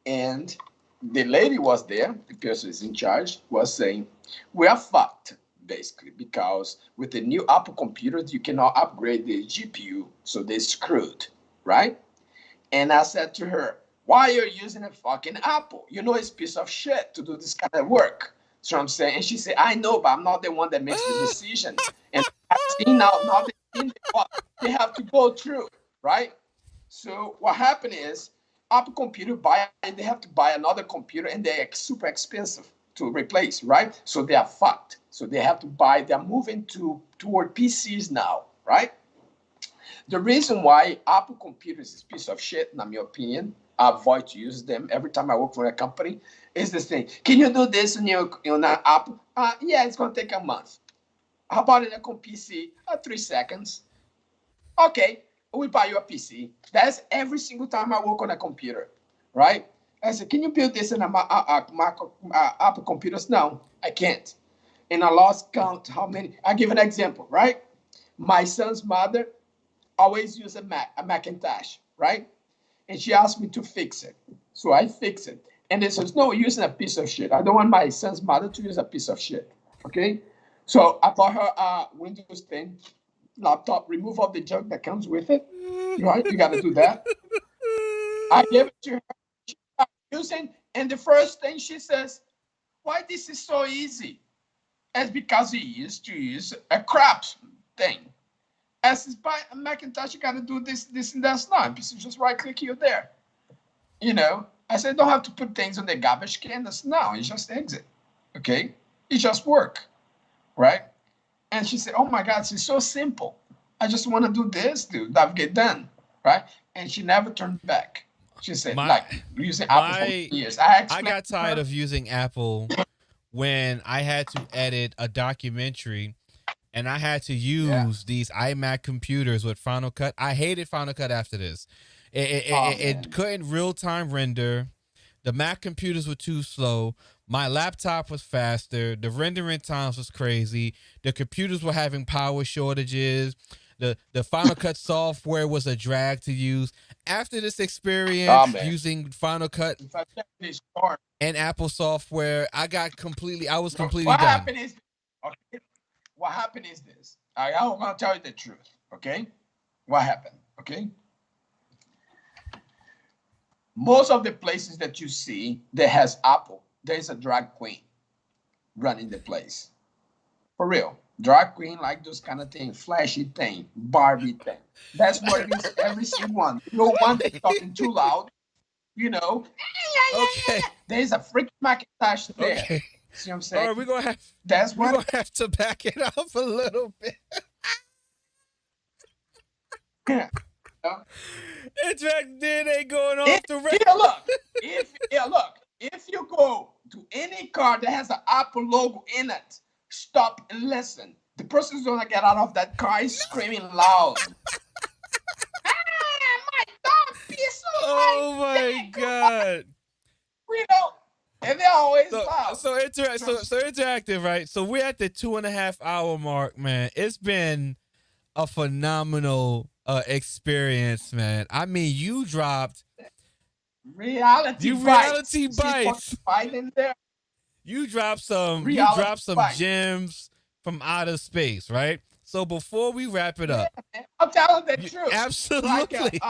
And the lady was there, the person is in charge, was saying, we are fucked, basically, because with the new Apple computers, you cannot upgrade the GPU, so they're screwed, right? And I said to her, why are you using a fucking Apple? You know it's a piece of shit to do this kind of work. So I'm saying, and she said, I know, but I'm not the one that makes the decision. And I've seen now they have to go through, right? So what happened is Apple computer they have to buy another computer and they're super expensive to replace, right? So they are fucked. So they have to they're moving toward PCs now, right? The reason why Apple computers is a piece of shit, in my opinion, I avoid to use them every time I work for a company, is this thing. Can you do this on your Apple? Yeah, it's going to take a month. How about in a PC? 3 seconds. Okay, we buy you a PC. That's every single time I work on a computer, right? I said, can you build this in Apple computers? No, I can't. And I lost count how many. I give an example, right? My son's mother always use a Macintosh, right? And she asked me to fix it. So I fix it. And they says, no, you're using a piece of shit. I don't want my son's mother to use a piece of shit, okay? So I bought her a Windows 10 laptop, remove all the junk that comes with it, right? You got to do that. I gave it to her. She started using, and the first thing she says, why this is so easy? It's because he used to use a crap thing. As is by a Macintosh, you got to do this, and that's not. Just right click here there. You know, I said, don't have to put things on the garbage can. That's no, you just exit. Okay? It just work. Right? And she said, oh my God, it's so simple. I just want to do this, dude. That get done. Right? And she never turned back. She said, using Apple for years. I got tired of using Apple when I had to edit a documentary. And I had to use these iMac computers with Final Cut. I hated Final Cut after this. It couldn't real-time render. The Mac computers were too slow. My laptop was faster. The rendering times was crazy. The computers were having power shortages. The Final Cut software was a drag to use. After this experience using Final Cut and Apple software, I was completely done. What happened is this. I'm going to tell you the truth, okay? What happened, okay? Most of the places that you see that has Apple, there's a drag queen running the place. For real. Drag queen, like those kind of thing, flashy thing, Barbie thing. That's what it is, every single one. No one that's talking too loud, you know. Okay. There's a freaking Macintosh there. Okay. See what I'm saying? All right, we're gonna have to back it up a little bit. InteractiveDNA going off the rails. If you go to any car that has an Apple logo in it, stop and listen. The person's gonna get out of that car is screaming loud. My dog piece of oh my God. You know. And they're always loud. So interactive, right? So we're at the 2.5 hour mark, man. It's been a phenomenal experience, man. I mean, you dropped reality bites. You dropped some gems from outer space, right? So before we wrap it up, I'm telling the truth. Absolutely.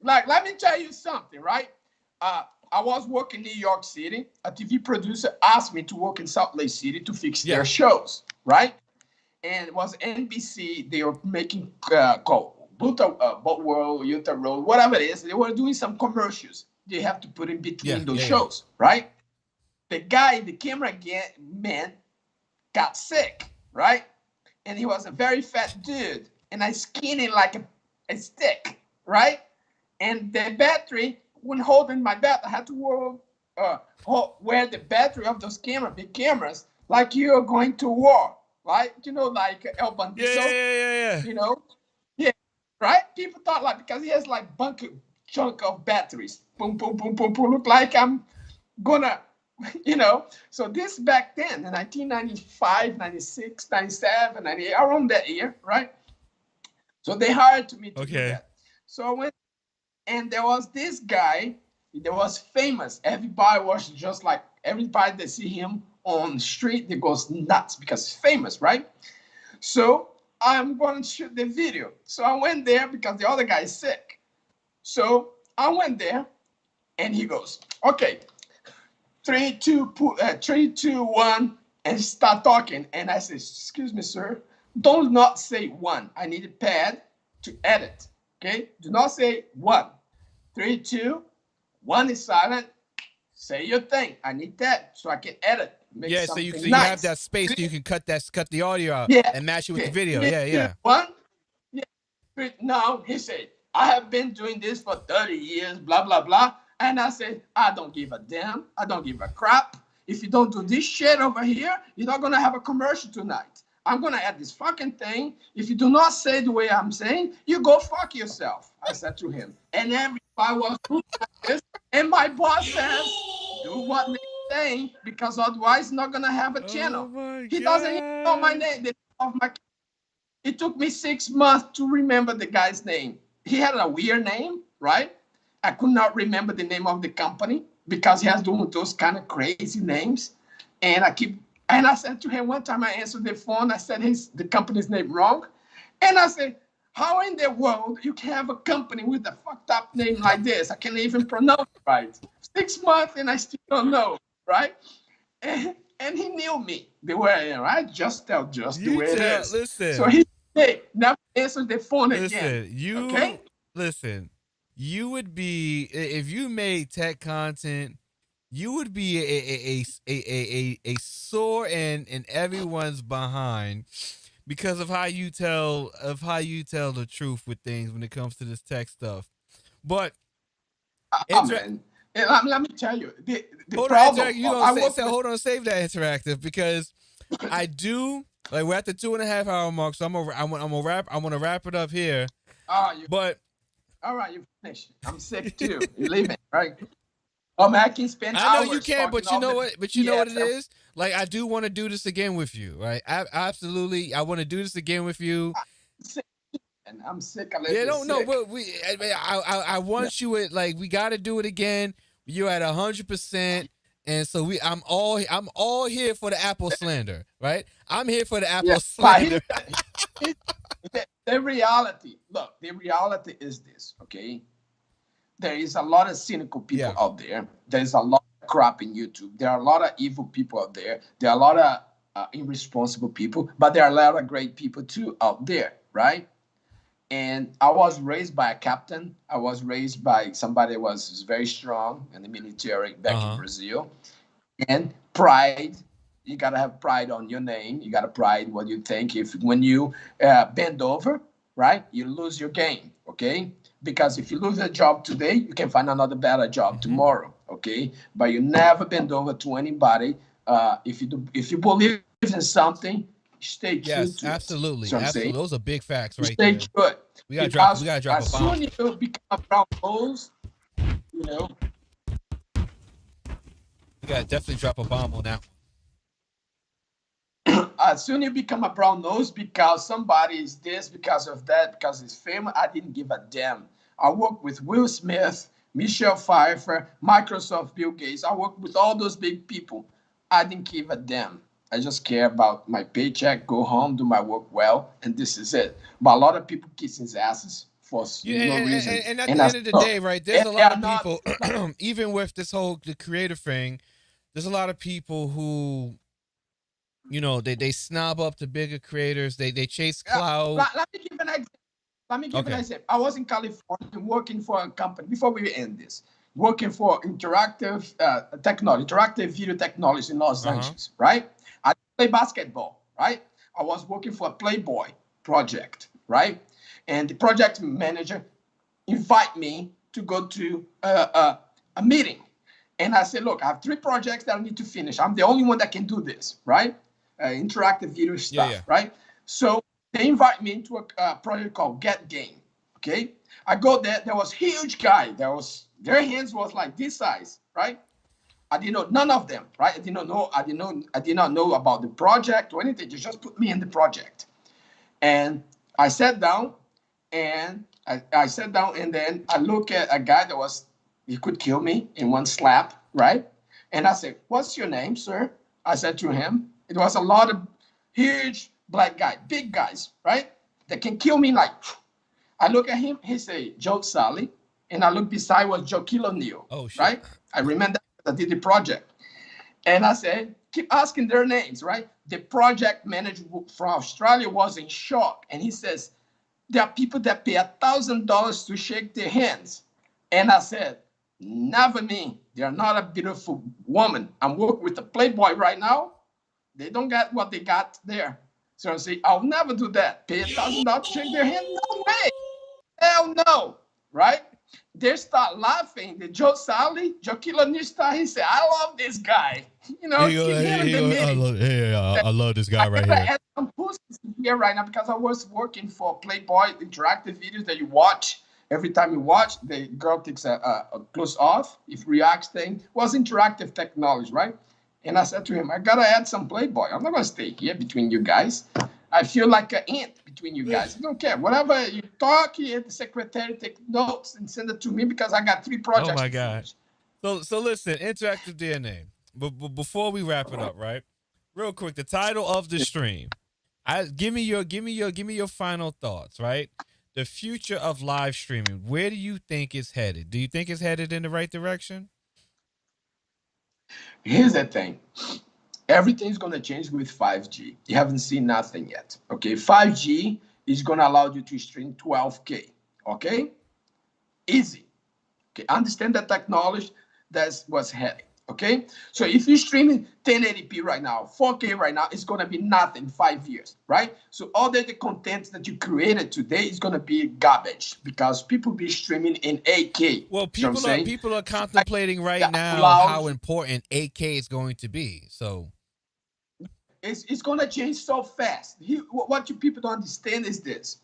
Let me tell you something, right? I was working in New York City. A TV producer asked me to work in Salt Lake City to fix their shows, right? And it was NBC. They were making Boat World, Utah Road, whatever it is. They were doing some commercials. They have to put in between those shows, right? The guy, the camera man, got sick, right? And he was a very fat dude. And I skinned him like a stick, right? And the battery when holding my bat, I had to wear the battery of those big cameras, like you're going to war, right? You know, like El Bandito. Yeah. You know, right? People thought like because he has like chunk of batteries, boom, boom, boom, boom, boom. Look like I'm gonna, you know. So this back then, in 1995, 96, 97, 98, around that year, right? So they hired me to do that. So I went. And there was this guy, They was famous. Everybody was just like, everybody that see him on the street, they goes nuts because famous, right? So I'm going to shoot the video. So I went there because the other guy is sick. So I went there and he goes, okay, 3, 2, 1, and start talking. And I said, excuse me, sir, do not say 1. I need a pad to edit. Okay? Do not say 1. 3, 2, 1 is silent. Say your thing. I need that so I can edit. Make Yeah, so you nice. have that space so you can cut the audio out and match it with the video. Yeah. 1. Yeah. Now he said, I have been doing this for 30 years, blah, blah, blah. And I said, I don't give a damn. I don't give a crap. If you don't do this shit over here, you're not going to have a commercial tonight. I'm going to add this fucking thing. If you do not say the way I'm saying, you go fuck yourself, I said to him. And everybody was doing this. And my boss says, do what they're saying, because otherwise he's not going to have a channel. He doesn't even know my name. It took me 6 months to remember the guy's name. He had a weird name, right? I could not remember the name of the company because he has those kind of crazy names. And I said to him one time, I answered the phone, I said the company's name wrong. And I said, how in the world you can have a company with a fucked up name like this? I can't even pronounce it right. 6 months and I still don't know, right? And he knew me the way I am, right? Just the way it is. Listen. So he never answered the phone again. Listen, you would be, if you made tech content, you would be a sore in everyone's behind because of how you tell the truth with things when it comes to this tech stuff. But man. Let me tell you the problem. Hold on, save that interactive because I do. Like we're at the 2.5 hour mark, so I'm gonna wrap it up here. All right, you finished. I'm sick too. You're leaving, right? Man, I can spend hours. I know you can, but you know what? But you know what it is? Like I do want to do this again with you, right? Absolutely, I want to do this again with you. I'm sick. I want you at like we got to do it again. You're at 100%, and so I'm all here for the Apple slander, right? I'm here for the Apple slander. The reality is this, okay? There is a lot of cynical people out there. There's a lot of crap in YouTube. There are a lot of evil people out there. There are a lot of irresponsible people, but there are a lot of great people too out there, right? And I was raised by a captain. I was raised by somebody that was very strong in the military back in Brazil. And pride, you got to have pride on your name. You got to pride what you think. When you bend over, right, you lose your game, okay? Because if you lose a job today, you can find another better job tomorrow, okay? But you never bend over to anybody. If you believe in something, stay true to absolutely. It. Absolutely. Those are big facts right stay there. Good. We gotta drop a bomb. As soon as you become a brown nose, you know. We gotta definitely drop a bomb on that one. As soon as you become a brown nose because somebody is this, because of that, because it's famous, I didn't give a damn. I worked with Will Smith, Michelle Pfeiffer, Microsoft, Bill Gates. I worked with all those big people. I didn't give a damn. I just care about my paycheck, go home, do my work well, and this is it. But a lot of people kissing asses for no reason. And at the end of the day, right, there's a lot of people, even with the creator thing, there's a lot of people who, you know, they snob up the bigger creators. They chase clout. Let me give an example. I was in California working for a company, before we end this, working for interactive video technology in Los Angeles, right? I play basketball, right? I was working for a Playboy project, right? And the project manager invited me to go to a meeting. And I said, look, I have 3 projects that I need to finish. I'm the only one that can do this, right? Interactive video stuff, right? So they invite me into a project called Get Game, okay? I go there. There was huge guy. Their hands was like this size, right? I didn't know none of them, right? I did not know about the project or anything. They just put me in the project. And I sat down and then I look at a guy that was he could kill me in one slap, right? And I said, "What's your name, sir?" I said to him. It was a lot of huge black guys, big guys, right? That can kill me like. I look at him, he say, "Joe Sally." And I look beside was Joaquin O'Neal, Oh shit. right? I remember that I did the project. And I said, keep asking their names, right? The project manager from Australia was in shock. And he says, there are people that pay $1,000 to shake their hands. And I said, never me. They're not a beautiful woman. I'm working with a Playboy right now. They don't get what they got there. So I say, I'll never do that. Pay $1,000 to shake their hand? No way. Hell no. Right? They start laughing. The Joe Sally, Joaquin O'Neal, he said, I love this guy. You know, keep hearing the name. I love this guy right I here. had some pussies here right now because I was working for Playboy interactive videos that you watch. Every time you watch, the girl takes a close off. If reacts thing was interactive technology, right? And I said to him, I gotta add some Playboy. I'm not gonna stay here between you guys. I feel like an ant between you guys. I don't care. Whatever you talk here, the secretary take notes and send it to me because I got 3 projects. Oh my God. So listen, Interactive DNA. But before we wrap it up, right? Real quick, the title of the stream. Give me your final thoughts, right? The future of live streaming. Where do you think it's headed? Do you think it's headed in the right direction? Here's the thing. Everything's going to change with 5G. You haven't seen nothing yet. Okay, 5G is going to allow you to stream 12K. Okay, easy. Okay, understand the technology. That's what's heading. Okay, so if you're streaming 1080p right now, 4K right now, it's going to be nothing in 5 years, right? So all the content that you created today is going to be garbage because people be streaming in 8K. Well, people are contemplating right now how important 8K is going to be. So it's going to change so fast. What you people don't understand is this.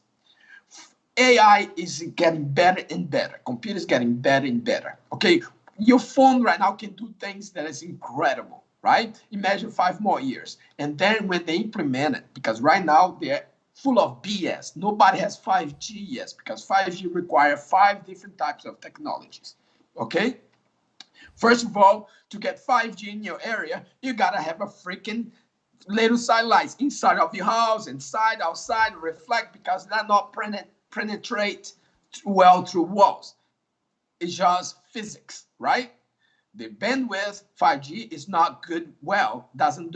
AI is getting better and better. Computers getting better and better. Okay, your phone right now can do things that is incredible, right? Imagine 5 more years. And then when they implement it, because right now they're full of BS. Nobody has 5G yet because 5G requires 5 different types of technologies, okay? First of all, to get 5G in your area, you gotta have a freaking little side lights inside of your house, inside, outside, reflect because they're not penetrate well through walls. It's just physics, right? The bandwidth 5G is not good. Well, doesn't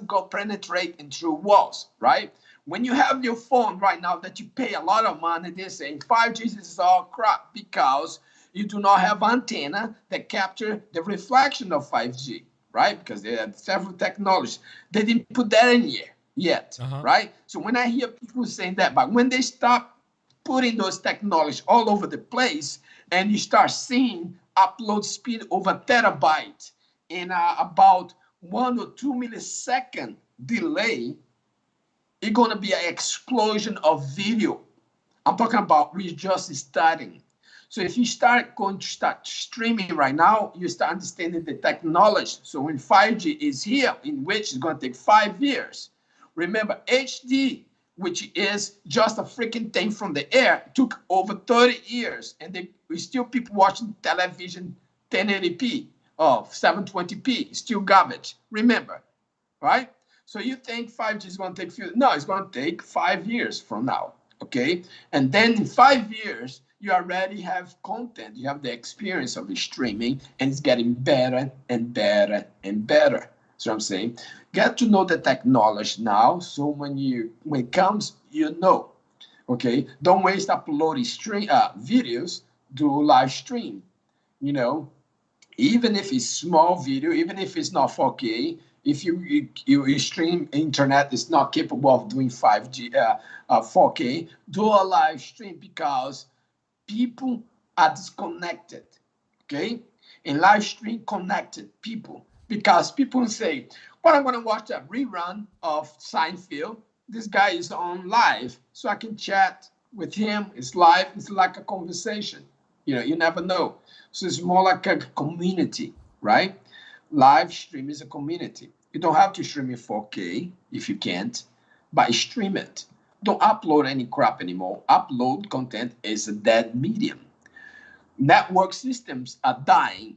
go penetrate into walls, right? When you have your phone right now that you pay a lot of money, they're saying 5G is all crap because you do not have antenna that capture the reflection of 5G, right? Because they have several technologies. They didn't put that in here yet, right? So when I hear people saying that, but when they stop putting those technologies all over the place, and you start seeing upload speed over terabyte in about 1 or 2 millisecond delay, it's going to be an explosion of video. I'm talking about we're just starting. So if you start streaming right now, you start understanding the technology. So when 5G is here, in which it's going to take 5 years. Remember, HD, which is just a freaking thing from the air, took over 30 years, and we still people watching television 1080p or 720p, still garbage. Remember, right? So you think 5G is going to take no, it's going to take 5 years from now, okay? And then in 5 years, you already have content, you have the experience of the streaming, and it's getting better and better and better. So I'm saying, get to know the technology now, so when it comes, you know, okay? Don't waste uploading videos, do live stream, you know, even if it's small video, even if it's not 4K, if you stream internet is not capable of doing 5G, 4K, do a live stream because people are disconnected, okay? In live stream, connected people. Because people say, well, I'm going to watch a rerun of Seinfeld. This guy is on live, so I can chat with him. It's live. It's like a conversation. You know, you never know. So it's more like a community, right? Live stream is a community. You don't have to stream in 4K if you can't, but stream it. Don't upload any crap anymore. Upload content is a dead medium. network systems are dying,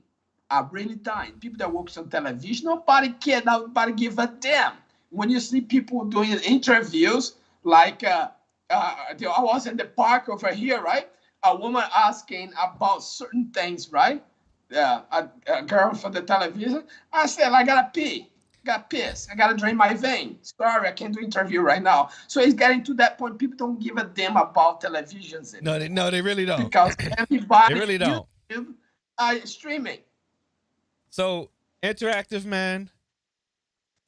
are really dying. People that work on television, nobody cares, nobody give a damn. When you see people doing interviews, like I was in the park over here, right? A woman asking about certain things, right? A girl for the television. I said, I gotta pee, got pissed. I gotta drain my vein. Sorry, I can't do interview right now. So it's getting to that point. People don't give a damn about televisions anymore. No, they really don't. Because They everybody really don't. YouTube streaming. So, Interactive Man,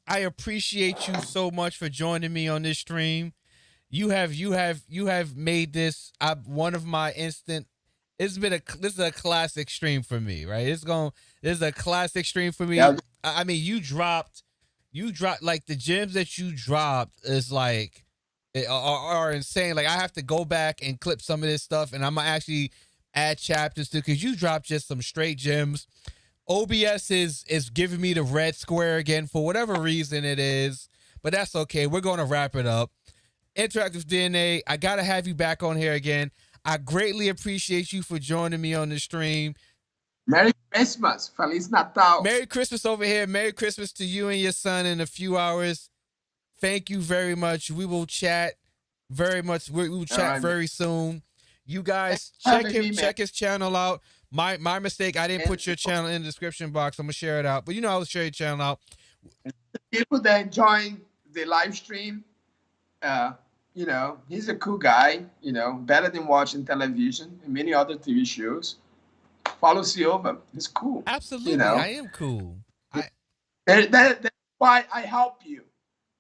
I appreciate you so much for joining me on this stream. You have made this one of my instant. This is a classic stream for me, right? This is a classic stream for me. Yeah. I mean, you dropped like the gems that you dropped is like are insane. Like I have to go back and clip some of this stuff, and I'm gonna actually add chapters to because you dropped just some straight gems. OBS is giving me the red square again for whatever reason it is, but that's okay. We're gonna wrap it up. InteractiveDNA, I gotta have you back on here again. I greatly appreciate you for joining me on the stream. Merry Christmas. Feliz Natal. Merry Christmas over here. Merry Christmas to you and your son in a few hours. Thank you very much. We will chat very much. We will chat very soon. You guys check his channel out. My mistake. I didn't put your channel in the description box. I'm gonna share it out. But you know I'll share your channel out. People that enjoy the live stream, you know, he's a cool guy, you know, better than watching television and many other TV shows. Follow Silva. He's cool. Absolutely. You know? I am cool. That's why I help you.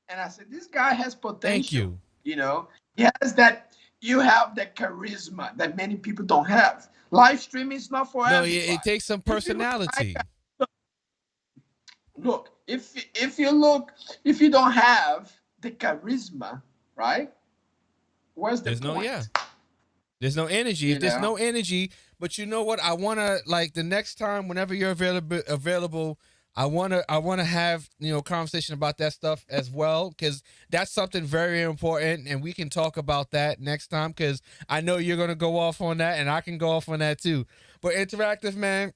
And I said, this guy has potential. Thank you. You know, he has that, you have that charisma that many people don't have. Live streaming is not for everybody. No, it takes some personality. Look, if you don't have the charisma, right? Where's the point? There's no energy. If there's no energy, but you know what? I wanna like the next time, whenever you're available, I wanna have conversation about that stuff as well, because that's something very important, and we can talk about that next time. Because I know you're gonna go off on that, and I can go off on that too. But Interactive Man,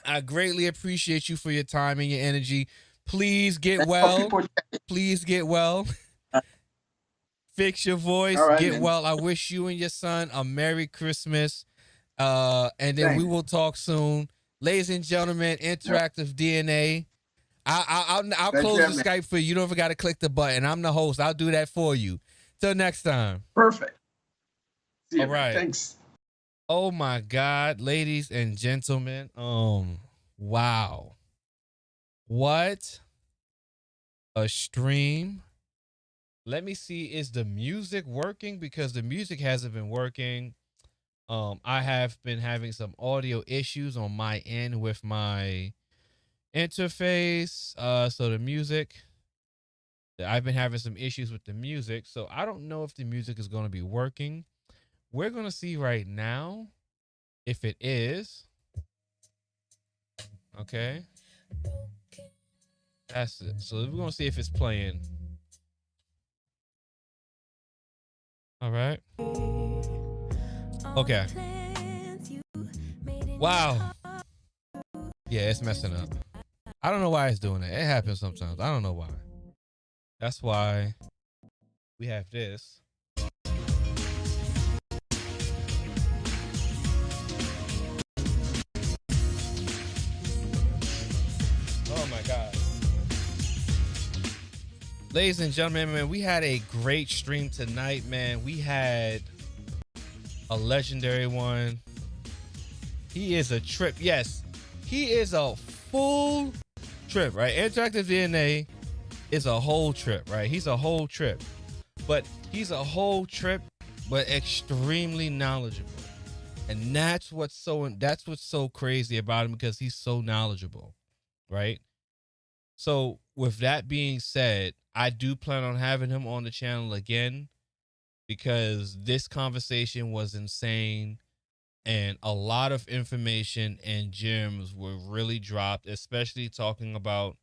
I greatly appreciate you for your time and your energy. Please get well. Please get well. Fix your voice. Right, get man. well. I wish you and your son a Merry Christmas. And then we will talk soon. Ladies and gentlemen, InteractiveDNA. I'll close the Skype for you. You don't even got to click the button. I'm the host. I'll do that for you. Till next time. Perfect. See you. All right. Thanks. Oh my God, ladies and gentlemen. Wow. What a stream. Let me see, is the music working? Because the music hasn't been working. I have been having some audio issues on my end with my interface. So the music, I've been having some issues with the music. So I don't know if the music is going to be working. We're going to see right now if it is. Okay. That's it. So we're going to see if it's playing. All right. Okay. Wow. Yeah, it's messing up. I don't know why it's doing it. It happens sometimes. I don't know why. That's why we have this. Oh my God. Ladies and gentlemen, man, we had a great stream tonight, man. We had a legendary one. He is a trip. Yes, he is a full trip, right? InteractiveDNA is a whole trip, right? He's a whole trip. But he's a whole trip, but extremely knowledgeable. And that's what's so crazy about him, because he's so knowledgeable, right? So with that being said, I do plan on having him on the channel again, because this conversation was insane and a lot of information and gems were really dropped, especially talking about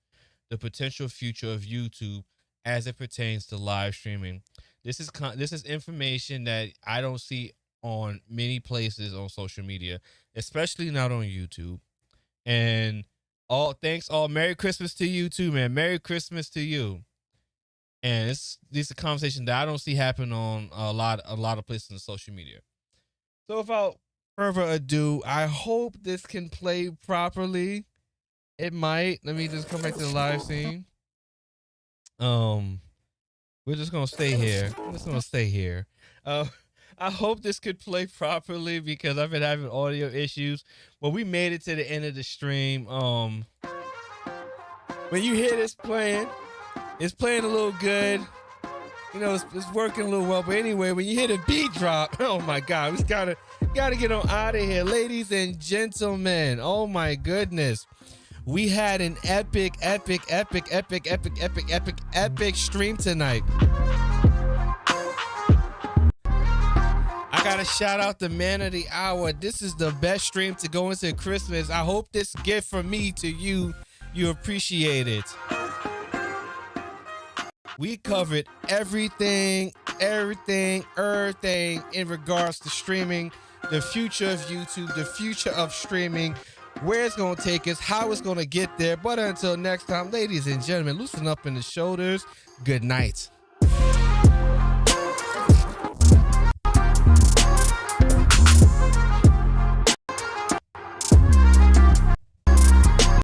the potential future of YouTube as it pertains to live streaming. This is information that I don't see on many places on social media, especially not on YouTube. And Merry Christmas to you too, man. Merry Christmas to you. And these are conversations that I don't see happen on a lot of places on social media. So without further ado, I hope this can play properly. It might. Let me just come back to the live scene. We're just gonna stay here. I hope this could play properly because I've been having audio issues. Well, we made it to the end of the stream. When you hear this playing, it's playing a little good. You know, it's working a little well. But anyway, when you hear the beat drop, oh my God, we gotta get on out of here, ladies and gentlemen. Oh my goodness. We had an epic stream tonight. I gotta shout out the man of the hour. This is the best stream to go into Christmas. I hope this gift from me to you appreciate it. We covered everything in regards to streaming, the future of YouTube, the future of streaming, where it's going to take us, how it's going to get there. But until next time, ladies and gentlemen, loosen up in the shoulders. Good night.